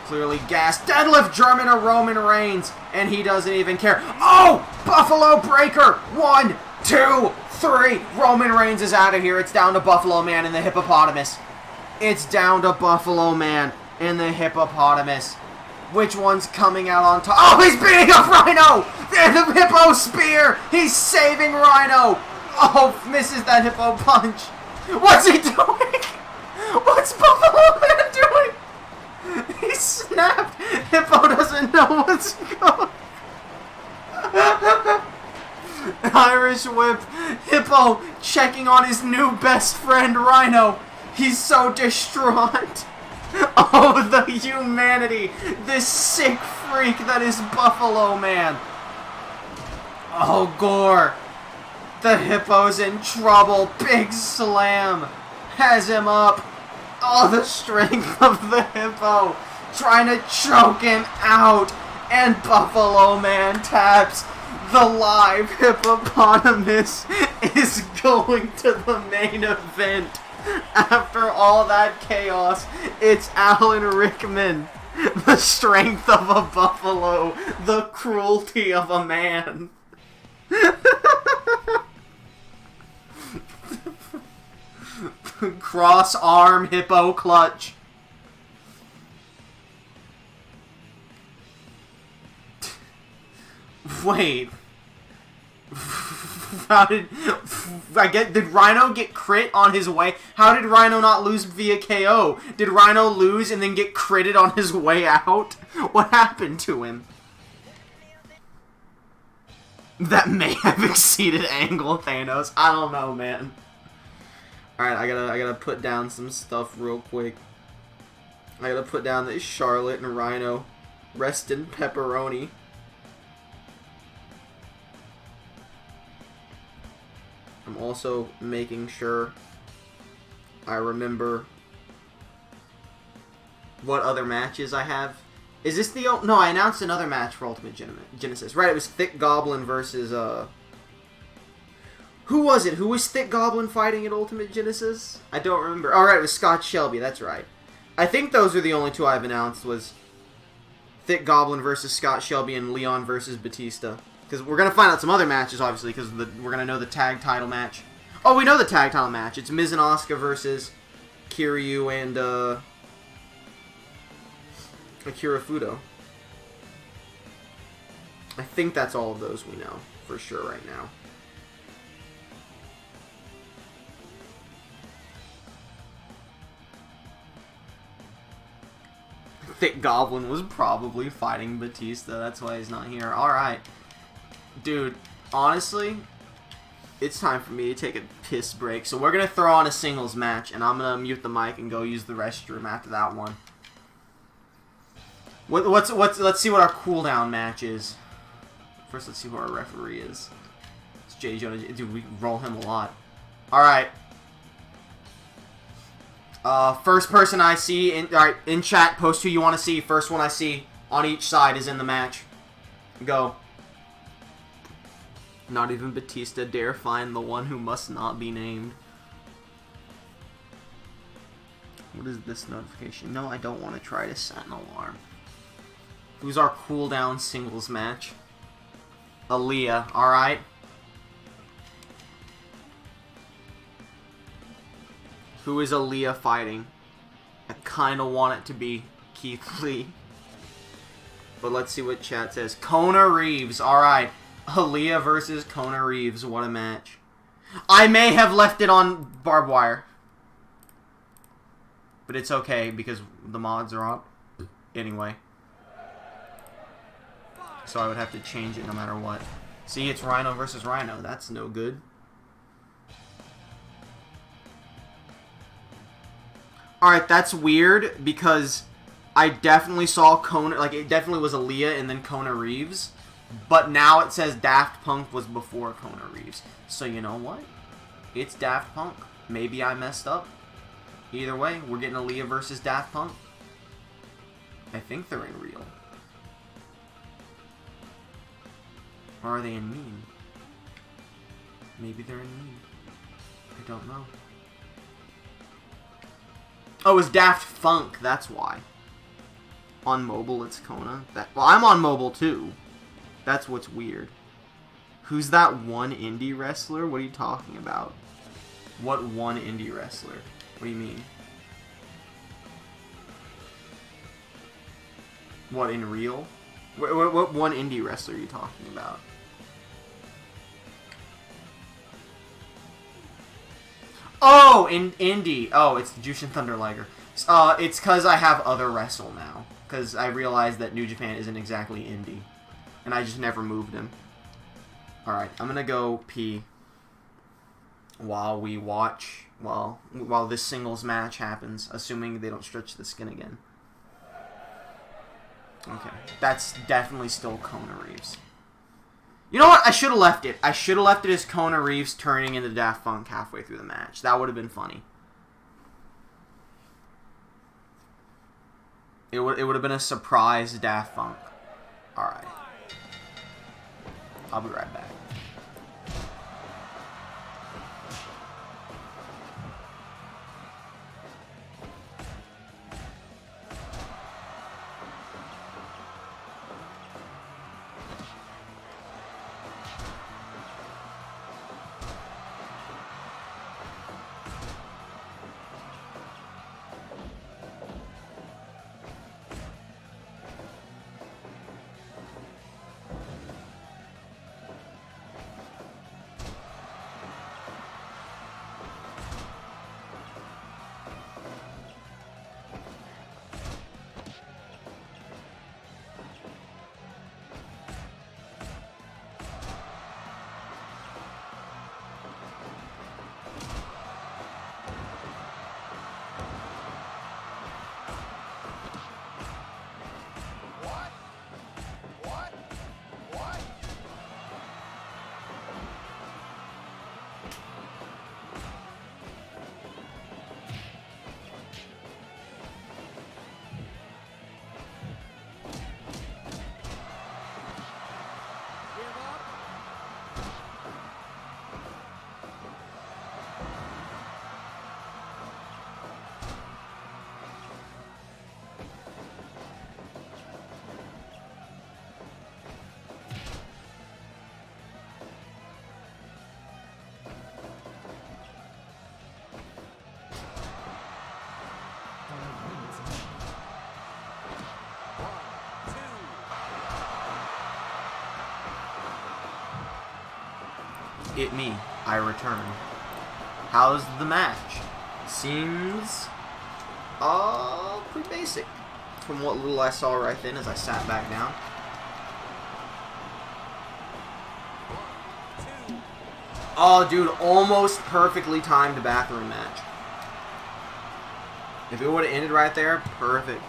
clearly gassed. Deadlift German to Roman Reigns. And he doesn't even care. Oh! Buffalo breaker. 1, 2, 3. Roman Reigns is out of here. It's down to Buffalo Man and the Hippopotamus. It's down to Buffalo Man and the Hippopotamus. Which one's coming out on top? Oh, he's beating up Rhino! The Hippo spear! He's saving Rhino! Oh, misses that Hippo punch. What's he doing? What's Buffalo Man doing? He snapped. Hippo doesn't know what's going on. Irish whip. Hippo checking on his new best friend Rhino. He's so distraught. Oh, the humanity. This sick freak that is Buffalo Man. Oh, Gore. The Hippo's in trouble. Big slam. Has him up. Oh, the strength of the Hippo. Trying to choke him out. And Buffalo Man taps the live hippopotamus is going to the main event. After all that chaos, it's Alan Rickman. The strength of a buffalo, the cruelty of a man. Cross arm hippo clutch. Wait. How did did Rhino get crit on his way? How did Rhino not lose via KO? Did Rhino lose and then get critted on his way out? What happened to him? That may have exceeded Angle Thanos. I don't know, man. Alright, I gotta put down some stuff real quick. I gotta put down that Charlotte and Rhino rest in pepperoni. I'm also making sure I remember what other matches I have. Is this the... No, I announced another match for Ultimate Genesis. Right, it was Thick Goblin versus... Who was it? Who was Thick Goblin fighting at Ultimate Genesis? I don't remember. Alright, it was Scott Shelby, that's right. I think those are the only two I've announced, was Thick Goblin versus Scott Shelby and Leon versus Batista. Because we're going to find out some other matches, obviously, because we're going to know the tag title match. Oh, we know the tag title match. It's Miz and Asuka versus Kiryu and Akira Fudo. I think that's all of those we know, for sure, right now. Thick Goblin was probably fighting Batista. That's why he's not here. Alright. Dude, honestly, it's time for me to take a piss break. So we're going to throw on a singles match, and I'm going to mute the mic and go use the restroom after that one. Let's see what our cooldown match is. First, let's see who our referee is. It's Jay Jonah. Dude, we roll him a lot. Alright. First person I see, alright, in chat, post who you want to see. First one I see on each side is in the match. Go. Not even Batista dare find the one who must not be named. What is this notification? No, I don't want to try to set an alarm. Who's our cooldown singles match? Aaliyah, alright. Who is Aaliyah fighting? I kind of want it to be Keith Lee. But let's see what chat says. Kona Reeves, alright. Aaliyah versus Kona Reeves. What a match. I may have left it on barbed wire. But it's okay because the mods are up. Anyway. So I would have to change it no matter what. See, it's Rhino versus Rhino. That's no good. Alright, that's weird because I definitely saw Kona, like it definitely was Aaliyah and then Kona Reeves. But now it says Daft Punk was before Kona Reeves. So you know what? It's Daft Punk. Maybe I messed up. Either way, we're getting Aaliyah versus Daft Punk. I think they're in real. Or are they in mean? Maybe they're in mean. I don't know. Oh, it's Daft Funk, that's why. On mobile, it's Kona. Well, I'm on mobile, too. That's what's weird. Who's that one indie wrestler? What are you talking about? What one indie wrestler? What do you mean? What, in real? What one indie wrestler are you talking about? Oh, in indie. Oh, it's Jushin Thunder Liger. It's because I have other wrestle now. Because I realized that New Japan isn't exactly indie. And I just never moved him. Alright, I'm gonna go pee. While we watch, while this singles match happens. Assuming they don't stretch the skin again. Okay, that's definitely still Kona Reeves. You know what? I should have left it. I should have left it as Kona Reeves turning into Daft Punk halfway through the match. That would have been funny. It would have been a surprise Daft Punk. Alright. I'll be right back. It me, I return. How's the match? Seems pretty basic from what little I saw right then as I sat back down. Oh, dude, almost perfectly timed bathroom match. If it would have ended right there, perfect.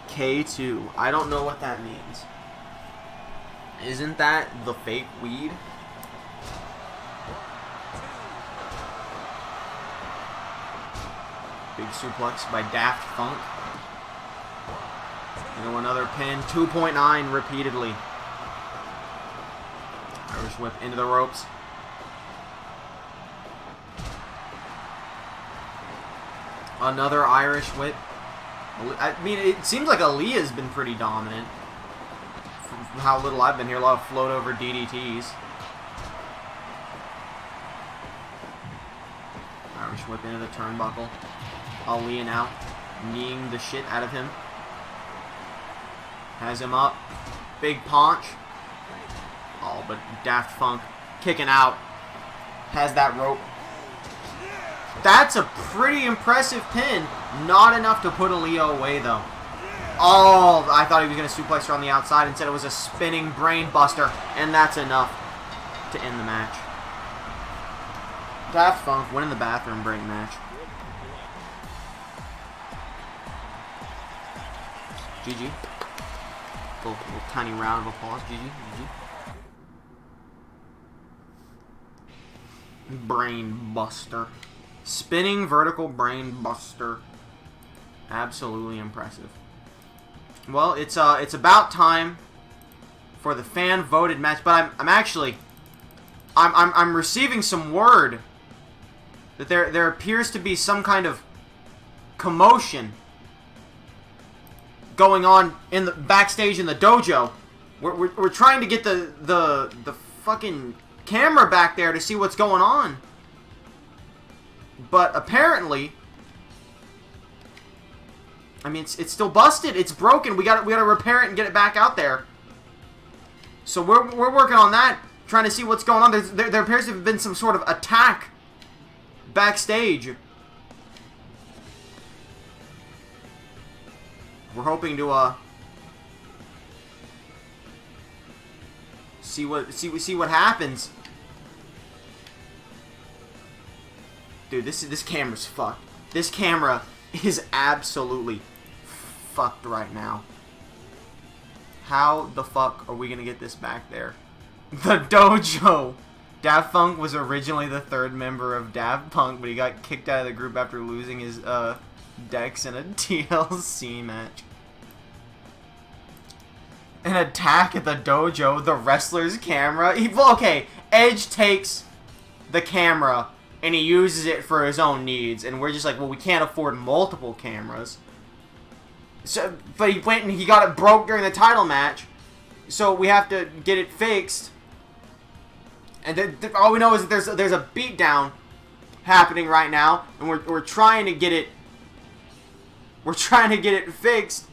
K2. I don't know what that means. Isn't that the fake weed? Big suplex by Daft Funk. And another pin. 2.9 repeatedly. Irish whip into the ropes. Another Irish whip. I mean, it seems like Aaliyah's been pretty dominant. From how little I've been here, a lot of float over DDTs. Irish whip into the turnbuckle. Aaliyah now kneeing the shit out of him. Has him up. Big paunch. Oh, but Daft Funk kicking out. Has that rope. That's a pretty impressive pin. Not enough to put Aaliyah away, though. Oh, I thought he was going to suplex her on the outside. Instead, it was a spinning brain buster. And that's enough to end the match. Daft Funk winning the bathroom break match. GG. Little tiny round of applause. GG. GG. Brain buster. Spinning vertical brain buster. Absolutely impressive. Well, it's about time for the fan voted match, but I'm receiving some word that there appears to be some kind of commotion going on in the backstage in the dojo. We're trying to get the fucking camera back there to see what's going on. But apparently, I mean, it's still busted. It's broken. We gotta repair it and get it back out there. So we're working on that, trying to see what's going on. There appears to have been some sort of attack backstage. We're hoping to see what happens. Dude, this camera's fucked. This camera is absolutely fucked right now. How the fuck are we gonna get this back there? The dojo! Daft Funk was originally the third member of Daft Punk, but he got kicked out of the group after losing his Dex in a TLC match. an attack at the dojo, the wrestler's camera. Well, okay, Edge takes the camera and he uses it for his own needs, and we're just like, well, we can't afford multiple cameras. So, but he went and he got it broke during the title match, so we have to get it fixed. And all we know is that there's a beatdown happening right now, and we're trying to get it. We're trying to get it fixed,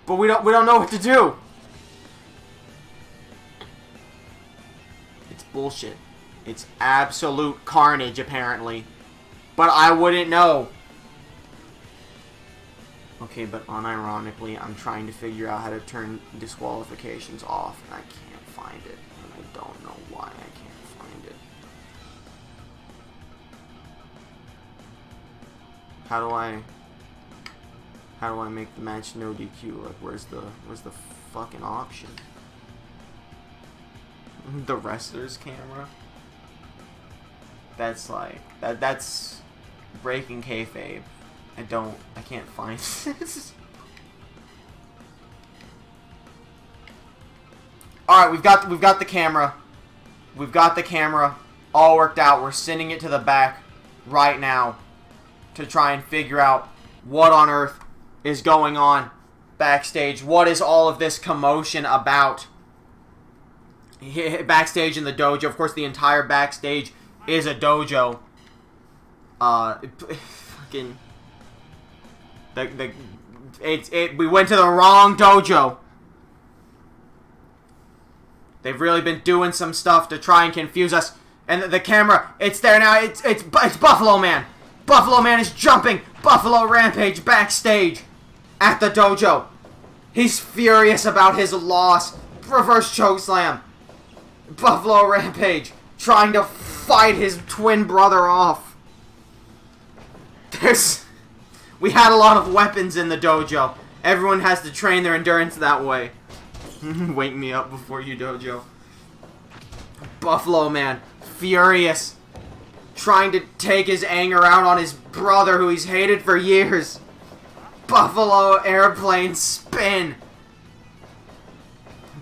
but we don't know what to do. It's bullshit. It's absolute carnage, apparently. But I wouldn't know. Okay, but unironically, I'm trying to figure out how to turn disqualifications off, and I can't find it. And I don't know why I can't find it. How do I make the match no DQ? Like, where's the fucking option? The wrestler's camera? That's like, that's breaking kayfabe. I can't find this. Alright, we've got the camera. We've got the camera all worked out. We're sending it to the back right now to try and figure out what on earth is going on backstage. What is all of this commotion about? Backstage in the dojo. Of course, the entire backstage is a dojo. Fucking... we went to the wrong dojo. They've really been doing some stuff to try and confuse us. And the camera, it's there now. It's Buffalo Man. Buffalo Man is jumping Buffalo Rampage backstage at the dojo. He's furious about his loss. Reverse chokeslam. Buffalo Rampage trying to fight his twin brother off. We had a lot of weapons in the dojo. Everyone has to train their endurance that way. Wake me up before you, dojo. Buffalo Man, furious. Trying to take his anger out on his brother who he's hated for years. Buffalo Airplane spin.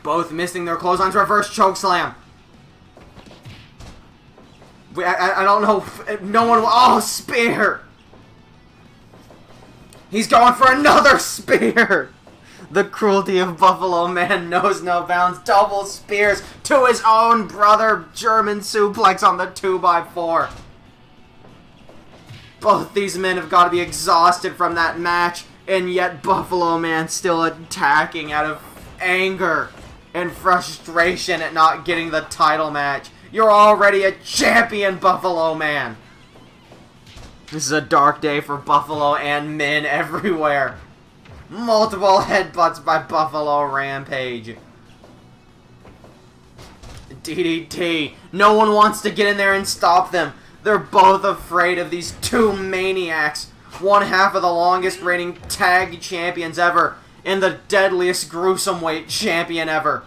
Both missing their clotheslines. Reverse chokeslam. I don't know. No one... Oh, spear. He's going for another spear. The cruelty of Buffalo Man knows no bounds. Double spears to his own brother. German suplex on the 2x4. Both these men have got to be exhausted from that match. And yet Buffalo Man still attacking out of anger and frustration at not getting the title match. You're already a champion, Buffalo Man. This is a dark day for Buffalo and men everywhere. Multiple headbutts by Buffalo Rampage. DDT. No one wants to get in there and stop them. They're both afraid of these two maniacs. One half of the longest reigning tag champions ever. And the deadliest gruesome-weight champion ever.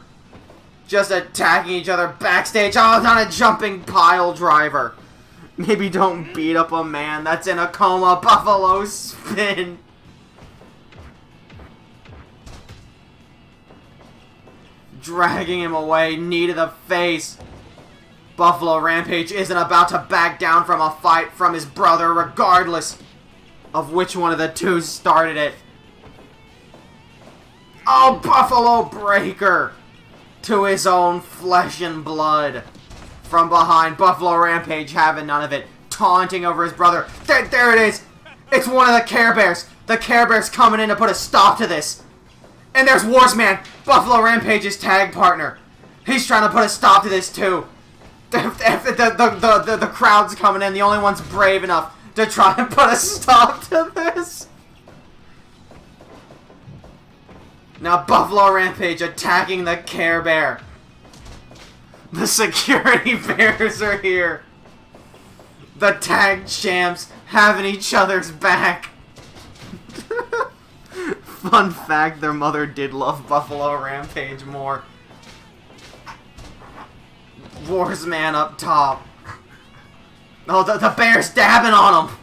Just attacking each other backstage. Oh, not a jumping pile driver. Maybe don't beat up a man that's in a coma. Buffalo spin. Dragging him away. Knee to the face. Buffalo Rampage isn't about to back down from a fight from his brother, regardless of which one of the two started it. Oh, Buffalo Breaker to his own flesh and blood. From behind, Buffalo Rampage having none of it. Taunting over his brother. There it is. It's one of the Care Bears. The Care Bears coming in to put a stop to this. And there's Warsman, Buffalo Rampage's tag partner. He's trying to put a stop to this too. The crowd's coming in. The only one's brave enough to try and put a stop to this. Now Buffalo Rampage attacking the Care Bear. The security bears are here. The tag champs having each other's back. Fun fact, their mother did love Buffalo Rampage more. Warsman up top. Oh, the bear's dabbing on him.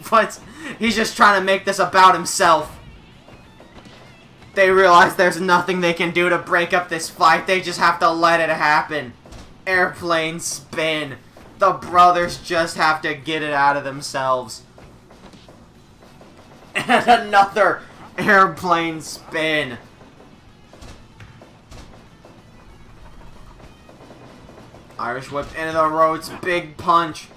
But he's just trying to make this about himself. They realize there's nothing they can do to break up this fight. They just have to let it happen. Airplane spin. The brothers just have to get it out of themselves. And another airplane spin. Irish whip into the ropes. Big punch.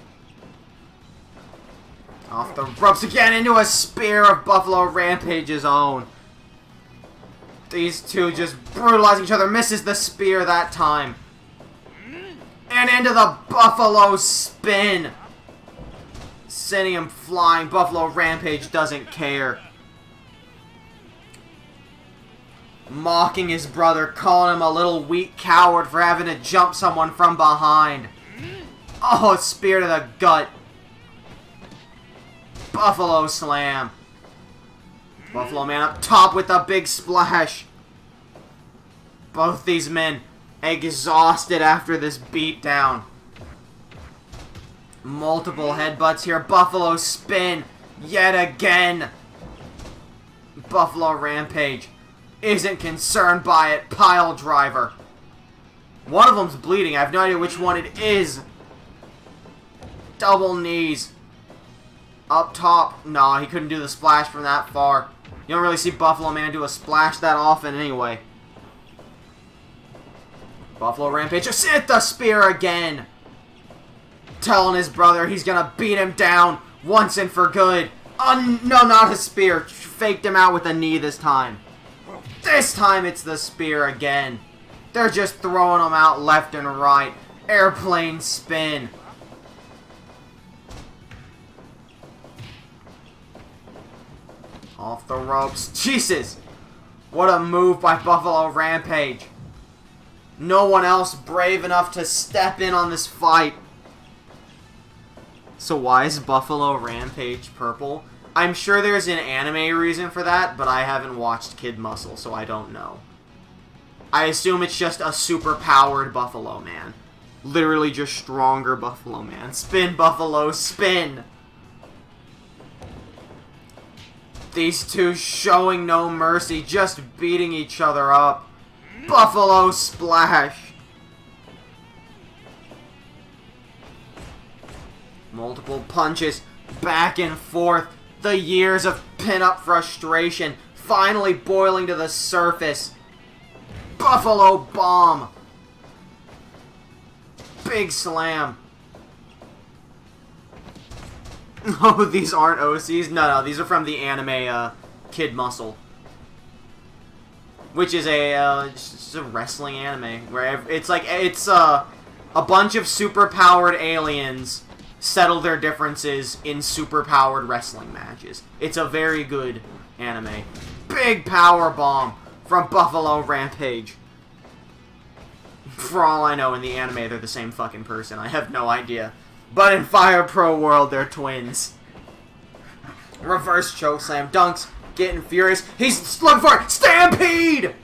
Off the ropes again into a spear of Buffalo Rampage's own. These two just brutalizing each other. Misses the spear that time. And into the Buffalo spin. Sending him flying. Buffalo Rampage doesn't care. Mocking his brother. Calling him a little weak coward for having to jump someone from behind. Oh, spear to the gut. Buffalo slam. Buffalo Man up top with a big splash. Both these men exhausted after this beatdown. Multiple headbutts here. Buffalo spin yet again. Buffalo Rampage isn't concerned by it. Pile driver. One of them's bleeding. I have no idea which one it is. Double knees. Up top. No, he couldn't do the splash from that far. You don't really see Buffalo Man do a splash that often anyway. Buffalo Rampage just hit the spear again. Telling his brother he's gonna beat him down once and for good. Oh, no, not a spear. Faked him out with a knee this time. This time it's the spear again. They're just throwing him out left and right. Airplane spin. Off the ropes. Jesus! What a move by Buffalo Rampage. No one else brave enough to step in on this fight. So why is Buffalo Rampage purple? I'm sure there's an anime reason for that, but I haven't watched Kid Muscle, so I don't know. I assume it's just a super-powered Buffalo Man. Literally just stronger Buffalo Man. Spin, Buffalo, spin! These two showing no mercy, just beating each other up. Buffalo splash. Multiple punches, back and forth. The years of pin-up frustration finally boiling to the surface. Buffalo bomb. Big slam. Oh, these aren't OCs? No, these are from the anime Kid Muscle. Which is just a wrestling anime. Where it's like, it's a bunch of super-powered aliens settle their differences in super-powered wrestling matches. It's a very good anime. Big power bomb from Buffalo Rampage. For all I know, in the anime, they're the same fucking person. I have no idea. But in Fire Pro World, they're twins. Reverse chokeslam. Dunks getting furious. He's looking for it. Stampede!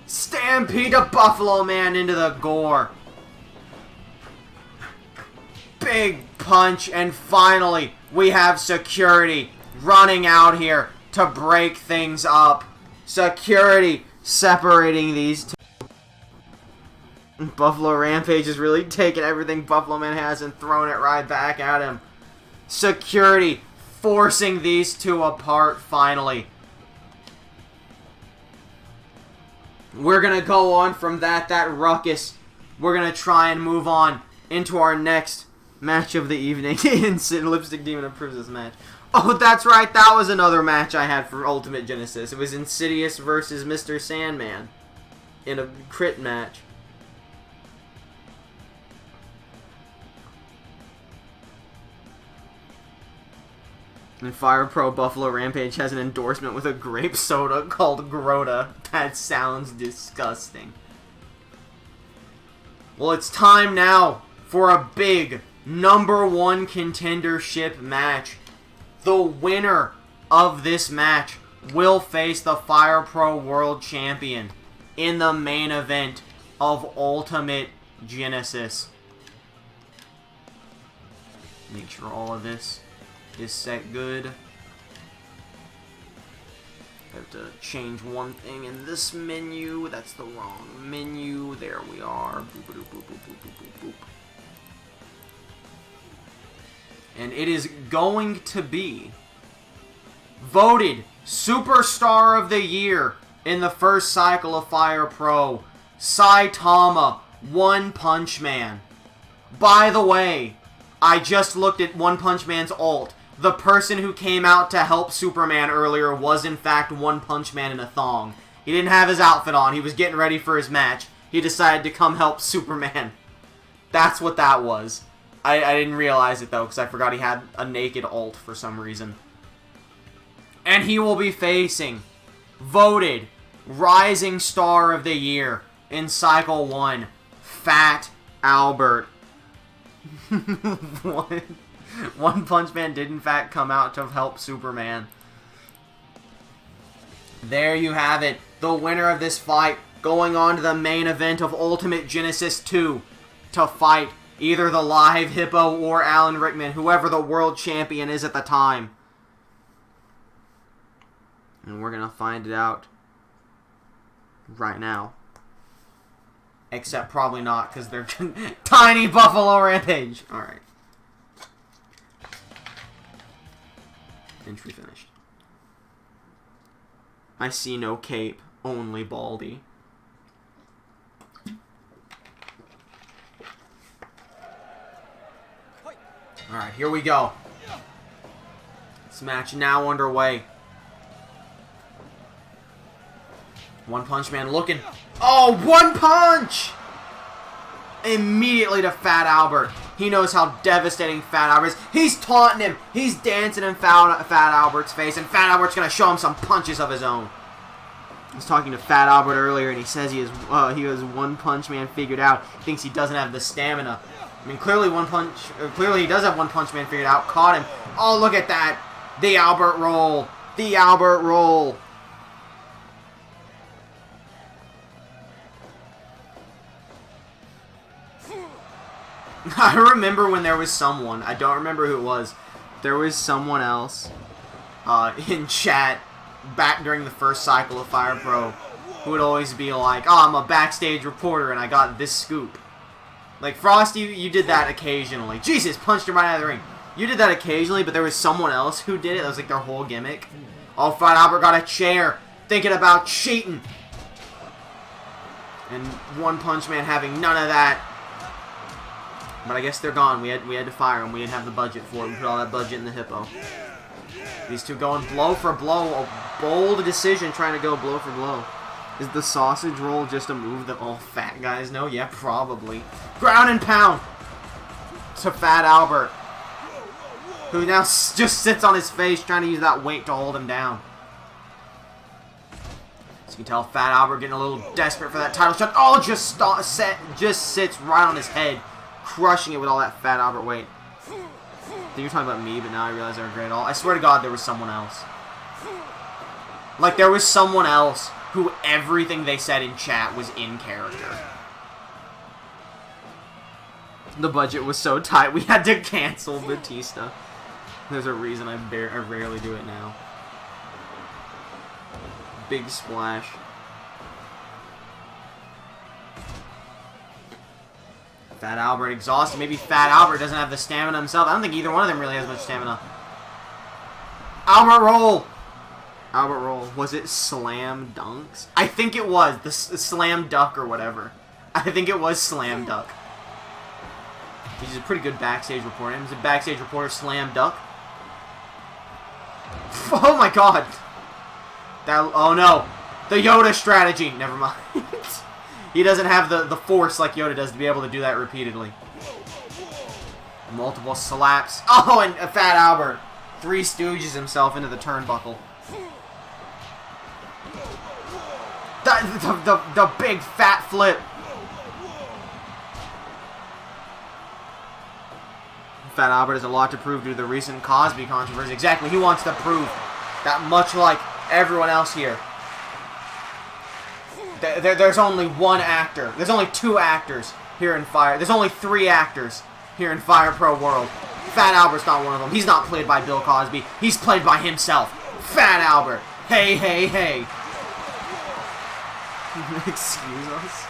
Stampede to Buffalo Man into the gore. Big punch. And finally, we have security running out here to break things up. Security separating these two. Buffalo Rampage is really taking everything Buffalo Man has and throwing it right back at him. Security forcing these two apart finally. We're going to go on from that ruckus. We're going to try and move on into our next match of the evening. Lipstick Demon approves this match. Oh, that's right. That was another match I had for Ultimate Genesis. It was Insidious versus Mr. Sandman in a crit match. And Fire Pro Buffalo Rampage has an endorsement with a grape soda called Grota. That sounds disgusting. Well, it's time now for a big #1 contendership match. The winner of this match will face the Fire Pro World Champion in the main event of Ultimate Genesis. Make sure all of this is set good. I have to change one thing in this menu. That's the wrong menu. There we are. Boop, boop, boop, boop, boop, boop, boop. And it is going to be voted Superstar of the Year in the first cycle of Fire Pro, Saitama, One Punch Man. By the way, I just looked at One Punch Man's ult. The person who came out to help Superman earlier was in fact One Punch Man in a thong. He didn't have his outfit on. He was getting ready for his match. He decided to come help Superman. That's what that was. I didn't realize it though, because I forgot he had a naked ult for some reason. And he will be facing voted Rising Star of the Year in Cycle 1, Fat Albert. One Punch Man did in fact come out to help Superman. There you have it. The winner of this fight going on to the main event of Ultimate Genesis 2 to fight either the live Hippo or Alan Rickman, whoever the world champion is at the time. And we're going to find it out right now. Except probably not, because they're Tiny Buffalo Rampage. Alright. Entry finished. I see no cape, only Baldy. Alright, here we go. This match now underway. One Punch Man looking. Oh, one punch! Immediately to Fat Albert. He knows how devastating Fat Albert is. He's taunting him. He's dancing in Fat Albert's face, and Fat Albert's going to show him some punches of his own. I was talking to Fat Albert earlier, and he says he has One Punch Man figured out. He thinks he doesn't have the stamina. I mean, clearly he does have One Punch Man figured out. Caught him. Oh, look at that. The Albert roll. The Albert roll. I remember when there was someone, I don't remember who it was, there was someone else in chat back during the first cycle of Fire Pro who would always be like, oh, I'm a backstage reporter and I got this scoop. Like, Frosty, you did that occasionally. Jesus, punched him right out of the ring. You did that occasionally, but there was someone else who did it. That was like their whole gimmick. Oh, Fat Albert got a chair, thinking about cheating. And One Punch Man having none of that. But I guess they're gone. We had to fire them. We didn't have the budget for it. We put all that budget in the Hippo. These two going blow for blow. A bold decision trying to go blow for blow. Is the sausage roll just a move that all fat guys know? Yeah, probably. Ground and pound to Fat Albert, who now just sits on his face trying to use that weight to hold him down. So you can tell Fat Albert getting a little desperate for that title shot. Oh, just sits right on his head, crushing it with all that Fat Albert weight. I think you're talking about me, but now I realize I regret it all. I swear to God, there was someone else. Like, there was someone else who everything they said in chat was in character. The budget was so tight, we had to cancel Batista. There's a reason I rarely do it now. Big splash. Fat Albert exhausted. Maybe Fat Albert doesn't have the stamina himself. I don't think either one of them really has much stamina. Albert roll! Albert roll. Was it Slam Dunks? I think it was. The Slam Duck or whatever. I think it was Slam Duck. He's a pretty good backstage reporter. He's a backstage reporter, Slam Duck. Oh my God! Oh no! The Yoda strategy! Never mind. He doesn't have the force like Yoda does to be able to do that repeatedly. Multiple slaps. Oh, and Fat Albert Three Stooges himself into the turnbuckle. The big fat flip. Fat Albert has a lot to prove due to the recent Cosby controversy. Exactly, he wants to prove that much like everyone else here, there's only one actor. There's only two actors here in Fire. There's only three actors here in Fire Pro World. Fat Albert's not one of them. He's not played by Bill Cosby. He's played by himself. Fat Albert. Hey, hey, hey. Excuse us.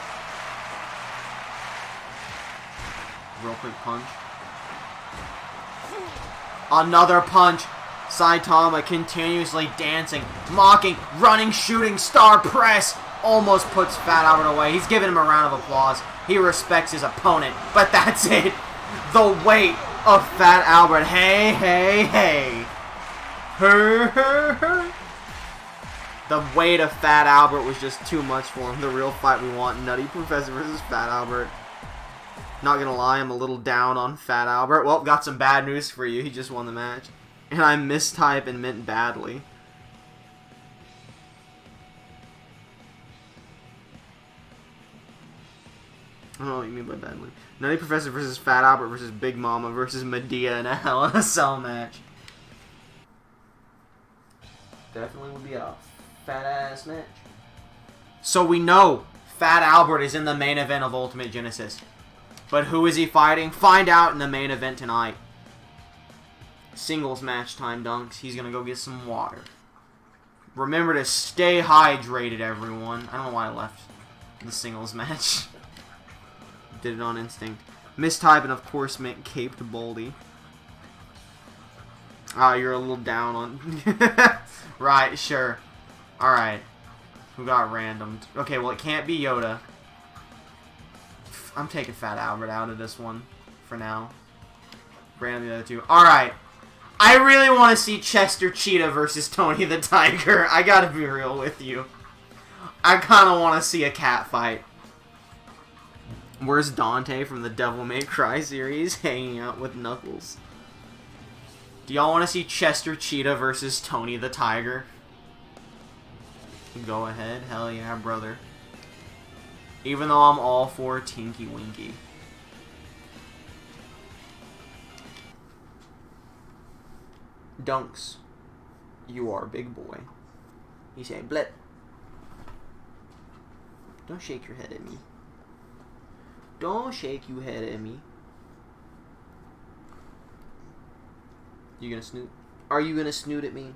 Real quick punch. Another punch. Saitama continuously dancing, mocking, running, shooting, star press. Almost puts Fat Albert away. He's giving him a round of applause. He respects his opponent, but that's it. The weight of Fat Albert. Hey, hey, hey. The weight of Fat Albert was just too much for him. The real fight we want. Nutty Professor versus Fat Albert. Not gonna lie, I'm a little down on Fat Albert. Well, got some bad news for you. He just won the match. And I mistype and meant badly. I don't know what you mean by badly. Nutty Professor versus Fat Albert versus Big Mama versus Medea in a Hell in a Cell match. Definitely would be a fat-ass match. So we know Fat Albert is in the main event of Ultimate Genesis. But who is he fighting? Find out in the main event tonight. Singles match time, Dunks. He's going to go get some water. Remember to stay hydrated, everyone. I don't know why I left the singles match. Did it on instinct. Mistype and, of course, meant Caped Baldy. Ah, you're a little down on... Right, sure. Alright. Who got randomed? Okay, well, it can't be Yoda. I'm taking Fat Albert out of this one for now. Random the other two. Alright. I really want to see Chester Cheetah versus Tony the Tiger. I gotta be real with you. I kind of want to see a cat fight. Where's Dante from the Devil May Cry series hanging out with Knuckles? Do y'all want to see Chester Cheetah versus Tony the Tiger? Go ahead. Hell yeah, brother. Even though I'm all for Tinky Winky. Dunks, you are a big boy. You say, blip. Don't shake your head at me. Don't shake your head at me. You gonna snoot? Are you gonna snoot at me?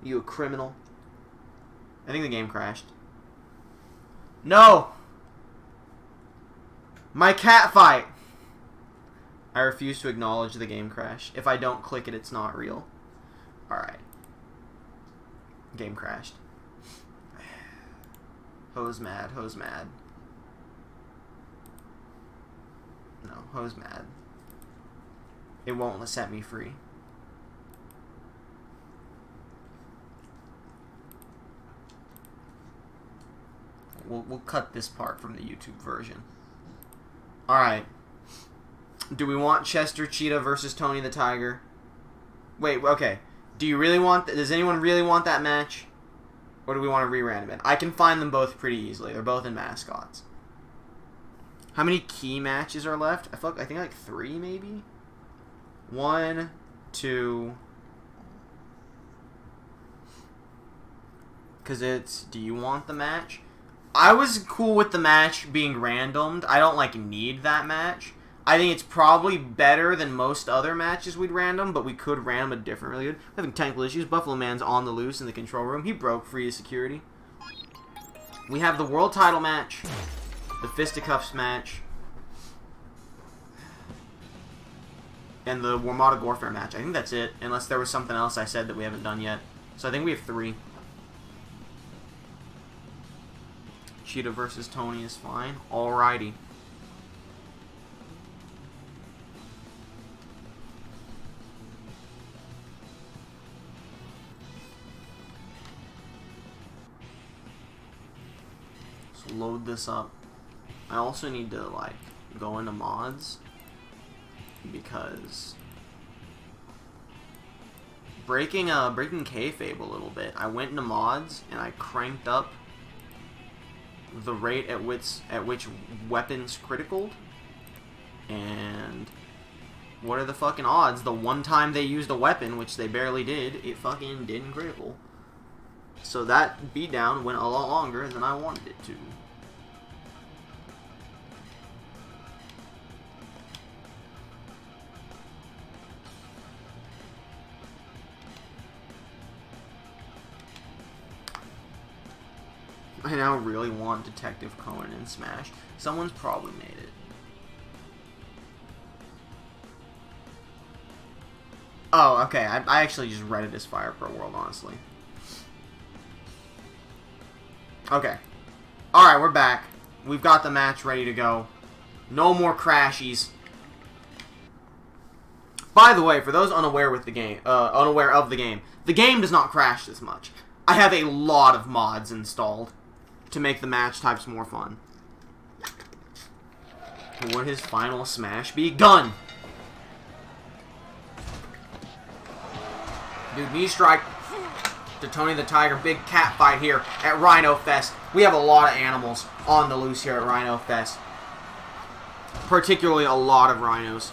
You a criminal? I think the game crashed. No! My cat fight! I refuse to acknowledge the game crash. If I don't click it, it's not real. Alright. Game crashed. Ho's mad. Ho's mad. No, Ho's mad. It won't set me free. We'll cut this part from the YouTube version. Alright. Do we want Chester Cheetah versus Tony the Tiger? Wait, okay. Do you really want... Does anyone really want that match? Or do we want to re-random it? I can find them both pretty easily. They're both in mascots. How many key matches are left? I think like 3, maybe? 1, 2... Because it's... Do you want the match? I was cool with the match being randomed. I don't, like, need that match. I think it's probably better than most other matches we'd random, but we could random a different really good. Having technical issues. Buffalo Man's on the loose in the control room. He broke free of security. We have the world title match. The fisticuffs match. And the Warmata Warfare match. I think that's it. Unless there was something else I said that we haven't done yet. So I think we have 3. Cheetah versus Tony is fine. Alrighty. So load this up. I also need to like go into mods because breaking kayfabe a little bit. I went into mods and I cranked up the rate at which weapons criticaled, and what are the fucking odds? The one time they used a weapon, which they barely did, it fucking didn't critical. So that beatdown went a lot longer than I wanted it to. I now really want Detective Conan in Smash. Someone's probably made it. Oh, okay. I actually just read it as Fire Pro World, honestly. Okay. Alright, we're back. We've got the match ready to go. No more crashies. By the way, for those unaware of the game, the game does not crash this much. I have a lot of mods installed to make the match types more fun. Would his final smash be? Gun! Dude, knee strike to Tony the Tiger. Big cat fight here at Rhino Fest. We have a lot of animals on the loose here at Rhino Fest. Particularly a lot of rhinos.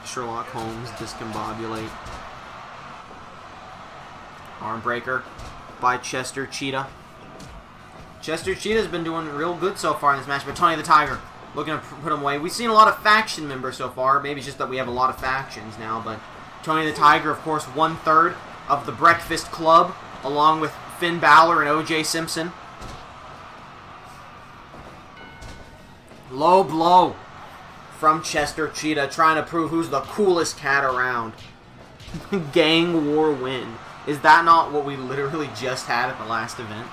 Sherlock Holmes, discombobulate. Arm breaker by Chester Cheetah. Chester Cheetah's been doing real good so far in this match, but Tony the Tiger looking to put him away. We've seen a lot of faction members so far. Maybe it's just that we have a lot of factions now, but Tony the Tiger, of course, 1/3 of the Breakfast Club, along with Finn Balor and O.J. Simpson. Low blow from Chester Cheetah, trying to prove who's the coolest cat around. Gang war win. Is that not what we literally just had at the last event?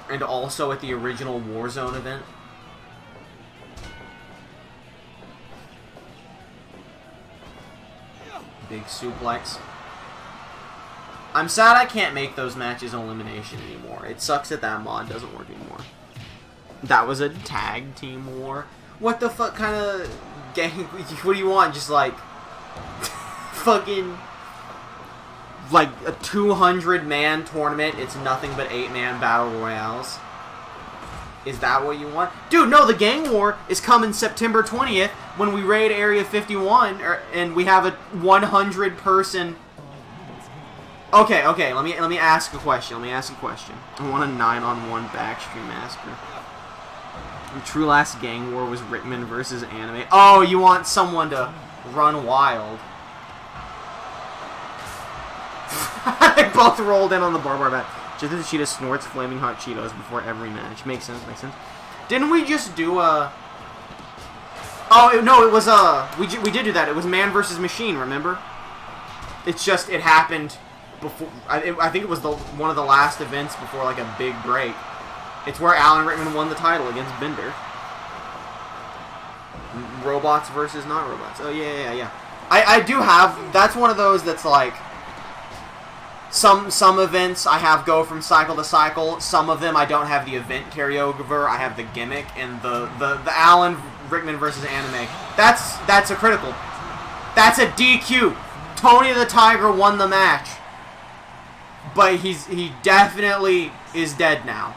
And also at the original Warzone event? Big suplex. I'm sad I can't make those matches elimination anymore. It sucks that that mod doesn't work anymore. That was a tag team war. What the fuck kind of gang? What do you want? Just like fucking like a 200-man tournament. It's nothing but 8-man battle royales. Is that what you want? Dude, no, the gang war is coming September 20th when we raid Area 51 and we have a 100-person. Okay, let me ask a question. I want a 9-on-1 backstream massacre. The true last gang war was Rickman versus Anime. Oh, you want someone to run wild. They both rolled in on the barbed wire bat. Just as Cheetah snorts flaming hot Cheetos before every match. Makes sense. Didn't we just do a... Oh, no, it was we did do that. It was Man versus Machine, remember? It's just, it happened before... I think it was one of the last events before, like, a big break. It's where Alan Rickman won the title against Bender. Robots versus not robots. Oh, yeah. I do have... That's one of those that's, like... Some events I have go from cycle to cycle. Some of them I don't have the event carryover. I have the gimmick and the Alan Rickman versus Anime. That's a critical. That's a DQ. Tony the Tiger won the match, but he definitely is dead now.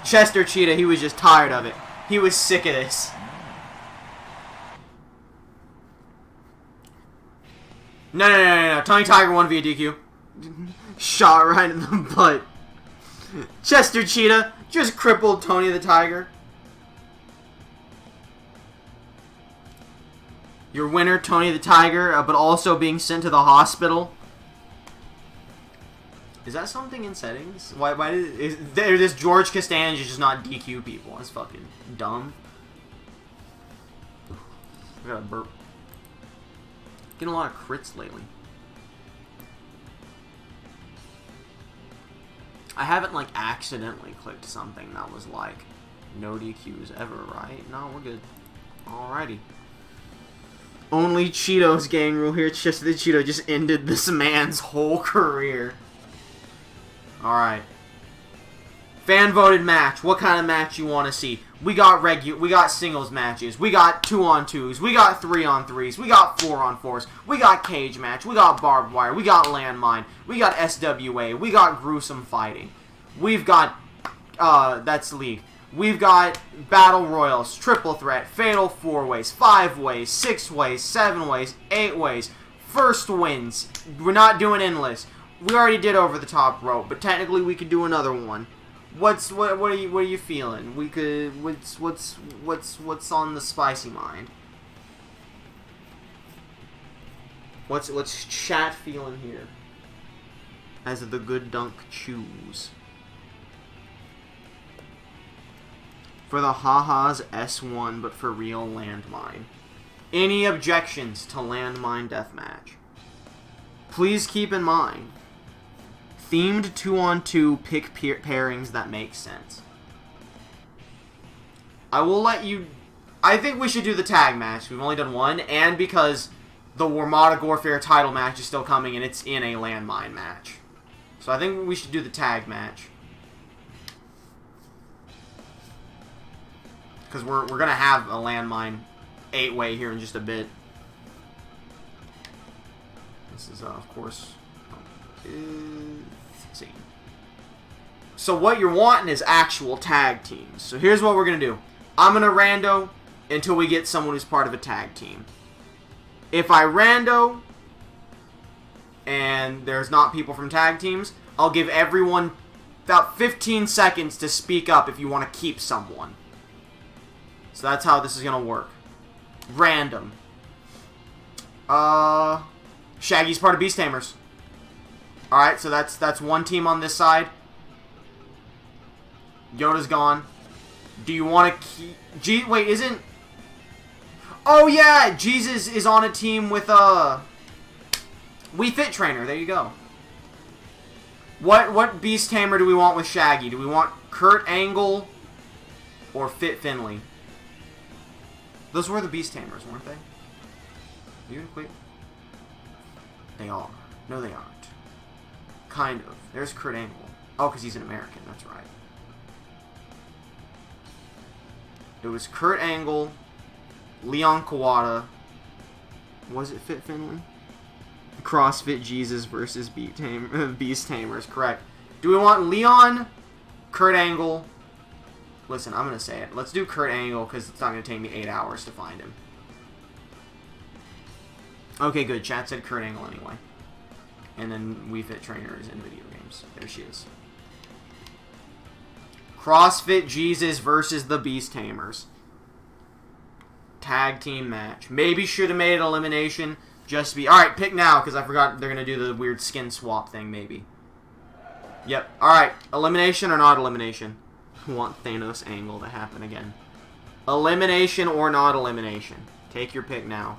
Chester Cheetah, he was just tired of it. He was sick of this. No. Tony Tiger won via DQ. Shot right in the butt. Chester Cheetah just crippled Tony the Tiger. Your winner, Tony the Tiger, but also being sent to the hospital. Is that something in settings? Why is this George Costanza just not DQ people? That's fucking dumb. I got a burp. Getting a lot of crits lately. I haven't, like, accidentally clicked something that was, like, no DQs ever, right? No, we're good. Alrighty. Only Cheetos gang rule here. Chester the Cheeto just ended this man's whole career. Alright. Fan-voted match. What kind of match you want to see? We got singles matches. We got 2-on-2s. We got 3-on-3s. We got 4-on-4s. We got cage match. We got barbed wire. We got landmine. We got SWA. We got gruesome fighting. We've got, that's league. We've got battle royals, triple threat, fatal 4-ways, 5-ways, 6-ways, 7-ways, 8-ways, first wins. We're not doing endless. We already did over the top rope, but technically we could do another one. What are you feeling? We could what's on the spicy mind? What's chat feeling here? As the good dunk chews. For the ha-has, S1, but for real, landmine. Any objections to landmine deathmatch? Please keep in mind, themed 2-on-2 pick pairings that make sense. I will let you... I think we should do the tag match. We've only done one, and because the Warmata Warfare title match is still coming, and it's in a landmine match. So I think we should do the tag match. Because we're going to have a landmine 8-way here in just a bit. This is, of course... let's see. So what you're wanting is actual tag teams. So here's what we're going to do. I'm going to rando until we get someone who's part of a tag team. If I rando and there's not people from tag teams, I'll give everyone about 15 seconds to speak up if you want to keep someone. So that's how this is going to work. Random. Shaggy's part of Beast Tamers. Alright, so that's one team on this side. Yoda's gone. Do you want to keep... Wait, isn't... Oh, yeah! Jesus is on a team with, Wii Fit Trainer. There you go. What Beast Tamer do we want with Shaggy? Do we want Kurt Angle or Fit Finley? Those were the Beast Tamers, weren't they? You gonna quit? They are. No, they aren't. Kind of. There's Kurt Angle. Oh, because he's an American. That's right. It was Kurt Angle, Leon Kawada. Was it Fit Finley? CrossFit Jesus versus Beast Tamers. Correct. Do we want Leon, Kurt Angle? Listen, I'm going to say it. Let's do Kurt Angle because it's not going to take me 8 hours to find him. Okay, good. Chat said Kurt Angle anyway. And then Wii Fit Trainer is in video games. There she is. CrossFit Jesus versus the Beast Tamers. Tag team match. Maybe should have made it elimination. Just to be... Alright, pick now, because I forgot they're going to do the weird skin swap thing, maybe. Yep. Alright, elimination or not elimination? I want Thanos Angle to happen again. Elimination or not elimination? Take your pick now.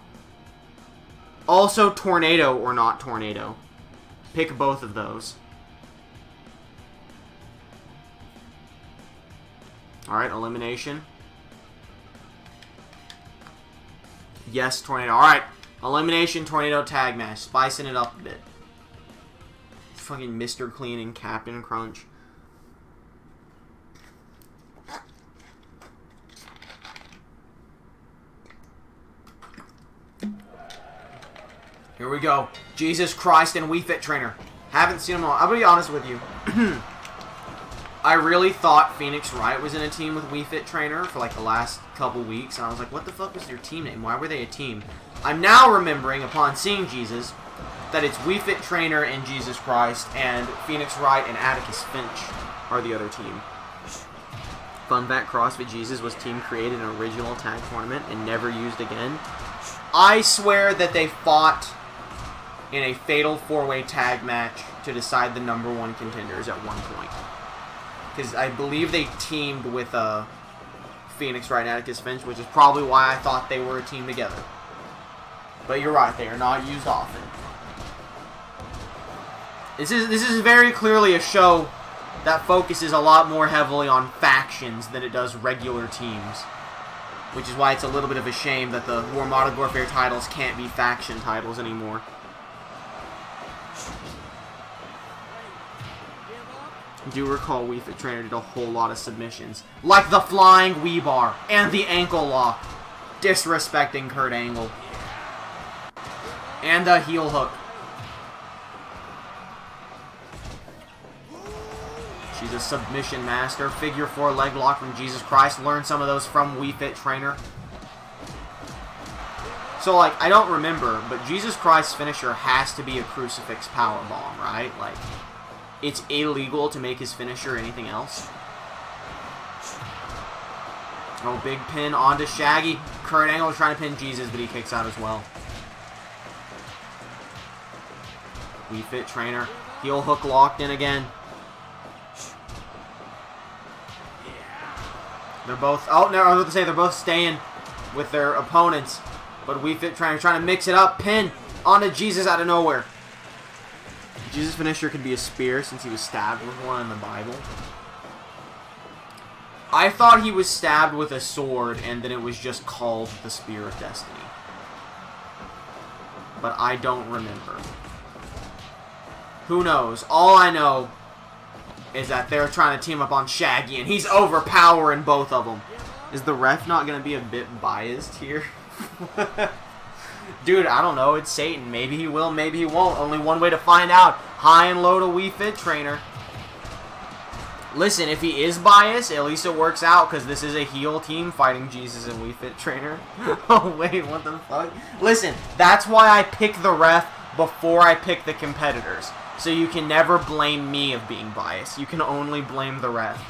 Also, Tornado or not Tornado? Pick both of those. Alright, elimination. Yes, Tornado. Alright. Elimination, Tornado, tag match. Spicing it up a bit. Fucking Mr. Clean and Captain Crunch. Here we go. Jesus Christ and Wii Fit Trainer. Haven't seen them all. I'm going to be honest with you. I really thought Phoenix Wright was in a team with Wii Fit Trainer for like the last couple weeks. And I was like, what the fuck was their team name? Why were they a team? I'm now remembering, upon seeing Jesus, that it's Wii Fit Trainer and Jesus Christ, and Phoenix Wright and Atticus Finch are the other team. Fun fact, CrossFit Jesus was team created in an original tag tournament and never used again. I swear that they fought in a fatal 4-way tag match to decide the #1 contenders at one point. Because I believe they teamed with Phoenix Wright and Atticus Finch, which is probably why I thought they were a team together. But you're right, they are not used often. This is very clearly a show that focuses a lot more heavily on factions than it does regular teams. Which is why it's a little bit of a shame that the Warmata Warfare titles can't be faction titles anymore. I do recall Wii Fit Trainer did a whole lot of submissions. Like the flying Wii bar and the ankle lock. Disrespecting Kurt Angle. And the heel hook. She's a submission master. Figure 4 leg lock from Jesus Christ. Learn some of those from Wii Fit Trainer. So, like, I don't remember, but Jesus Christ's finisher has to be a crucifix powerbomb, right? Like, it's illegal to make his finisher anything else. Oh, big pin onto Shaggy. Kurt Angle is trying to pin Jesus, but he kicks out as well. We Fit Trainer. Heel hook locked in again. They're both... Oh, no, I was about to say they're both staying with their opponents. But We Fit Trainer trying to mix it up. Pin onto Jesus out of nowhere. Jesus' finisher could be a spear since he was stabbed with one in the Bible. I thought he was stabbed with a sword and then it was just called the Spear of Destiny. But I don't remember. Who knows? All I know is that they're trying to team up on Shaggy and he's overpowering both of them. Is the ref not going to be a bit biased here? Dude, I don't know. It's Satan. Maybe he will, maybe he won't. Only one way to find out. High and low to We Fit Trainer. Listen, if he is biased, at least it works out because this is a heel team fighting Jesus and We Fit Trainer. Oh, wait, what the fuck? Listen, that's why I pick the ref before I pick the competitors. So you can never blame me of being biased. You can only blame the ref.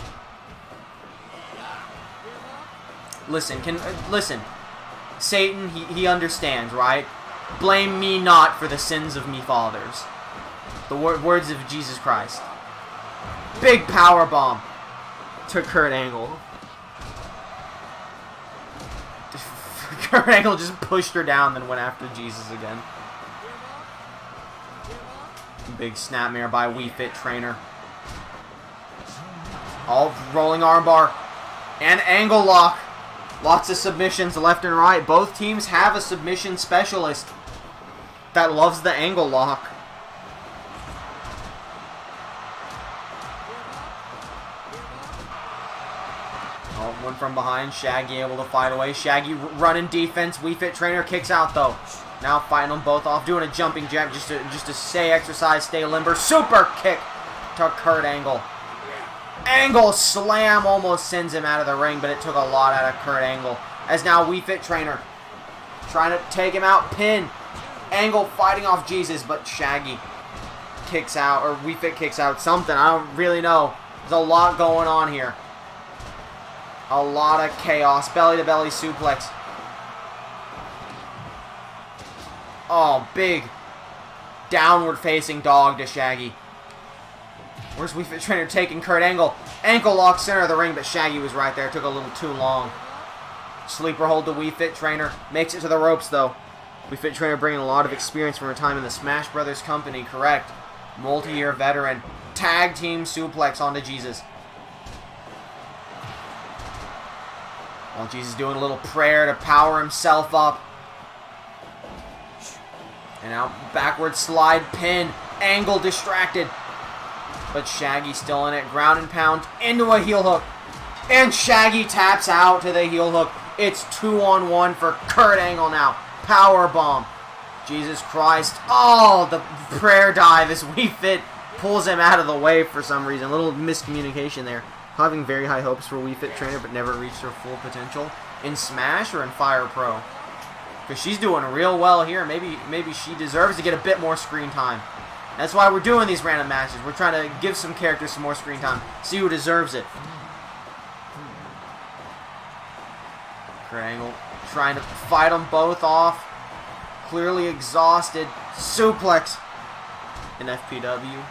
Listen, listen. Satan, he understands, right? Blame me not for the sins of me fathers. The words of Jesus Christ. Big power bomb to Kurt Angle. Kurt Angle just pushed her down, then went after Jesus again. Big snapmare by We Fit Trainer. All rolling armbar and angle lock. Lots of submissions left and right. Both teams have a submission specialist that loves the angle lock. Oh, one from behind. Shaggy able to fight away. Shaggy running defense. We Fit Trainer kicks out though. Now fighting them both off. Doing a jumping jack just to stay exercise, stay limber. Super kick to Kurt Angle. Angle slam almost sends him out of the ring, but it took a lot out of Kurt Angle. As now We Fit Trainer trying to take him out. Pin. Angle fighting off Jesus, but Shaggy kicks out, or We Fit kicks out something. I don't really know. There's a lot going on here. A lot of chaos. Belly to belly suplex. Oh, big downward facing dog to Shaggy. Where's We Fit Trainer taking Kurt Angle? Ankle lock center of the ring, but Shaggy was right there. Took a little too long. Sleeper hold to We Fit Trainer. Makes it to the ropes, though. We Fit Trainer bringing a lot of experience from her time in the Smash Brothers company, correct. Multi-year veteran. Tag team suplex onto Jesus. While Jesus doing a little prayer to power himself up. And now backward slide pin. Angle distracted. But Shaggy still in it. Ground and pound into a heel hook. And Shaggy taps out to the heel hook. It's 2-on-1 for Kurt Angle now. Power bomb. Jesus Christ. Oh, the prayer dive as We Fit pulls him out of the way for some reason. A little miscommunication there. Having very high hopes for We Fit Trainer, but never reached her full potential in Smash or in Fire Pro. Because she's doing real well here. Maybe she deserves to get a bit more screen time. That's why we're doing these random matches. We're trying to give some characters some more screen time. See who deserves it. Kurt Angle trying to fight them both off. Clearly exhausted. Suplex. An FPW.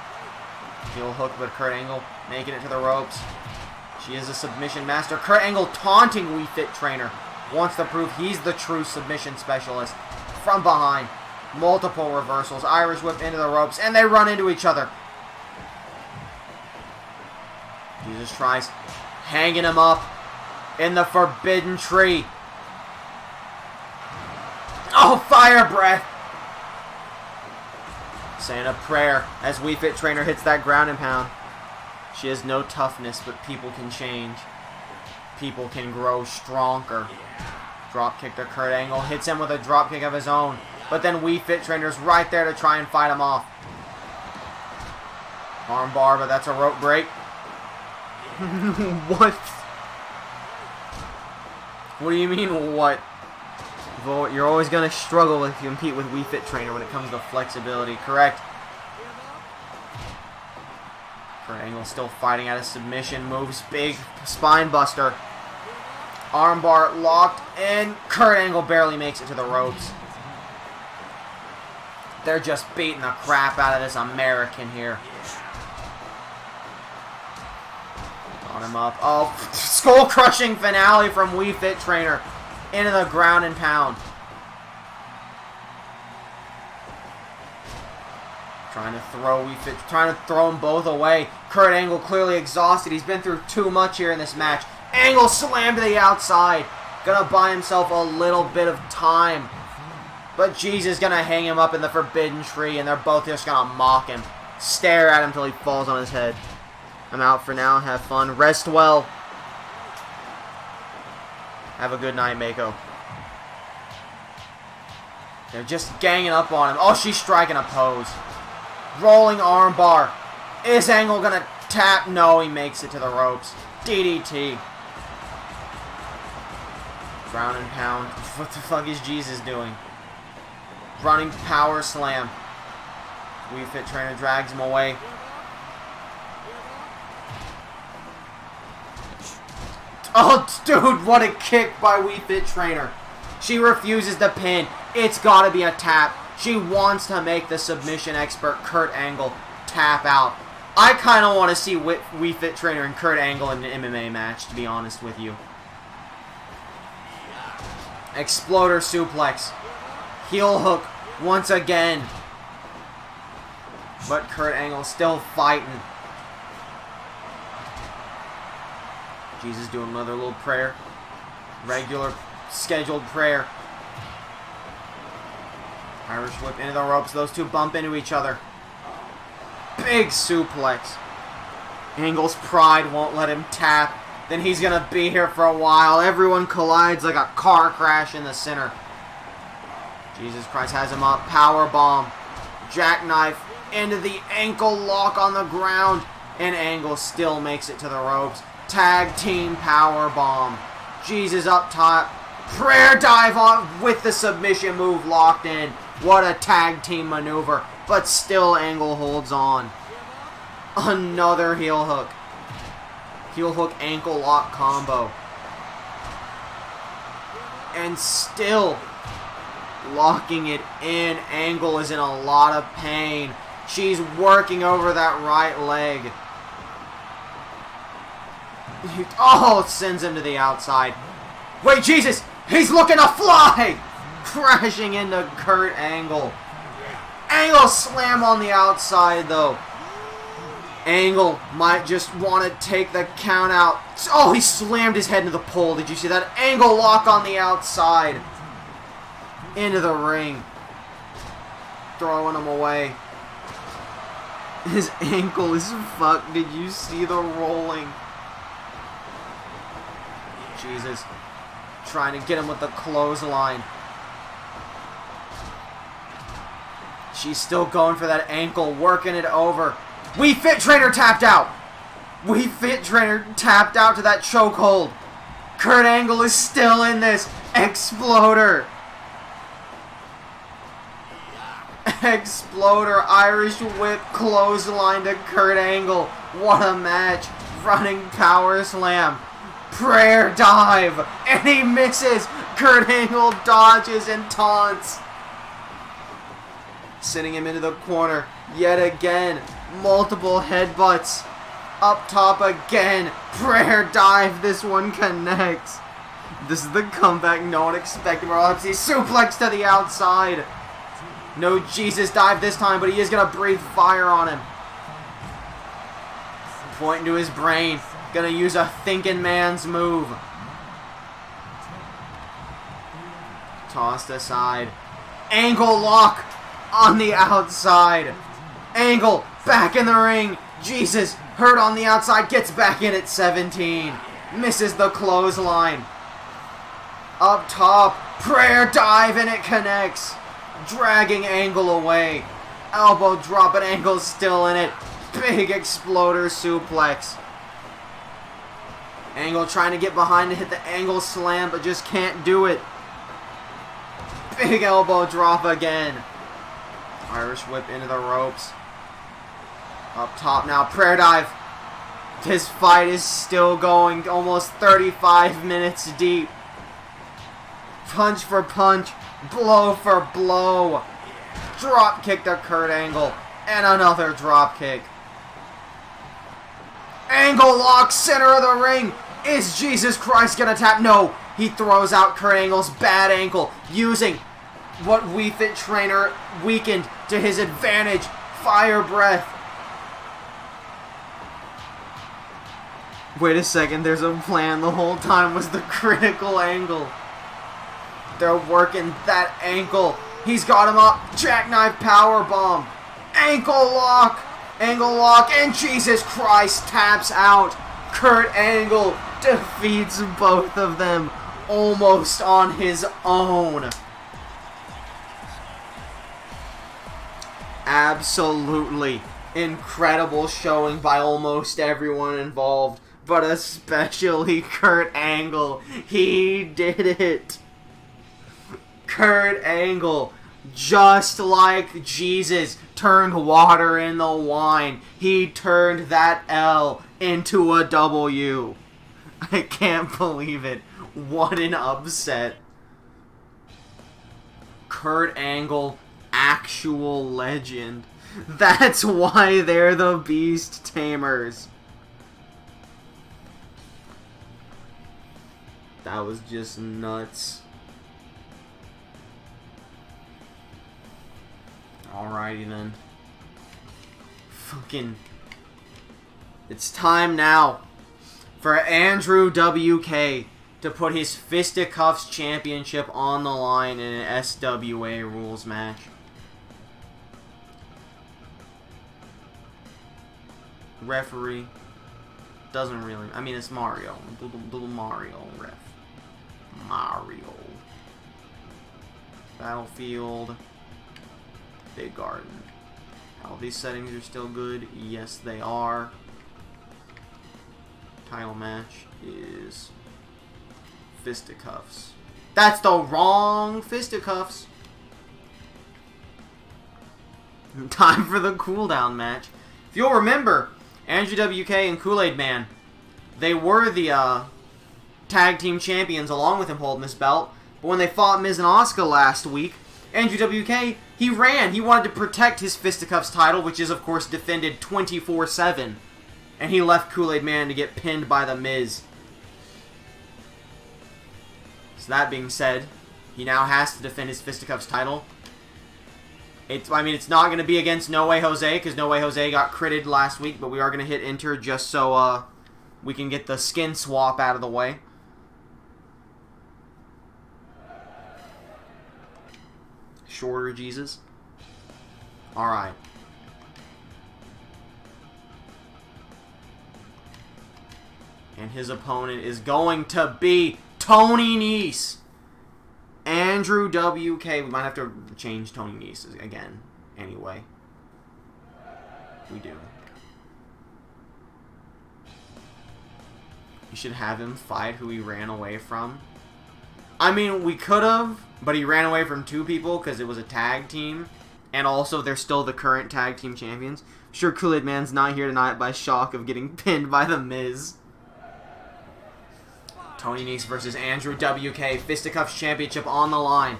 Heel hook, but Kurt Angle making it to the ropes. She is a submission master. Kurt Angle taunting We Fit Trainer. Wants to prove he's the true submission specialist. From behind. Multiple reversals. Irish whip into the ropes. And they run into each other. Jesus tries hanging him up in the forbidden tree. Oh, fire breath. Saying a prayer as We Fit Trainer hits that ground and pound. She has no toughness, but people can change. People can grow stronger. Drop kick to Kurt Angle. Hits him with a drop kick of his own. But then We Fit Trainer's right there to try and fight him off. Arm bar, but that's a rope break. What? What do you mean, what? You're always going to struggle if you compete with We Fit Trainer when it comes to flexibility, correct? Kurt Angle still fighting out of submission moves. Big spine buster. Armbar locked, and Kurt Angle barely makes it to the ropes. They're just beating the crap out of this American here. On him up. Oh, skull-crushing finale from Wii Fit Trainer. Into the ground and pound. Trying to throw them both away. Kurt Angle clearly exhausted. He's been through too much here in this match. Angle slammed to the outside. Gonna buy himself a little bit of time. But Jesus gonna hang him up in the forbidden tree, and they're both just gonna mock him. Stare at him till he falls on his head. I'm out for now. Have fun. Rest well. Have a good night, Mako. They're just ganging up on him. Oh, she's striking a pose. Rolling armbar. Is Angle gonna tap? No, he makes it to the ropes. DDT. Ground and pound. What the fuck is Jesus doing? Running power slam. Wii Fit Trainer drags him away. Oh, dude, what a kick by Wii Fit Trainer. She refuses to pin. It's gotta be a tap. She wants to make the submission expert Kurt Angle tap out. I kind of want to see Wii Fit Trainer and Kurt Angle in an MMA match, to be honest with you. Exploder suplex. Heel hook once again. But Kurt Angle still fighting. Jesus doing another little prayer. Regular scheduled prayer. Irish whip into the ropes. Those two bump into each other. Big suplex. Angle's pride won't let him tap. Then he's going to be here for a while. Everyone collides like a car crash in the center. Jesus Christ has him up. Power bomb. Jackknife into the ankle lock on the ground. And Angle still makes it to the ropes. Tag team power bomb. Jesus up top. Prayer dive on with the submission move locked in. What a tag team maneuver. But still Angle holds on. Another heel hook. Heel hook ankle lock combo. And still locking it in. Angle is in a lot of pain. She's working over that right leg. Oh, sends him to the outside. Wait, Jesus! He's looking to fly! Crashing into Kurt Angle. Angle slam on the outside, though. Angle might just want to take the count out. Oh, he slammed his head into the pole. Did you see that? Angle lock on the outside. Into the ring. Throwing him away. His ankle is fucked. Did you see the rolling? Jesus. Trying to get him with the clothesline. She's still going for that ankle, working it over. Wii Fit Trainer tapped out. Wii Fit Trainer tapped out to that chokehold. Kurt Angle is still in this. Exploder. Exploder. Irish whip clothesline to Kurt Angle. What a match. Running power slam. Prayer dive. And he misses. Kurt Angle dodges and taunts. Sending him into the corner yet again. Multiple headbutts. Up top again. Prayer dive. This one connects. This is the comeback no one expected. Let's see. Suplex to the outside. No Jesus dive this time, but he is going to breathe fire on him. Pointing to his brain. Going to use a thinking man's move. Tossed aside. Angle lock on the outside. Angle back in the ring. Jesus hurt on the outside. Gets back in at 17. Misses the clothesline. Up top. Prayer dive and it connects. Dragging Angle away. Elbow drop and Angle's still in it. Big exploder suplex. Angle trying to get behind to hit the Angle slam, but just can't do it. Big elbow drop again. Irish whip into the ropes. Up top now, prayer dive. This fight is still going, almost 35 minutes deep. Punch for punch, blow for blow. Drop kick to Kurt Angle. And another drop kick. Angle lock, center of the ring. Is Jesus Christ gonna tap? No. He throws out Kurt Angle's bad ankle, using what Wii Fit Trainer weakened to his advantage. Fire breath. Wait a second, there's a plan. The whole time was the critical angle. They're working that ankle. He's got him up. Jackknife powerbomb. Ankle lock. Angle lock. And Jesus Christ taps out. Kurt Angle defeats both of them almost on his own. Absolutely incredible showing by almost everyone involved, but especially Kurt Angle. He did it. Kurt Angle, just like Jesus turned water into wine, he turned that L into a W. I can't believe it. What an upset. Kurt Angle, actual legend. That's why they're the Beast Tamers. That was just nuts. Alrighty then. Fucking. It's time now for Andrew WK to put his Fisticuffs Championship on the line in an SWA rules match. Referee doesn't really. I mean, it's Mario. Little Mario ref. Mario. Battlefield. Big Garden. All these settings are still good. Yes, they are. Title match is Fisticuffs. That's the wrong Fisticuffs. Time for the cooldown match. If you'll remember, Andrew WK and Kool-Aid Man, they were the tag team champions along with him holding this belt. But when they fought Miz and Asuka last week, Andrew WK, he ran. He wanted to protect his Fisticuffs title, which is, of course, defended 24/7. And he left Kool-Aid Man to get pinned by The Miz. So that being said, he now has to defend his Fisticuffs title. It's not going to be against No Way Jose, because No Way Jose got critted last week, but we are going to hit enter just so we can get the skin swap out of the way. Shorter Jesus. Alright. And his opponent is going to be Tony Nese. Andrew WK. We might have to change Tony Nese again. Anyway. We do. You should have him fight who he ran away from. I mean, we could have, but he ran away from two people because it was a tag team. And also, they're still the current tag team champions. Sure, Kool-Aid Man's not here tonight by shock of getting pinned by The Miz. Tony Nese versus Andrew WK. Fisticuffs Championship on the line.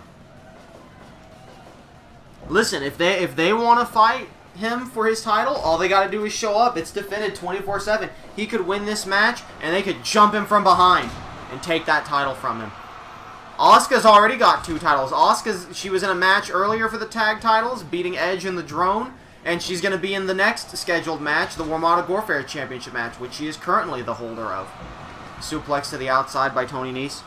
Listen, if they want to fight him for his title, all they got to do is show up. It's defended 24/7. He could win this match, and they could jump him from behind and take that title from him. Asuka's already got 2 titles. She was in a match earlier for the tag titles, beating Edge and the Drone, and she's going to be in the next scheduled match, the Warmata Gorfair Championship match, which she is currently the holder of. Suplex to the outside by Tony Nese.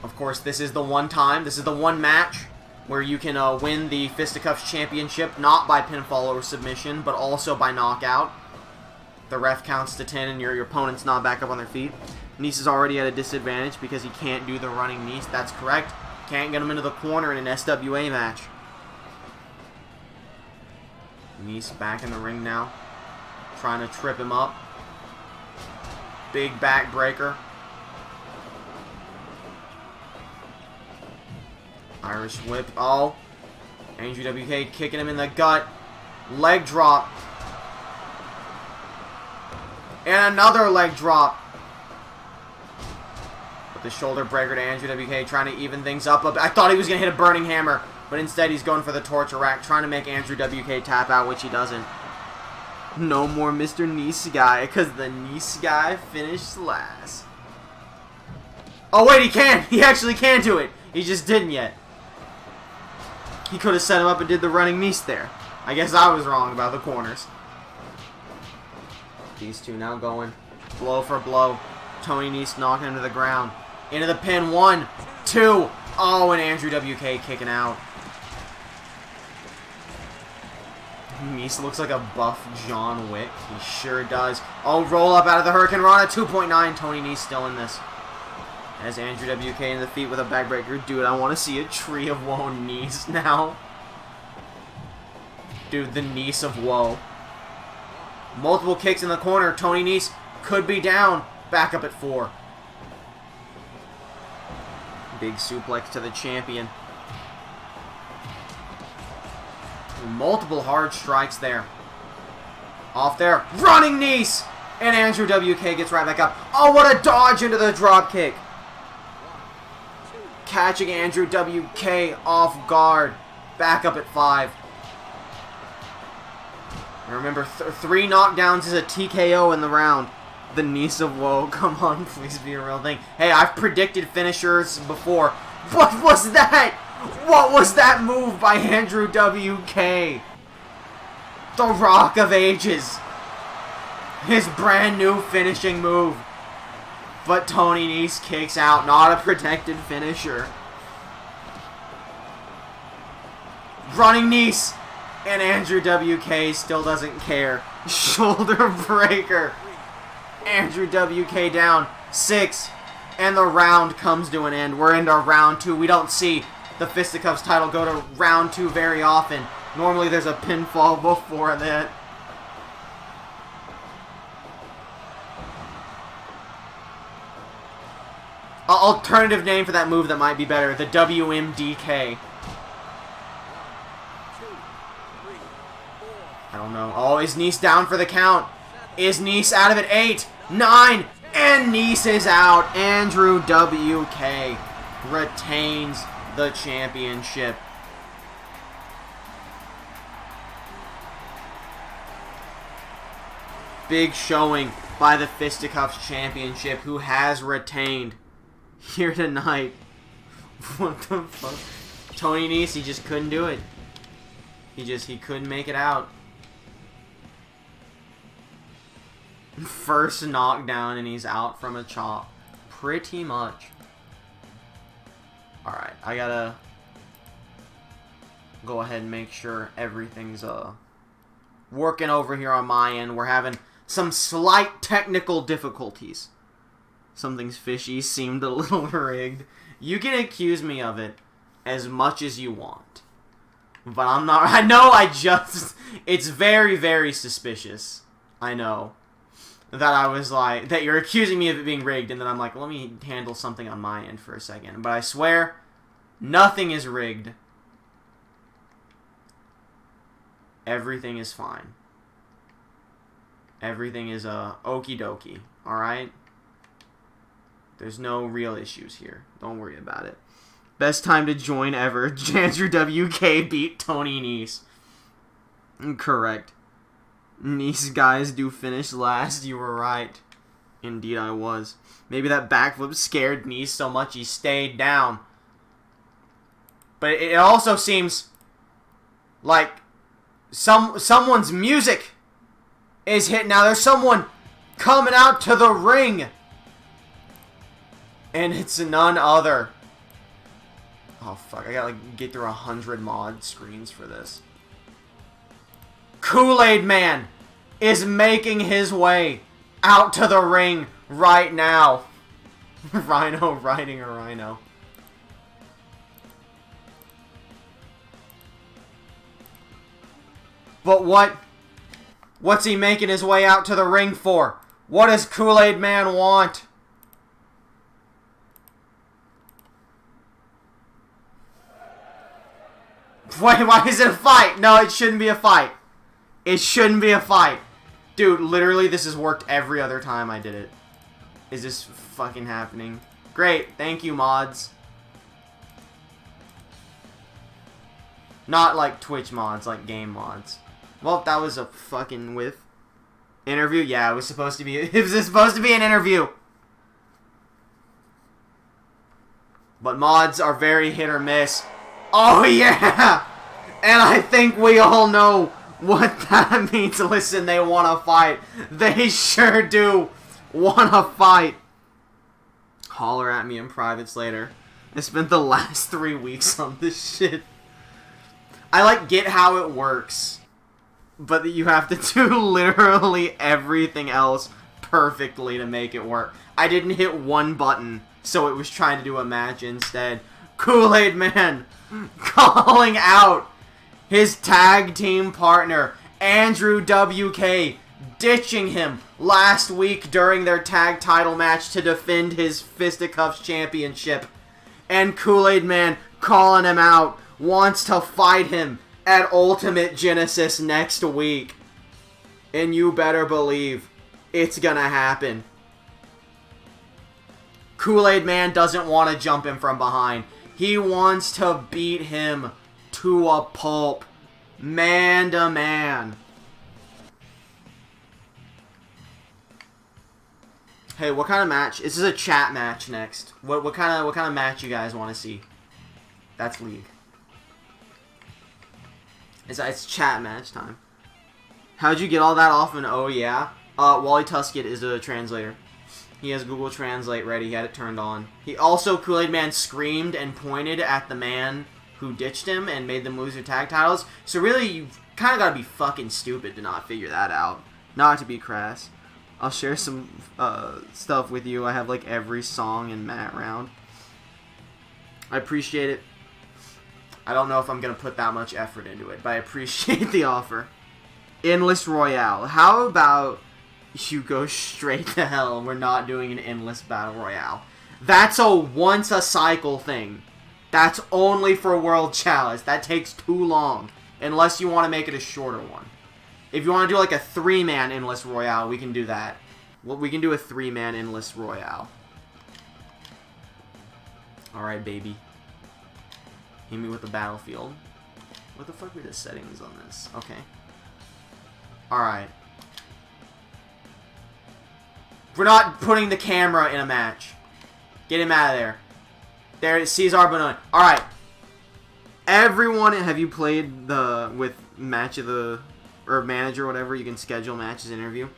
Of course, this is the one match where you can win the Fisticuffs Championship, not by pinfall or submission, but also by knockout. The ref counts to 10 and your opponent's not back up on their feet. Nese is already at a disadvantage because he can't do the running Nese. That's correct. Can't get him into the corner in an SWA match. Nese back in the ring now. Trying to trip him up. Big back breaker. Irish whip. Oh. Andrew WK kicking him in the gut. Leg drop. And another leg drop. the shoulder breaker to Andrew WK, trying to even things up. I thought he was going to hit a burning hammer, but instead he's going for the torture rack, trying to make Andrew WK tap out, which he doesn't. No more Mr. Nice guy, because the Nice guy finished last. Oh wait, he can! He actually can do it! He just didn't yet. He could have set him up and did the running Nice there. I guess I was wrong about the corners. These two now going blow for blow. Tony Nese knocking him to the ground. Into the pin. 1, 2. Oh, and Andrew WK kicking out. Nese looks like a buff John Wick. He sure does. Oh, roll up out of the Hurricane Rana. 2.9. Tony Nese still in this. As Andrew WK in the feet with a backbreaker. Dude, I want to see a Tree of Woe Nese now. Dude, the Nese of Woe. Multiple kicks in the corner. Tony Nese could be down. Back up at 4. Big suplex to the champion. Multiple hard strikes there. Off there. Running Nese! And Andrew WK gets right back up. Oh, what a dodge into the drop kick. Catching Andrew WK off guard. Back up at 5. And remember, 3 knockdowns is a TKO in the round. The Nese of Woe. Come on, please be a real thing. Hey, I've predicted finishers before. What was that? What was that move by Andrew WK? The Rock of Ages. His brand new finishing move. But Tony Nese kicks out. Not a protected finisher. Running Nese. And Andrew WK still doesn't care. Shoulder breaker. Andrew WK down. 6. And the round comes to an end. We're into round 2. We don't see the Fisticuffs title go to round 2 very often. Normally there's a pinfall before that. Alternative name for that move that might be better. The WMDK. I don't know. Oh, is Nese down for the count? Is Nese out of it? 8, 9, and Nese is out. Andrew WK retains the championship. Big showing by the Fisticuffs Championship, who has retained here tonight. What the fuck? Tony Nese, he just couldn't do it. He couldn't make it out. First knockdown and he's out from a chop. Pretty much. Alright, I gotta go ahead and make sure everything's working over here on my end. We're having some slight technical difficulties. Something's fishy, seemed a little rigged. You can accuse me of it as much as you want. But I'm not, I know it's very, very suspicious. I know. That I was like, that you're accusing me of it being rigged, and then I'm like, let me handle something on my end for a second. But I swear, nothing is rigged. Everything is fine. Everything is okie dokie, alright? There's no real issues here. Don't worry about it. Best time to join ever. Andrew WK beat Tony Nese. Correct. Nese guys do finish last. You were right. Indeed I was. Maybe that backflip scared Nese so much he stayed down. But it also seems like someone's music is hit now. There's someone coming out to the ring. And it's none other. Oh fuck, I gotta like get through 100 mod screens for this. Kool-Aid Man is making his way out to the ring right now. Rhino riding a rhino. But what's he making his way out to the ring for? What does Kool-Aid Man want? Wait, why is it a fight? No, it shouldn't be a fight. It shouldn't be a fight. Dude, literally this has worked every other time I did it. Is this fucking happening? Great. Thank you, mods. Not like Twitch mods, like game mods. Well, that was a fucking interview. Yeah, it was supposed to be. It was supposed to be an interview. But mods are very hit or miss. Oh yeah, and I think we all know what that means. Listen, they want to fight. They sure do want to fight. Holler at me in privates later. I spent the last 3 weeks on this shit. I like get how it works, but you have to do literally everything else perfectly to make it work. I didn't hit one button, so it was trying to do a match instead. Kool-Aid Man calling out his tag team partner, Andrew WK, ditching him last week during their tag title match to defend his Fisticuffs championship. And Kool-Aid Man calling him out, wants to fight him at Ultimate Genesis next week. And you better believe it's gonna happen. Kool-Aid Man doesn't want to jump him from behind. He wants to beat him to a pulp. Man to man. Hey, what kind of match? This is a chat match next. What kind of match you guys want to see? That's League. It's chat match time. How'd you get all that off in Oh Yeah? Wally Tuskett is a translator. He has Google Translate ready. He had it turned on. He also, Kool-Aid Man screamed and pointed at the man who ditched him and made them lose their tag titles. So really, you've kind of got to be fucking stupid to not figure that out. Not to be crass. I'll share some stuff with you. I have like every song in Matt Round. I appreciate it. I don't know if I'm going to put that much effort into it, but I appreciate the offer. Endless Royale. How about you go straight to hell and we're not doing an endless battle royale? That's a once a cycle thing. That's only for World Challenge. That takes too long. Unless you want to make it a shorter one. If you want to do like a 3-man endless royale, we can do that. Well, we can do a 3-man endless royale. Alright, baby. Hit me with the battlefield. What the fuck are the settings on this? Okay. Alright. We're not putting the camera in a match. Get him out of there. There it is, Cesar Bonon. Alright. Everyone, have you played with match of the, or manager or whatever, you can schedule matches interview?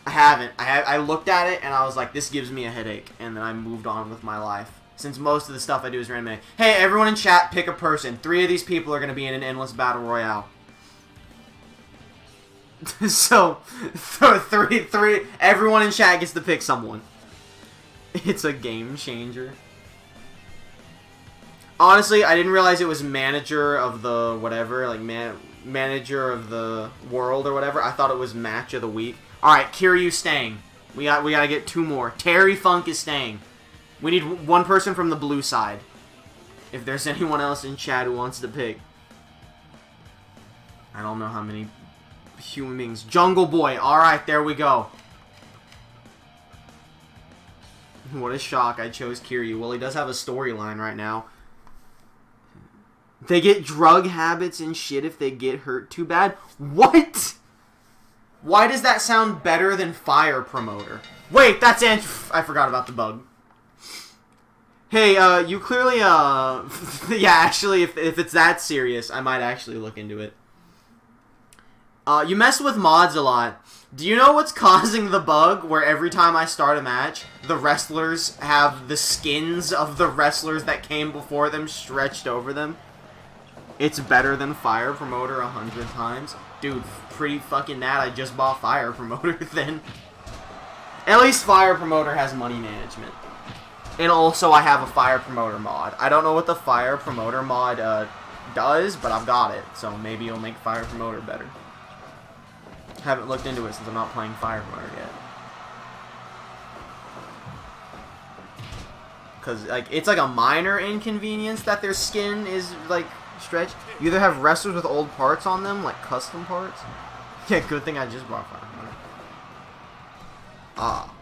I haven't. I looked at it and I was like, this gives me a headache. And then I moved on with my life. Since most of the stuff I do is random. Hey, everyone in chat, pick a person. 3 of these people are going to be in an endless battle royale. So, three, everyone in chat gets to pick someone. It's a game changer. Honestly, I didn't realize it was manager of the whatever, like manager of the world or whatever. I thought it was match of the week. All right, Kiryu staying. We got to get 2 more. Terry Funk is staying. We need 1 person from the blue side. If there's anyone else in chat who wants to pick. I don't know how many human beings. Jungle Boy. Alright, there we go. What a shock. I chose Kiryu. Well, he does have a storyline right now. They get drug habits and shit if they get hurt too bad. What? Why does that sound better than Fire Promoter? Wait, that's I forgot about the bug. Hey, you clearly, yeah, actually, if it's that serious, I might actually look into it. You mess with mods a lot. Do you know what's causing the bug where every time I start a match, the wrestlers have the skins of the wrestlers that came before them stretched over them? It's better than Fire Promoter 100 times. Dude, pretty fucking mad I just bought Fire Promoter then. At least Fire Promoter has money management. And also, I have a Fire Promoter mod. I don't know what the Fire Promoter mod does, but I've got it. So maybe it'll make Fire Promoter better. Haven't looked into it since I'm not playing Fire Promoter yet. Because like, it's like a minor inconvenience that their skin is like stretched. You either have wrestlers with old parts on them, like custom parts. Yeah, good thing I just bought Fire Promoter. Ah.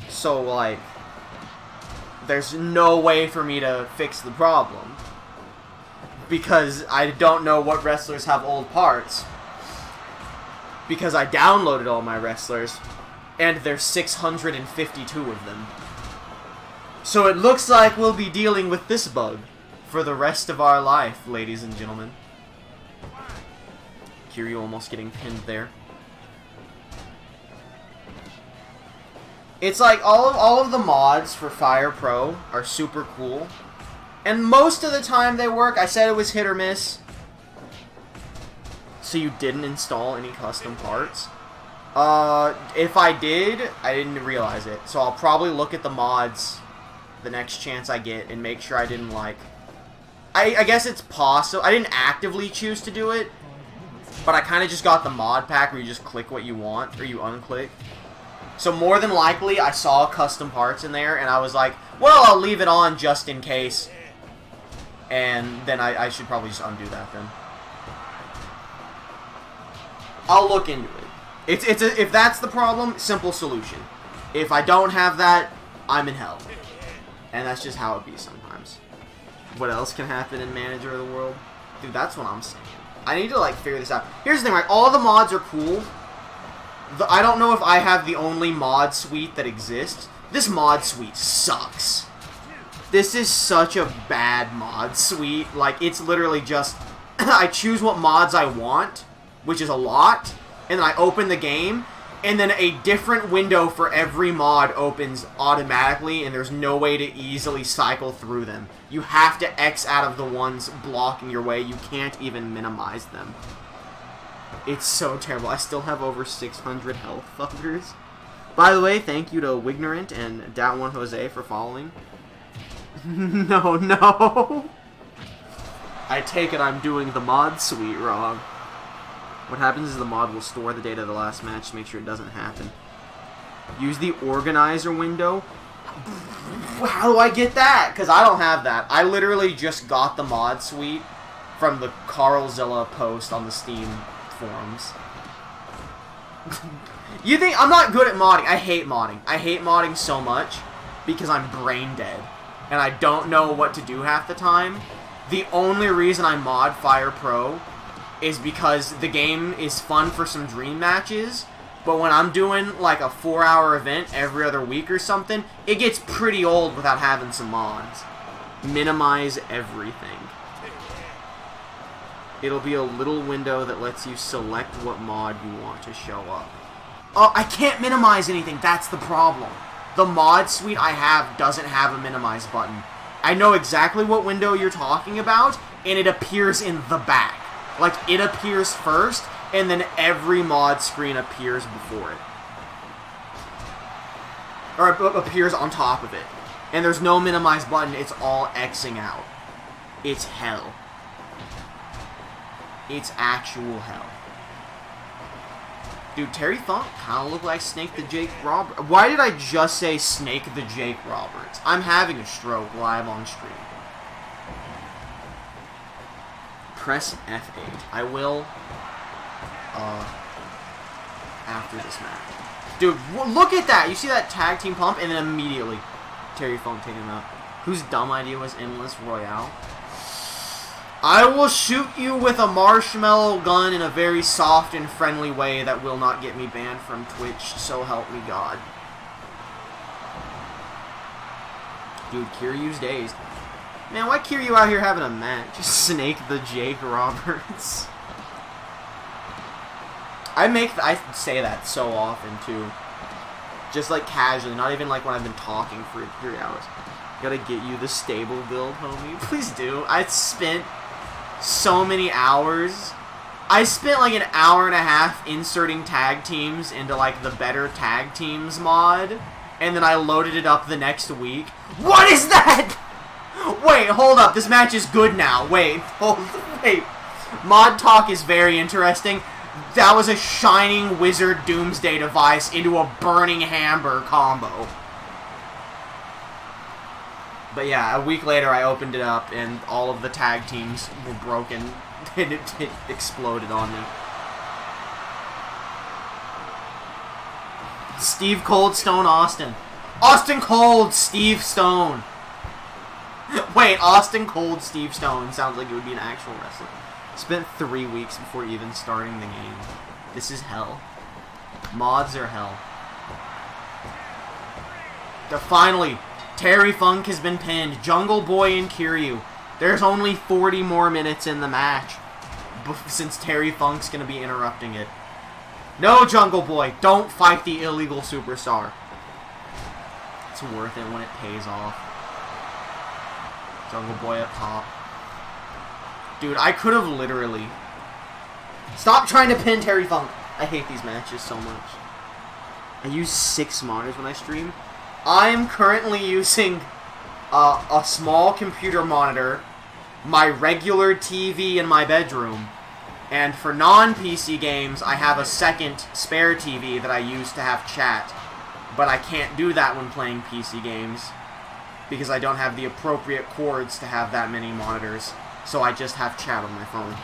So, like, there's no way for me to fix the problem. Because I don't know what wrestlers have old parts. Because I downloaded all my wrestlers, and there's 652 of them. So it looks like we'll be dealing with this bug for the rest of our life, ladies and gentlemen. Kiryu almost getting pinned there. It's like all of the mods for Fire Pro are super cool. And most of the time they work. I said it was hit or miss. So you didn't install any custom parts? If I did, I didn't realize it. So I'll probably look at the mods the next chance I get and make sure I didn't like... I guess it's possible. I didn't actively choose to do it. But I kind of just got the mod pack where you just click what you want, or you unclick. So more than likely, I saw custom parts in there, and I was like, well, I'll leave it on just in case. And then I should probably just undo that then. I'll look into it. If that's the problem, simple solution. If I don't have that, I'm in hell. And that's just how it be sometimes. What else can happen in Manager of the World? Dude, that's what I'm saying. I need to, like, figure this out. Here's the thing, right? All the mods are cool. I don't know if I have the only mod suite that exists. This mod suite sucks. This is such a bad mod suite. Like, it's literally just... I choose what mods I want, which is a lot, and then I open the game, and then a different window for every mod opens automatically, and there's no way to easily cycle through them. You have to X out of the ones blocking your way. You can't even minimize them. It's so terrible. I still have over 600 health fuckers. By the way, thank you to Wignorant and Doubt1 Jose for following. No. I take it I'm doing the mod suite wrong. What happens is the mod will store the data of the last match to make sure it doesn't happen. Use the organizer window. How do I get that? Because I don't have that. I literally just got the mod suite from the Carlzilla post on the Steam forums. You think I'm not good at modding? I hate modding. I hate modding so much because I'm brain dead and I don't know what to do half the time. The only reason I mod Fire Pro is because the game is fun for some dream matches, but when I'm doing like a 4-hour event every other week or something, it gets pretty old without having some mods. Minimize everything. It'll be a little window that lets you select what mod you want to show up. Oh, I can't minimize anything. That's the problem. The mod suite I have doesn't have a minimize button. I know exactly what window you're talking about, and it appears in the back. Like, it appears first, and then every mod screen appears before it. Or appears on top of it. And there's no minimize button, it's all Xing out. It's hell. It's actual hell. Dude, Terry Funk kind of looked like Snake the Jake Roberts. Why did I just say Snake the Jake Roberts? I'm having a stroke live on stream. Press F8. I will, after this match. Dude, look at that! You see that tag team pump, and then immediately Terry Funk taking him out. Whose dumb idea was Endless Royale? I will shoot you with a marshmallow gun in a very soft and friendly way that will not get me banned from Twitch, so help me God. Dude, Kiryu's dazed. Man, why Kiryu out here having a match? Snake the Jake Roberts. I say that so often, too. Just, like, casually. Not even, like, when I've been talking for 3 hours. Gotta get you the stable build, homie. Please do. I spent so many hours. I spent, like, an hour and a half inserting tag teams into, like, the Better Tag Teams mod. And then I loaded it up the next week. What is that?! Wait, hold up. This match is good now. Wait. Mod talk is very interesting. That was a Shining Wizard Doomsday device into a Burning Hammer combo. But yeah, a week later I opened it up and all of the tag teams were broken and it exploded on me. Steve Cold Stone Austin. Austin Cold Steve Stone. Wait, Austin Cold Steve Stone sounds like it would be an actual wrestler. Spent 3 weeks before even starting the game. This is hell. Mods are hell. Finally, Terry Funk has been pinned. Jungle Boy and Kiryu. There's only 40 more minutes in the match since Terry Funk's going to be interrupting it. No, Jungle Boy, don't fight the illegal superstar. It's worth it when it pays off. Jungle Boy up top. Dude, I could have literally... Stop trying to pin Terry Funk. I hate these matches so much. I use 6 monitors when I stream. I'm currently using a small computer monitor, my regular TV in my bedroom, and for non-PC games, I have a second spare TV that I use to have chat. But I can't do that when playing PC games, because I don't have the appropriate cords to have that many monitors. So I just have chat on my phone.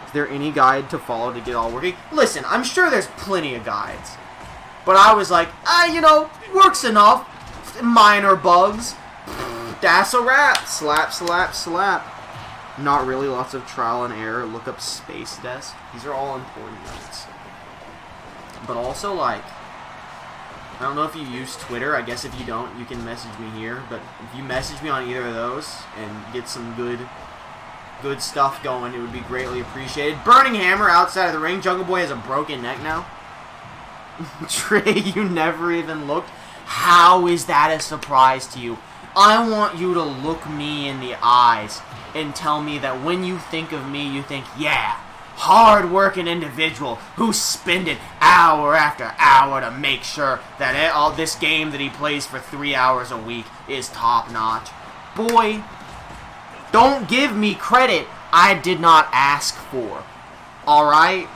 Is there any guide to follow to get all working? Listen, I'm sure there's plenty of guides. But I was like, you know, works enough. Minor bugs. That's a wrap. Slap, slap, slap. Not really, lots of trial and error. Look up Space Desk. These are all important notes. But also, like, I don't know if you use Twitter. I guess if you don't, you can message me here. But if you message me on either of those and get some good stuff going, it would be greatly appreciated. Burning Hammer outside of the ring. Jungle Boy has a broken neck now. Trey, you never even looked. How is that a surprise to you? I want you to look me in the eyes and tell me that when you think of me, you think, yeah, hard-working individual who spent it hour after hour to make sure that all this game that he plays for 3 hours a week is top-notch. Boy, don't give me credit I did not ask for. Alright?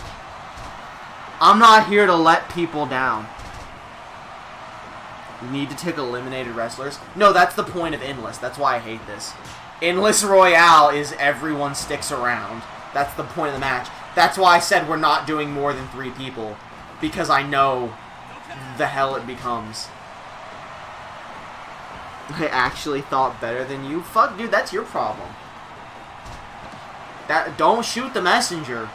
I'm not here to let people down. You need to take eliminated wrestlers. No, that's the point of Endless. That's why I hate this. Endless Royale is everyone sticks around. That's the point of the match. That's why I said we're not doing more than 3 people. Because I know the hell it becomes. I actually thought better than you. Fuck, dude, that's your problem. Don't shoot the messenger.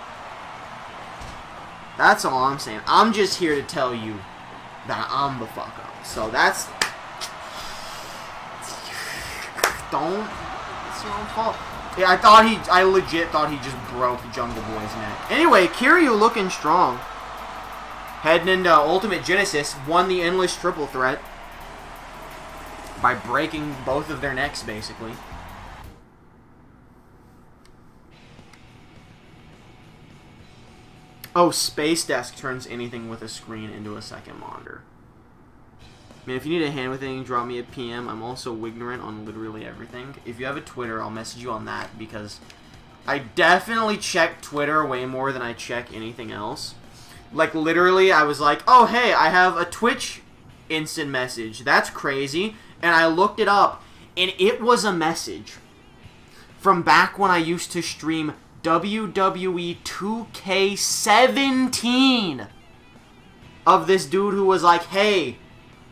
That's all I'm saying. I'm just here to tell you that I'm the fuck up. So that's... Don't... It's your own fault. Yeah, I legit thought he just broke Jungle Boy's neck. Anyway, Kiryu looking strong. Heading into Ultimate Genesis, won the Endless Triple Threat by breaking both of their necks, basically. Oh, Space Desk turns anything with a screen into a second monitor. Man, if you need a hand with anything, drop me a PM. I'm also ignorant on literally everything. If you have a Twitter, I'll message you on that, because I definitely check Twitter way more than I check anything else. Like, literally, I was like, oh, hey, I have a Twitch instant message. That's crazy. And I looked it up, and it was a message from back when I used to stream WWE 2K17 of this dude who was like, hey,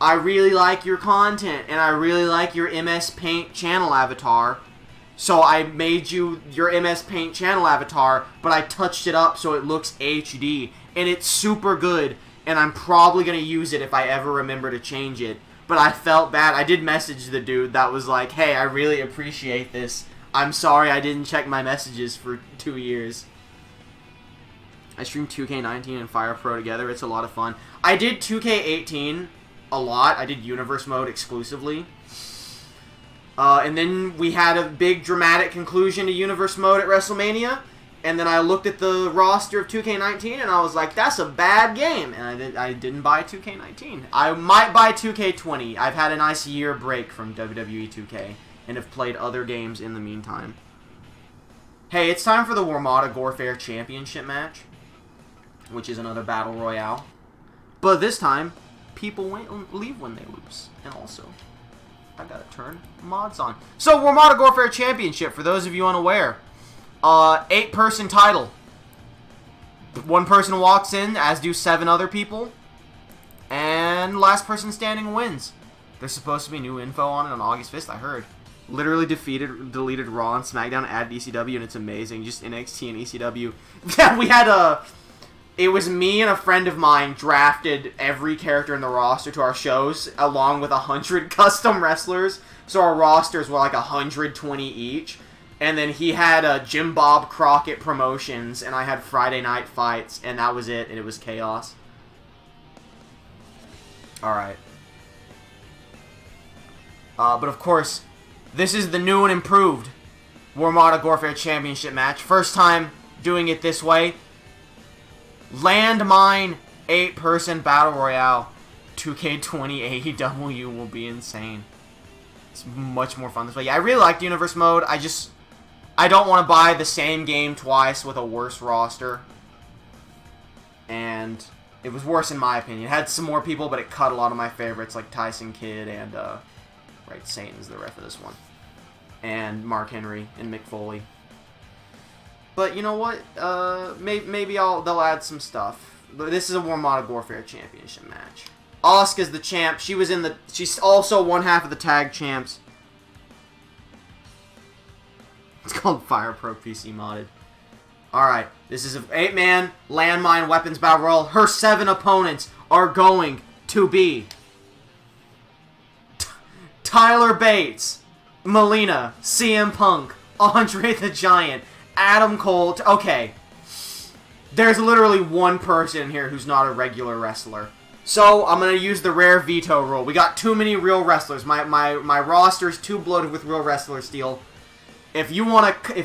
I really like your content, and I really like your MS Paint channel avatar, so I made you your MS Paint channel avatar, but I touched it up so it looks HD, and it's super good, and I'm probably going to use it if I ever remember to change it, but I felt bad. I did message the dude that was like, hey, I really appreciate this. I'm sorry I didn't check my messages for 2 years. I streamed 2K19 and Fire Pro together. It's a lot of fun. I did 2K18 a lot. I did Universe Mode exclusively. And then we had a big dramatic conclusion to Universe Mode at WrestleMania. And then I looked at the roster of 2K19 and I was like, that's a bad game. And I didn't buy 2K19. I might buy 2K20. I've had a nice year break from WWE 2K. And have played other games in the meantime. Hey, it's time for the Warmada Gorfair Championship match, which is another Battle Royale. But this time, people leave when they lose. And also, I gotta turn mods on. So, Warmada Gorfair Championship, for those of you unaware. 8-person title. 1 person walks in, as do 7 other people. And last person standing wins. There's supposed to be new info on it on August 5th, I heard. Literally deleted Raw and SmackDown, added ECW, and it's amazing. Just NXT and ECW. Yeah, we had it was me and a friend of mine drafted every character in the roster to our shows, along with 100 custom wrestlers. So our rosters were like 120 each. And then he had Jim Bob Crockett Promotions, and I had Friday Night Fights, and that was it, and it was chaos. Alright. But of course, this is the new and improved War Modern Warfare Championship match. First time doing it this way. Landmine 8-person Battle Royale 2K20 AEW will be insane. It's much more fun this way. Yeah, I really liked Universe Mode. I don't want to buy the same game twice with a worse roster. And it was worse in my opinion. It had some more people, but it cut a lot of my favorites like Tyson Kidd and, right, Satan's the ref of this one. And Mark Henry and Mick Foley. But you know what? Maybe they'll add some stuff. This is a War Modern Warfare Championship match. Asuka's the champ. She's also one half of the tag champs. It's called Fire Pro PC modded. Alright, this is an 8-man landmine weapons battle royal. Her 7 opponents are going to be Tyler Bates, Melina, CM Punk, Andre the Giant, Adam Cole. Okay, there's literally one person here who's not a regular wrestler. So I'm gonna use the rare veto rule. We got too many real wrestlers. My roster's too bloated with real wrestler steel. If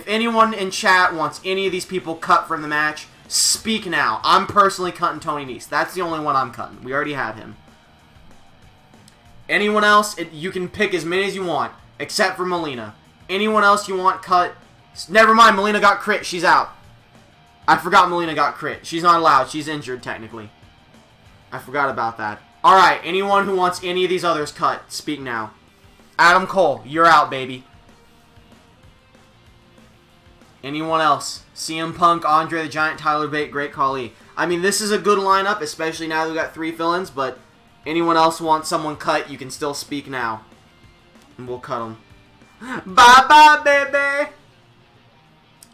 anyone in chat wants any of these people cut from the match, speak now. I'm personally cutting Tony Nese. That's the only one I'm cutting. We already have him. Anyone else, you can pick as many as you want, except for Melina. Anyone else you want cut, never mind, Melina got crit. She's out. I forgot Melina got crit. She's not allowed. She's injured, technically. I forgot about that. Alright, anyone who wants any of these others cut, speak now. Adam Cole, you're out, baby. Anyone else? CM Punk, Andre the Giant, Tyler Bate, Great Khali. I mean, this is a good lineup, especially now that we've got 3 fill-ins, but anyone else wants someone cut, you can still speak now. And we'll cut them. Bye-bye, baby!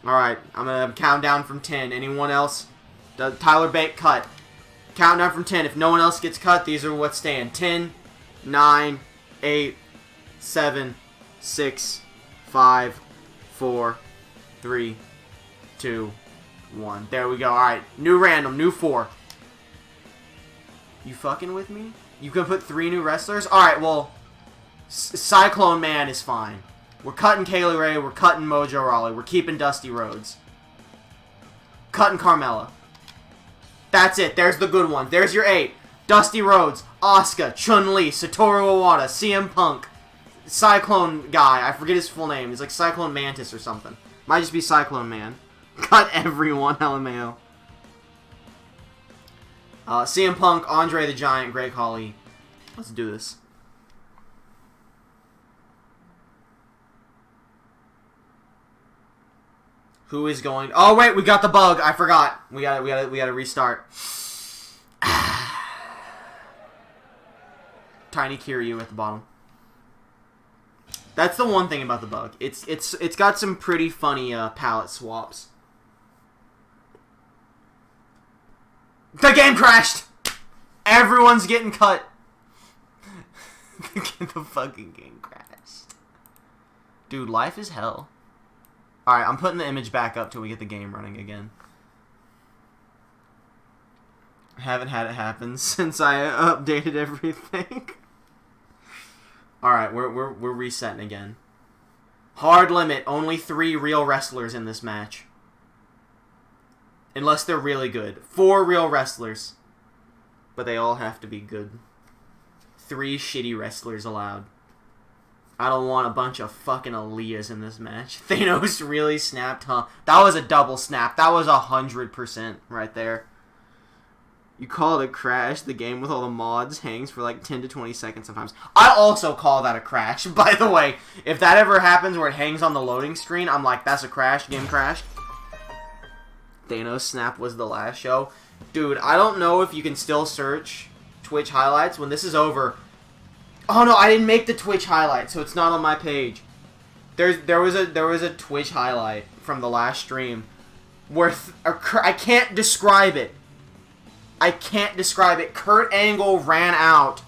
Alright, I'm going to count down from 10. Anyone else? Tyler Bate, cut. Count down from 10. If no one else gets cut, these are what's staying. 10, 9, 8, 7, 6, 5, 4, 3, 2, 1. There we go. Alright. New random. New 4. You fucking with me? You can put 3 new wrestlers? Alright, well, Cyclone Man is fine. We're cutting Kaylee Ray. We're cutting Mojo Rawley. We're keeping Dusty Rhodes. Cutting Carmella. That's it. There's the good one. There's your 8. Dusty Rhodes, Asuka, Chun-Li, Satoru Iwata, CM Punk, Cyclone guy. I forget his full name. He's like Cyclone Mantis or something. Might just be Cyclone Man. Cut everyone, LMAO. CM Punk, Andre the Giant, Great Khali. Let's do this. Who is going? Oh wait, we got the bug. I forgot. We gotta restart. Tiny Kiryu at the bottom. That's the one thing about the bug. It's got some pretty funny palette swaps. The game crashed. Everyone's getting cut. The fucking game crashed. Dude, life is hell. Alright, I'm putting the image back up till we get the game running again. I haven't had it happen since I updated everything. Alright, we're resetting again. Hard limit, only 3 real wrestlers in this match. Unless they're really good. 4 real wrestlers. But they all have to be good. 3 shitty wrestlers allowed. I don't want a bunch of fucking Aaliyahs in this match. Thanos really snapped, huh? That was a double snap. That was 100% right there. You call it a crash. The game with all the mods hangs for like 10 to 20 seconds sometimes. I also call that a crash, by the way. If that ever happens where it hangs on the loading screen, I'm like, that's a crash. Game crashed. Thanos snap was the last show. Dude, I don't know if you can still search Twitch highlights when this is over. Oh no, I didn't make the Twitch highlight, so it's not on my page. There was a Twitch highlight from the last stream where I can't describe it. I can't describe it. Kurt Angle ran out,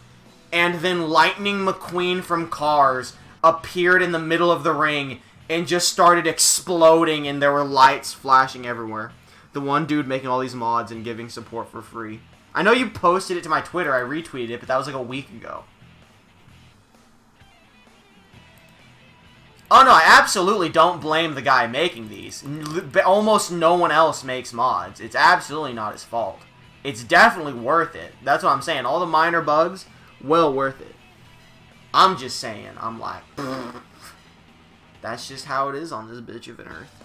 and then Lightning McQueen from Cars appeared in the middle of the ring and just started exploding, and there were lights flashing everywhere. The one dude making all these mods and giving support for free. I know you posted it to my Twitter. I retweeted it, but that was like a week ago. Oh no, I absolutely don't blame the guy making these. Almost no one else makes mods. It's absolutely not his fault. It's definitely worth it. That's what I'm saying. All the minor bugs, well worth it. I'm just saying, I'm like, that's just how it is on this bitch of an earth.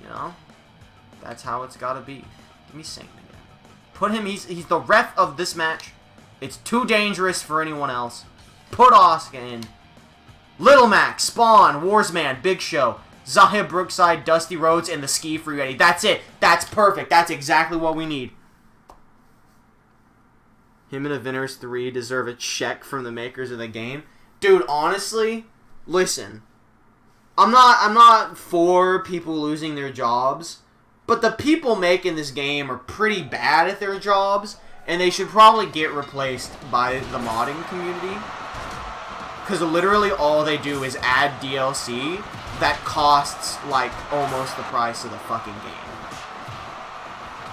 You know? That's how it's gotta be. Give me Satan again. Put him, he's the ref of this match. It's too dangerous for anyone else. Put Asuka in. Little Mac, Spawn, Warsman, Big Show, Zahib Brookside, Dusty Rhodes, and the Ski Free Eddie. That's it. That's perfect. That's exactly what we need. Him and Avengers 3 deserve a check from the makers of the game. Dude, honestly, listen. I'm not for people losing their jobs, but the people making this game are pretty bad at their jobs, and they should probably get replaced by the modding community. Because literally all they do is add DLC that costs, like, almost the price of the fucking game.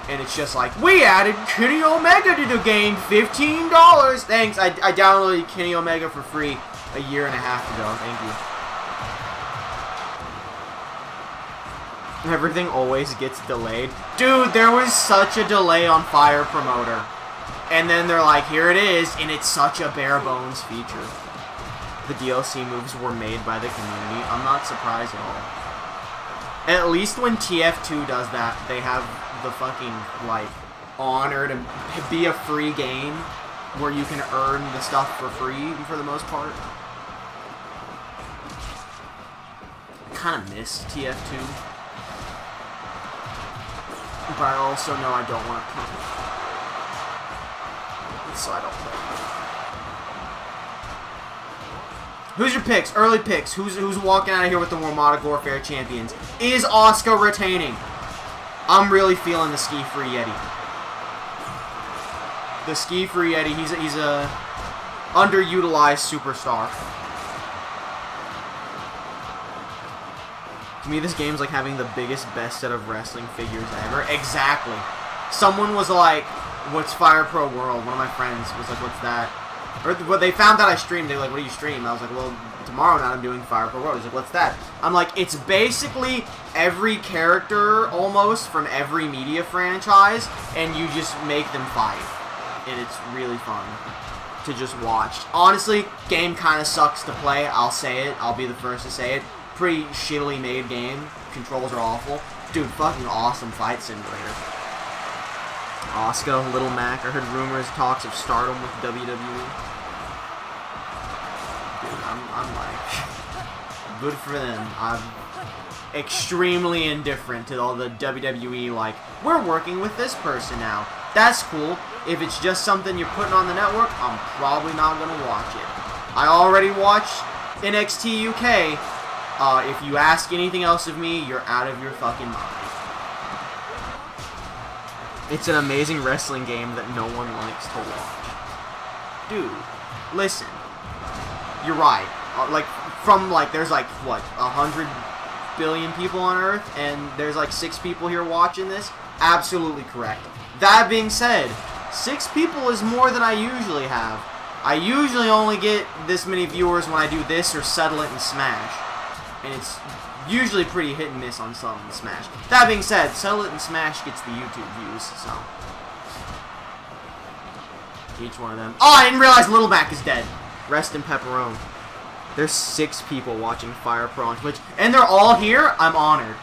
And it's just like, we added Kenny Omega to the game, $15! Thanks, I downloaded Kenny Omega for free a year and a half ago, thank you. Everything always gets delayed. Dude, there was such a delay on Fire Promoter. And then they're like, here it is, and it's such a bare bones feature. The DLC moves were made by the community. I'm not surprised at all. At least when TF2 does that, they have the fucking, like, honor to be a free game where you can earn the stuff for free for the most part. I kind of miss TF2. But I also know I don't want to play. So I don't play. Who's your picks? Early picks. Who's walking out of here with the Warmodic Warfare champions? Is Asuka retaining? I'm really feeling the Ski Free Yeti. The Ski Free Yeti. He's a underutilized superstar. To me, this game's like having the biggest, best set of wrestling figures ever. Exactly. Someone was like, "What's Fire Pro World?" One of my friends was like, "What's that?" Or when they found out I streamed, they were like, "What do you stream?" I was like, "Well, tomorrow night I'm doing Fire Pro World." He's like, "What's that?" I'm like, "It's basically every character almost from every media franchise, and you just make them fight, and it's really fun to just watch." Honestly, game kind of sucks to play. I'll say it. I'll be the first to say it. Pretty shittily made game. Controls are awful. Dude, fucking awesome fight simulator. Asuka, Little Mac. I heard rumors, talks of stardom with WWE. Dude, I'm like, good for them. I'm extremely indifferent to all the WWE, like, we're working with this person now. That's cool. If it's just something you're putting on the network, I'm probably not going to watch it. I already watched NXT UK. If you ask anything else of me, you're out of your fucking mind. It's an amazing wrestling game that no one likes to watch. Dude, listen. You're right. There's like, what, 100 billion people on Earth, and there's like 6 people here watching this? Absolutely correct. That being said, 6 people is more than I usually have. I usually only get this many viewers when I do this or Settle It and Smash. And it's usually pretty hit and miss on Settle It and Smash. That being said, Settle It and Smash gets the YouTube views, so. Each one of them. Oh, I didn't realize Little Mac is dead. Rest in pepperoni. There's 6 people watching Fire Pro on Twitch, and they're all here? I'm honored.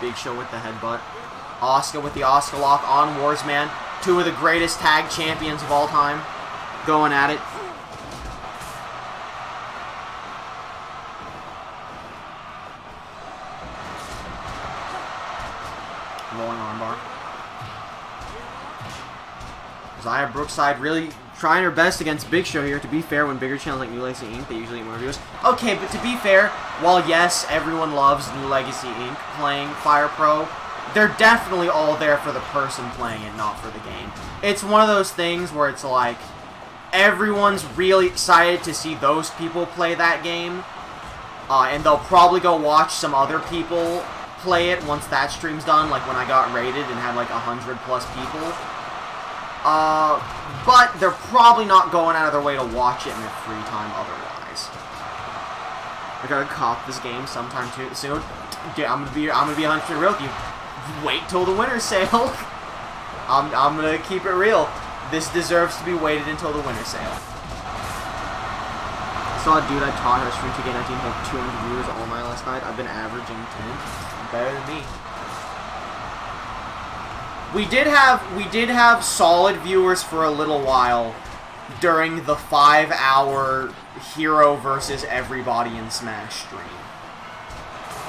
Big Show with the headbutt. Asuka with the Asuka lock on Warsman. 2 of the greatest tag champions of all time going at it. Rolling armbar. Zaya Brookside really trying her best against Big Show here. To be fair, when bigger channels like New Legacy Inc., they usually get more viewers. Okay, but to be fair, while yes, everyone loves New Legacy Inc. playing Fire Pro, they're definitely all there for the person playing it, not for the game. It's one of those things where it's like, everyone's really excited to see those people play that game, and they'll probably go watch some other people play it once that stream's done, like when I got rated and had like 100+ people. But they're probably not going out of their way to watch it in their free time otherwise. I gotta cop this game sometime soon. Dude, I'm gonna be 100% real with you. Wait till the winter sale. I'm gonna keep it real. This deserves to be waited until the winter sale. I saw a dude I taught how to stream 2K19 had 200 viewers all night last night. I've been averaging 10. Better than me. We did have solid viewers for a little while during the 5-hour Hero versus Everybody in Smash stream.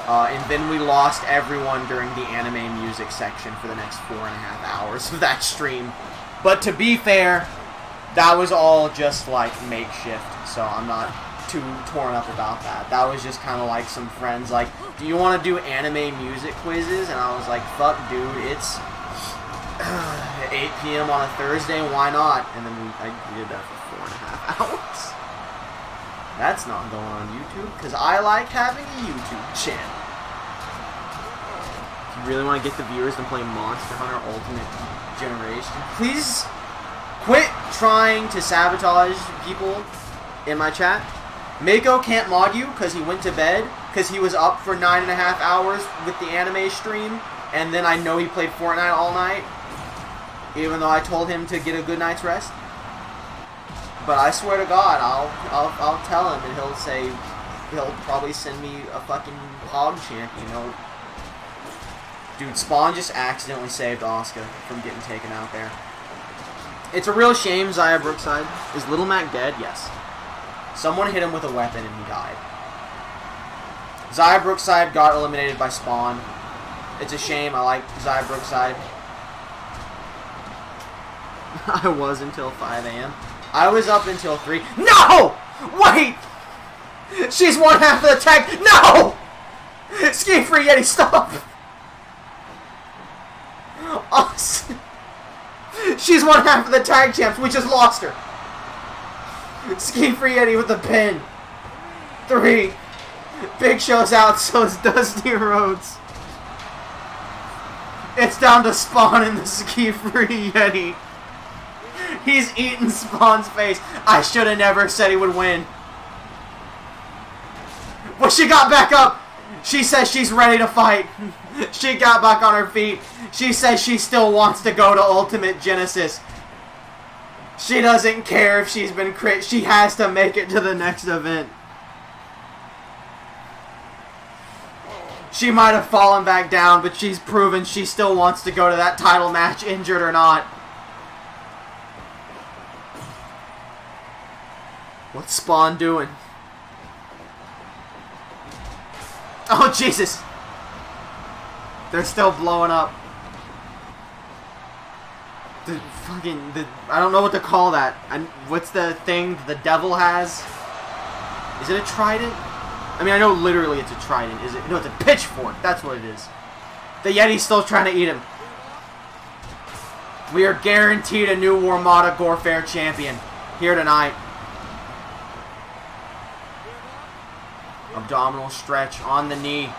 And then we lost everyone during the anime music section for the next 4.5 hours of that stream. But to be fair, that was all just like makeshift, so I'm not too torn up about that. That was just kind of like some friends like, do you want to do anime music quizzes? And I was like, fuck dude, it's 8 p.m. on a Thursday, why not? And then I did that for 4.5 hours. That's not going on YouTube, because I like having a YouTube channel. If you really want to get the viewers, then play Monster Hunter Ultimate Generation. Please quit trying to sabotage people in my chat. Mako can't mod you because he went to bed, because he was up for 9.5 hours with the anime stream, and then I know he played Fortnite all night, even though I told him to get a good night's rest. But I swear to God, I'll tell him, and he'll probably send me a fucking Hog champion. Dude, Spawn just accidentally saved Asuka from getting taken out there. It's a real shame Zaya Brookside. Is Little Mac dead? Yes. Someone hit him with a weapon and he died. Zaya Brookside got eliminated by Spawn. It's a shame. I like Zaya Brookside. I was until 5 a.m. I was up until 3. No! Wait! She's one half of the tag. No! Ski Free Yeti, stop! Awesome. She's one half of the tag champs. We just lost her. Ski Free Yeti with the pin. 3. Big Show's out, so is Dusty Rhodes. It's down to Spawn in the Ski Free Yeti. He's eating Spawn's face. I should have never said he would win. But she got back up. She says she's ready to fight. She got back on her feet. She says she still wants to go to Ultimate Genesis. She doesn't care if she's been crit. She has to make it to the next event. She might have fallen back down, but she's proven she still wants to go to that title match, injured or not. What's Spawn doing? Oh, Jesus! They're still blowing up. I don't know what to call that. What's the thing the devil has? Is it a trident? I mean, I know literally it's a trident. Is it? No, it's a pitchfork. That's what it is. The Yeti's still trying to eat him. We are guaranteed a new Warmada Gorefair champion here tonight. Abdominal stretch on the knee.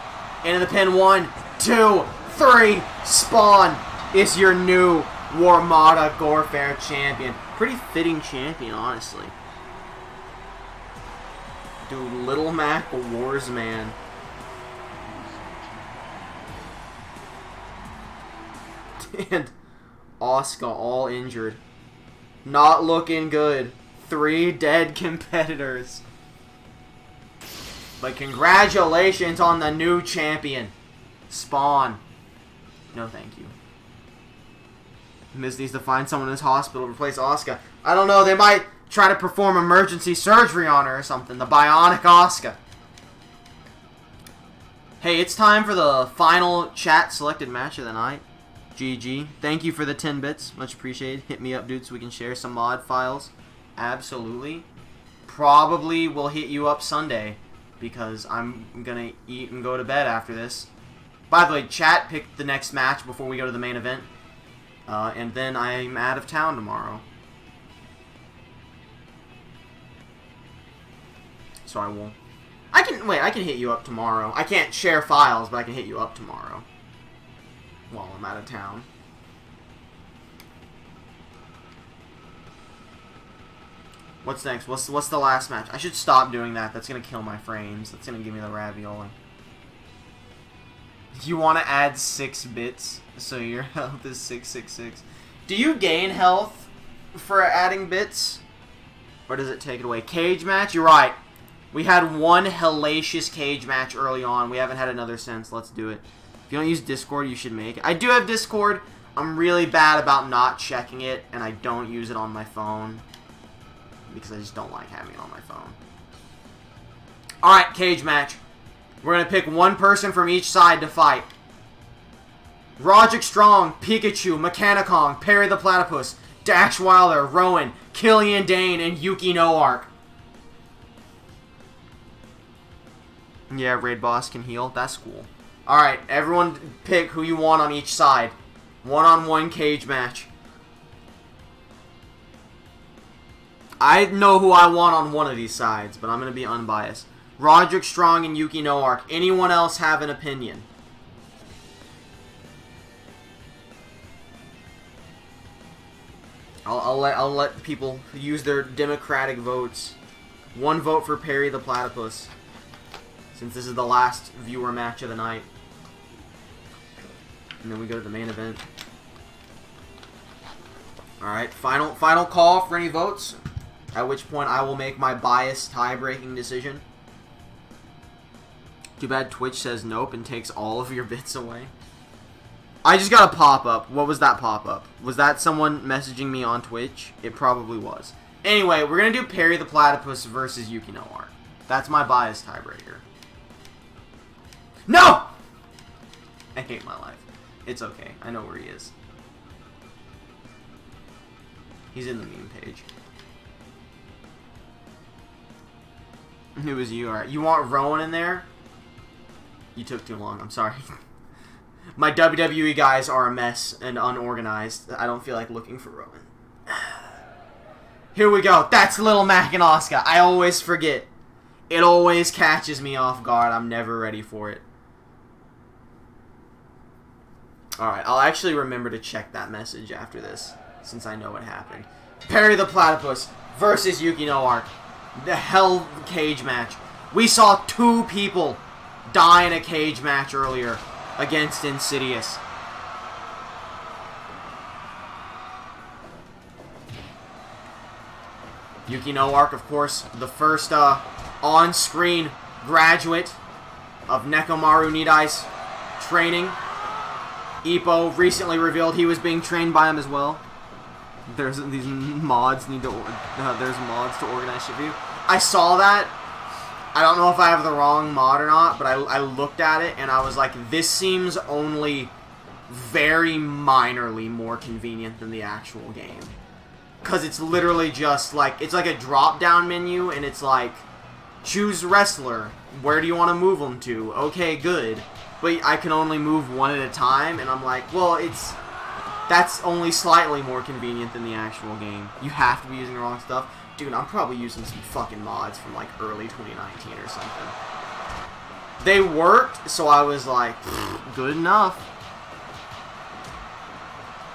Into the pin. 1, 2, 3. Spawn is your new Warmada Gorefair champion. Pretty fitting champion, honestly. Dude, Little Mac Wars, man. And Asuka all injured. Not looking good. 3 dead competitors. But congratulations on the new champion. Spawn. No thank you. Miz needs to find someone in this hospital to replace Asuka. I don't know, they might try to perform emergency surgery on her or something. The bionic Asuka. Hey, it's time for the final chat selected match of the night. GG. Thank you for the 10 bits. Much appreciated. Hit me up, dude, so we can share some mod files. Absolutely. Probably will hit you up Sunday because I'm going to eat and go to bed after this. By the way, chat picked the next match before we go to the main event. And then I'm out of town tomorrow. So I won't. I can hit you up tomorrow. I can't share files, but I can hit you up tomorrow. While I'm out of town. What's next? What's the last match? I should stop doing that. That's gonna kill my frames. That's gonna give me the ravioli. You want to add 6 bits so your health is 666. Do you gain health for adding bits? Or does it take it away? Cage match? You're right. We had one hellacious cage match early on. We haven't had another since. Let's do it. If you don't use Discord, you should make it. I do have Discord. I'm really bad about not checking it, and I don't use it on my phone. Because I just don't like having it on my phone. Alright, cage match. We're going to pick one person from each side to fight. Roderick Strong, Pikachu, Mechanicong, Perry the Platypus, Dash Wilder, Rowan, Killian Dane, and Yuki Noark. Yeah, Raid Boss can heal. That's cool. Alright, everyone pick who you want on each side. One-on-one cage match. I know who I want on one of these sides, but I'm going to be unbiased. Roderick Strong and Yuki Noark. Anyone else have an opinion? I'll let people use their democratic votes. One vote for Perry the Platypus, since this is the last viewer match of the night. And then we go to the main event. Alright, final call for any votes. At which point I will make my biased tie-breaking decision. Too bad Twitch says nope and takes all of your bits away. I just got a pop-up. What was that pop-up? Was that someone messaging me on Twitch? It probably was. Anyway, we're going to do Perry the Platypus versus Yuki Noark. That's my biased tiebreaker. No! I hate my life. It's okay. I know where he is. He's in the meme page. Who was you? Alright. You want Rowan in there? You took too long. I'm sorry. My WWE guys are a mess and unorganized. I don't feel like looking for Rowan. Here we go. That's Little Mac and Asuka. I always forget. It always catches me off guard. I'm never ready for it. Alright, I'll actually remember to check that message after this, since I know what happened. Perry the Platypus versus Yuki Noark. The hell cage match. We saw 2 people die in a cage match earlier against Insidious. Yuki Noark, of course, the first on-screen graduate of Nekomaru Nidai's training. Ippo recently revealed he was being trained by him as well. There's these mods there's mods to organize shit for you. I saw that. I don't know if I have the wrong mod or not, but I looked at it and I was like, this seems only very minorly more convenient than the actual game. Because it's literally just like, it's like a drop-down menu and it's like, choose wrestler. Where do you want to move them to? Okay, good. But I can only move one at a time, and I'm like, well, that's only slightly more convenient than the actual game. You have to be using the wrong stuff. Dude, I'm probably using some fucking mods from like early 2019 or something. They worked, so I was like, good enough.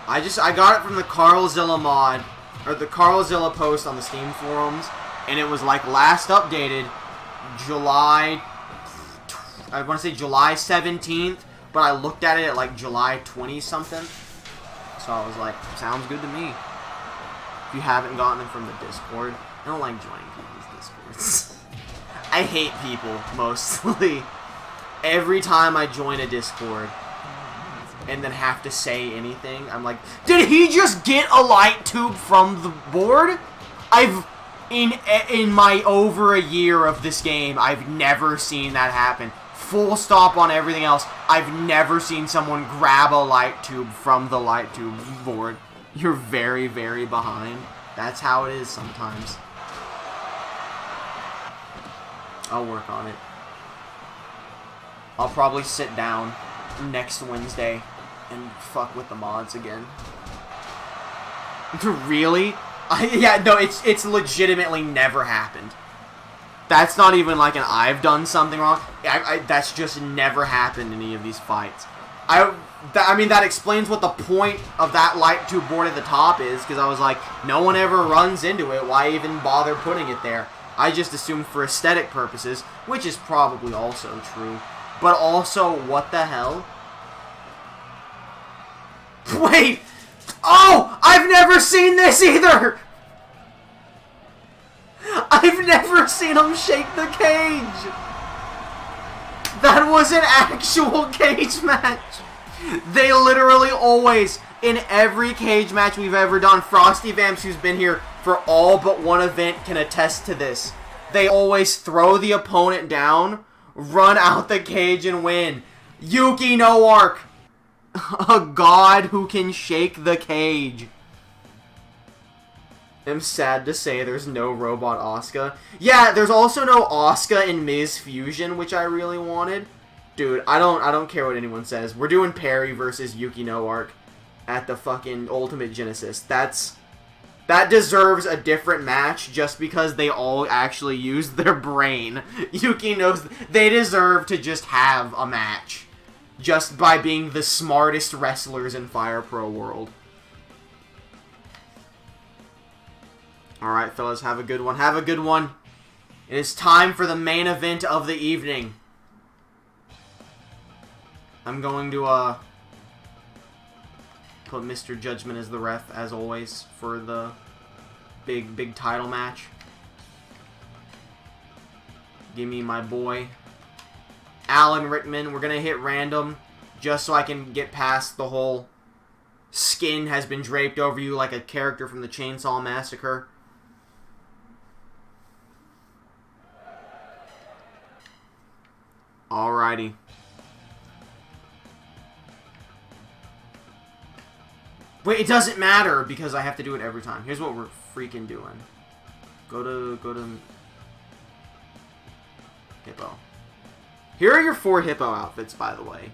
I got it from the Carlzilla mod, or the Carlzilla post on the Steam forums, and it was like last updated July, I want to say July 17th, but I looked at it at like July 20 something. So I was like, sounds good to me. If you haven't gotten them from the Discord, I don't like joining people's Discords. I hate people, mostly. Every time I join a Discord and then have to say anything, I'm like, did he just get a light tube from the board? In my over a year of this game, I've never seen that happen. full stop on everything else. I've never seen someone grab a light tube from the light tube board. You're very, very behind. That's how it is sometimes. I'll work on it. I'll probably sit down next Wednesday and fuck with the mods again. Really? Yeah, no, it's legitimately never happened. That's not even like an I've done something wrong. That's just never happened in any of these fights. I mean, that explains what the point of that light tube board at the top is, because I was like, no one ever runs into it. Why even bother putting it there? I just assumed for aesthetic purposes, which is probably also true. But also, what the hell? Wait! Oh! I've never seen this either! I've never seen him shake the cage! That was an actual cage match! They literally always, in every cage match we've ever done, Frosty Vamps, who's been here for all but one event, can attest to this. They always throw the opponent down, run out the cage, and win. Yuki no Arc! A god who can shake the cage. I'm sad to say there's no Robot Asuka. Yeah, there's also no Asuka in Miz Fusion, which I really wanted. Dude, I don't care what anyone says. We're doing Perry versus Yuki no Arc at the fucking Ultimate Genesis. That deserves a different match just because they all actually used their brain. Yuki knows they deserve to just have a match just by being the smartest wrestlers in Fire Pro World. Alright, fellas, have a good one. Have a good one. It is time for the main event of the evening. I'm going to, put Mr. Judgment as the ref, as always, for the big title match. Give me my boy, Alan Rickman. We're going to hit random, just so I can get past the whole skin has been draped over you like a character from the Chainsaw Massacre. Alrighty. Wait, it doesn't matter because I have to do it every time. Here's what we're freaking doing. Go to Hippo. Here are your 4 Hippo outfits, by the way.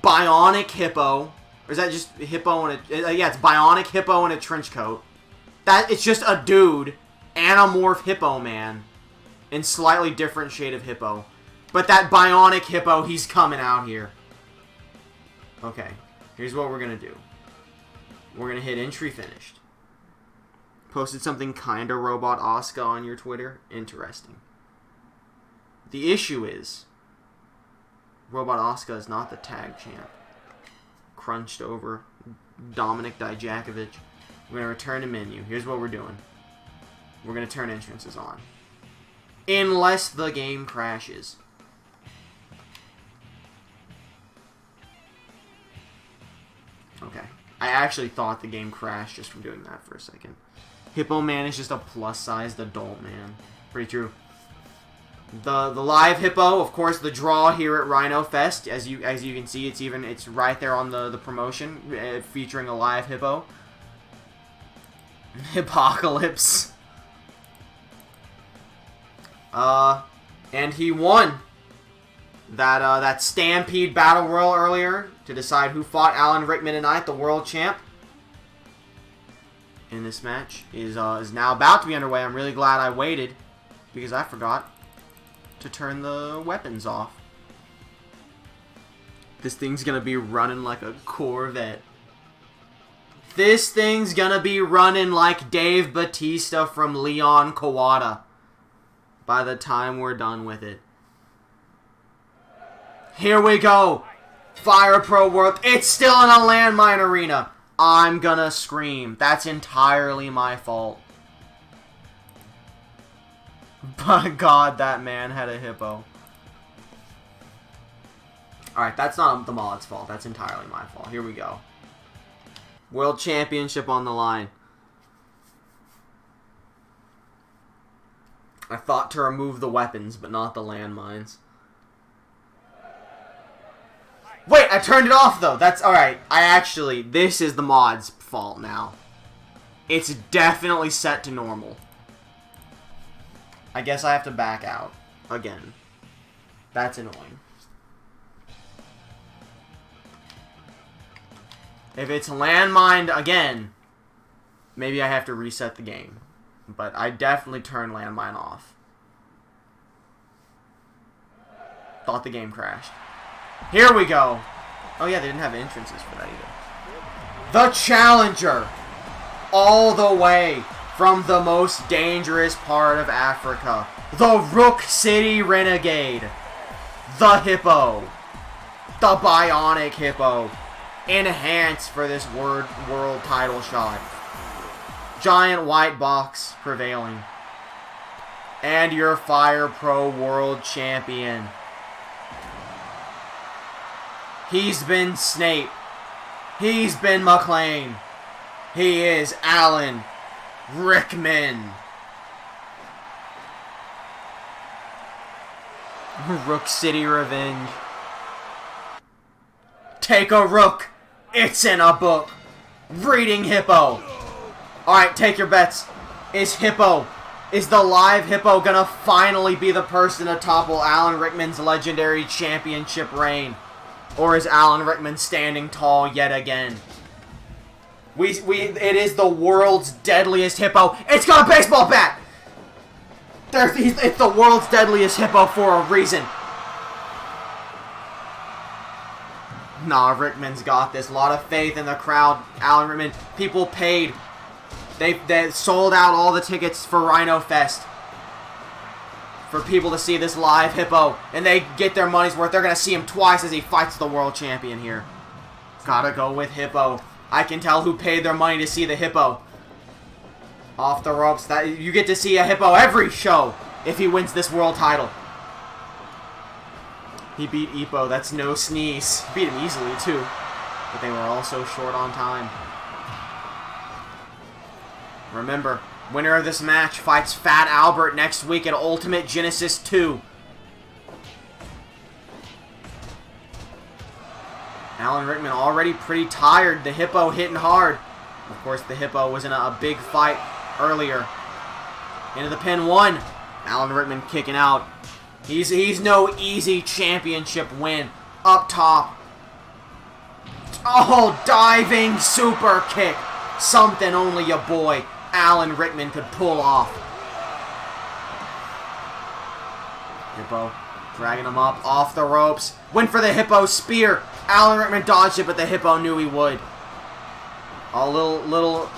Bionic Hippo. Or is that just Hippo and a... yeah, it's Bionic Hippo in a trench coat. It's just a dude, Anamorph Hippo Man, in slightly different shade of Hippo. But that Bionic Hippo, he's coming out here. Okay, here's what we're going to do. We're going to hit entry finished. Posted something kinda Robot Asuka on your Twitter. Interesting. The issue is, Robot Asuka is not the tag champ. Crunched over Dominic Dijakovic. We're going to return to menu. Here's what we're doing. We're going to turn entrances on. Unless the game crashes. Okay. I actually thought the game crashed just from doing that for a second. Hippo Man is just a plus-sized adult man. Pretty true. The live Hippo, of course, the draw here at Rhino Fest. As you can see, it's right there on the promotion, featuring a live Hippo. Hippocalypse. And he won that Stampede Battle Royal earlier to decide who fought Alan Rickman tonight, the world champ. And this match is now about to be underway. I'm really glad I waited because I forgot to turn the weapons off. This thing's gonna be running like a Corvette. This thing's gonna be running like Dave Bautista from Leon Kawada by the time we're done with it. Here we go. Fire Pro World. It's still in a landmine arena. I'm gonna scream. That's entirely my fault. By God, that man had a hippo. Alright, that's not the mod's fault. That's entirely my fault. Here we go. World Championship on the line. I thought to remove the weapons, but not the landmines. Wait, I turned it off, though. That's alright. This is the mod's fault now. It's definitely set to normal. I guess I have to back out again. That's annoying. If it's landmined again, maybe I have to reset the game. But I definitely turned landmine off. Thought the game crashed. Here we go. Oh yeah, they didn't have entrances for that either. The Challenger. All the way from the most dangerous part of Africa. The Rook City Renegade. The Hippo. The Bionic Hippo. Enhanced for this world title shot. Giant white box prevailing. And your Fire Pro World Champion. He's been Snape. He's been McLean. He is Alan Rickman. Rook City Revenge. Take a rook. It's in a book. Reading Hippo. Alright, take your bets. Is the live Hippo gonna finally be the person to topple Alan Rickman's legendary championship reign? Or is Alan Rickman standing tall yet again? It is the world's deadliest Hippo. It's got a baseball bat! It's the world's deadliest Hippo for a reason. Nah, Rickman's got this. A lot of faith in the crowd. Alan Rickman. People paid. They sold out all the tickets for Rhino Fest. For people to see this live Hippo. And they get their money's worth. They're going to see him twice as he fights the world champion here. Gotta go with Hippo. I can tell who paid their money to see the Hippo. Off the ropes. You get to see a Hippo every show if he wins this world title. He beat Ippo. That's no sneeze. Beat him easily, too. But they were all so short on time. Remember, winner of this match fights Fat Albert next week at Ultimate Genesis 2. Alan Rickman already pretty tired. The Hippo hitting hard. Of course, the Hippo was in a big fight earlier. Into the pin 1. Alan Rickman kicking out. He's no easy championship win. Up top. Oh, diving super kick. Something only your boy Alan Rickman could pull off. Hippo dragging him up off the ropes. Went for the Hippo spear. Alan Rickman dodged it, but the Hippo knew he would. A little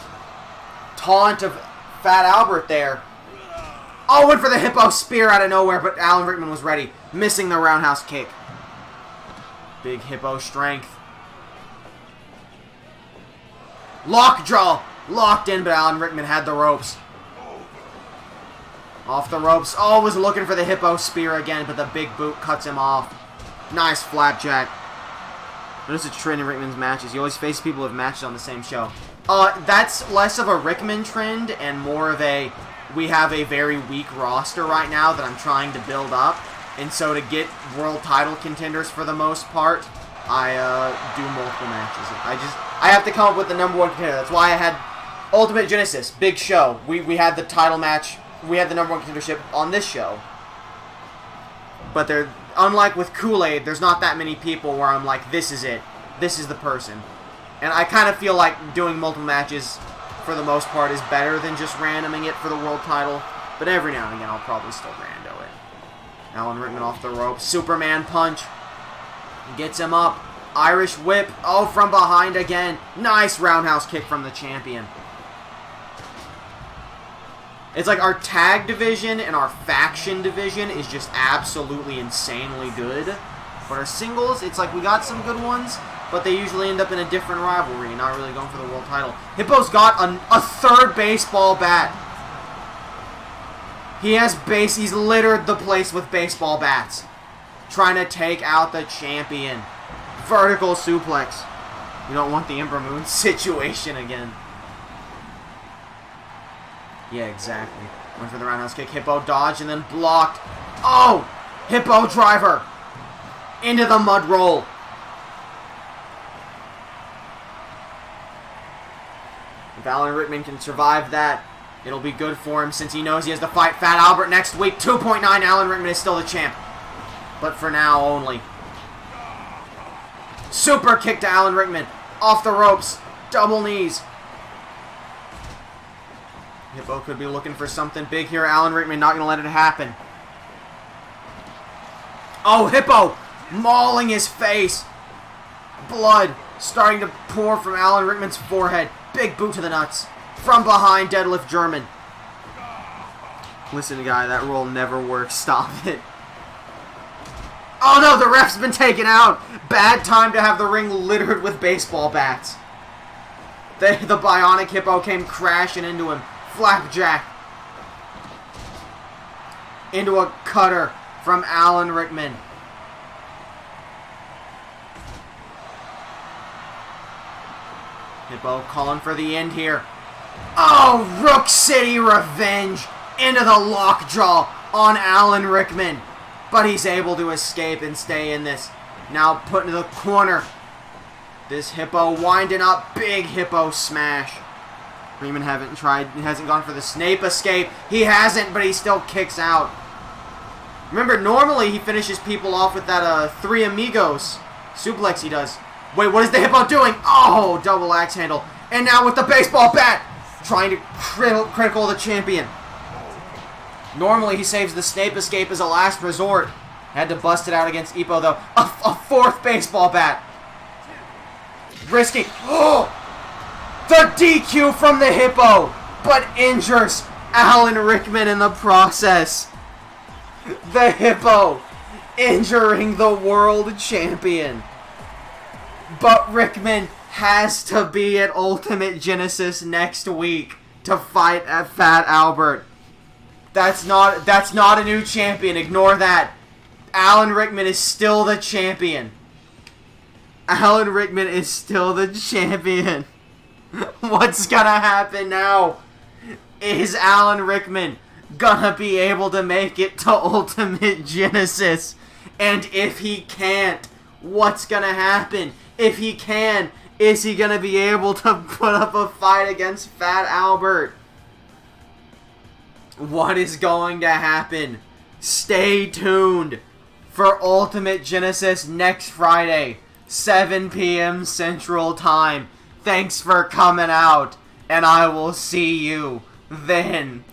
taunt of Fat Albert there. Oh, went for the Hippo spear out of nowhere, but Alan Rickman was ready. Missing the roundhouse kick. Big Hippo strength. Lockjaw. Locked in, but Alan Rickman had the ropes. Off the ropes. Oh, was looking for the Hippo spear again, but the big boot cuts him off. Nice flapjack. Notice a trend in Rickman's matches. He always faces people with matches on the same show. That's less of a Rickman trend and more of a... We have a very weak roster right now that I'm trying to build up. And so to get world title contenders for the most part, I do multiple matches. I have to come up with the #1 contender. That's why I had Ultimate Genesis, big show. We had the title match. We had the #1 contendership on this show. But unlike with Kool-Aid, there's not that many people where I'm like, this is it. This is the person. And I kind of feel like doing multiple matches for the most part is better than just randoming it for the world title. But every now and again, I'll probably still rando it. Alan Rickman off the rope. Superman punch. Gets him up. Irish whip. Oh, from behind again. Nice roundhouse kick from the champion. It's like our tag division and our faction division is just absolutely insanely good. But our singles, it's like we got some good ones, but they usually end up in a different rivalry, not really going for the world title. Hippo's got a third baseball bat. He's littered the place with baseball bats. Trying to take out the champion. Vertical suplex. You don't want the Ember Moon situation again. Yeah, exactly. Went for the roundhouse kick. Hippo dodged and then blocked. Oh! Hippo driver! Into the mud roll. If Alan Rickman can survive that, it'll be good for him since he knows he has to fight Fat Albert next week. 2.9, Alan Rickman is still the champ. But for now only. Super kick to Alan Rickman. Off the ropes. Double knees. Hippo could be looking for something big here. Alan Rickman not going to let it happen. Oh, Hippo mauling his face. Blood starting to pour from Alan Rickman's forehead. Big boot to the nuts. From behind, deadlift German. Listen, guy, that roll never works. Stop it. Oh no, the ref's been taken out. Bad time to have the ring littered with baseball bats. The bionic Hippo came crashing into him. Flapjack. Into a cutter from Alan Rickman. Hippo calling for the end here. Oh, Rook City Revenge into the lockjaw on Alan Rickman. But he's able to escape and stay in this. Now put into the corner. This Hippo winding up. Big Hippo smash. Freeman hasn't gone for the Snape escape. He hasn't, but he still kicks out. Remember, normally he finishes people off with that Three Amigos suplex he does. Wait, what is the Hippo doing? Oh, double axe handle. And now with the baseball bat, trying to critical the champion. Normally he saves the Snape escape as a last resort. Had to bust it out against Ippo though. A fourth baseball bat. Risky. Oh! The DQ from the Hippo, but injures Alan Rickman in the process. The Hippo injuring the world champion. But Rickman has to be at Ultimate Genesis next week to fight at Fat Albert. That's not a new champion. Ignore that. Alan Rickman is still the champion. Alan Rickman is still the champion. What's gonna happen now? Is Alan Rickman gonna be able to make it to Ultimate Genesis? And if he can't, what's gonna happen? If he can, is he gonna be able to put up a fight against Fat Albert? What is going to happen? Stay tuned for Ultimate Genesis next Friday, 7 p.m. Central Time. Thanks for coming out, and I will see you then.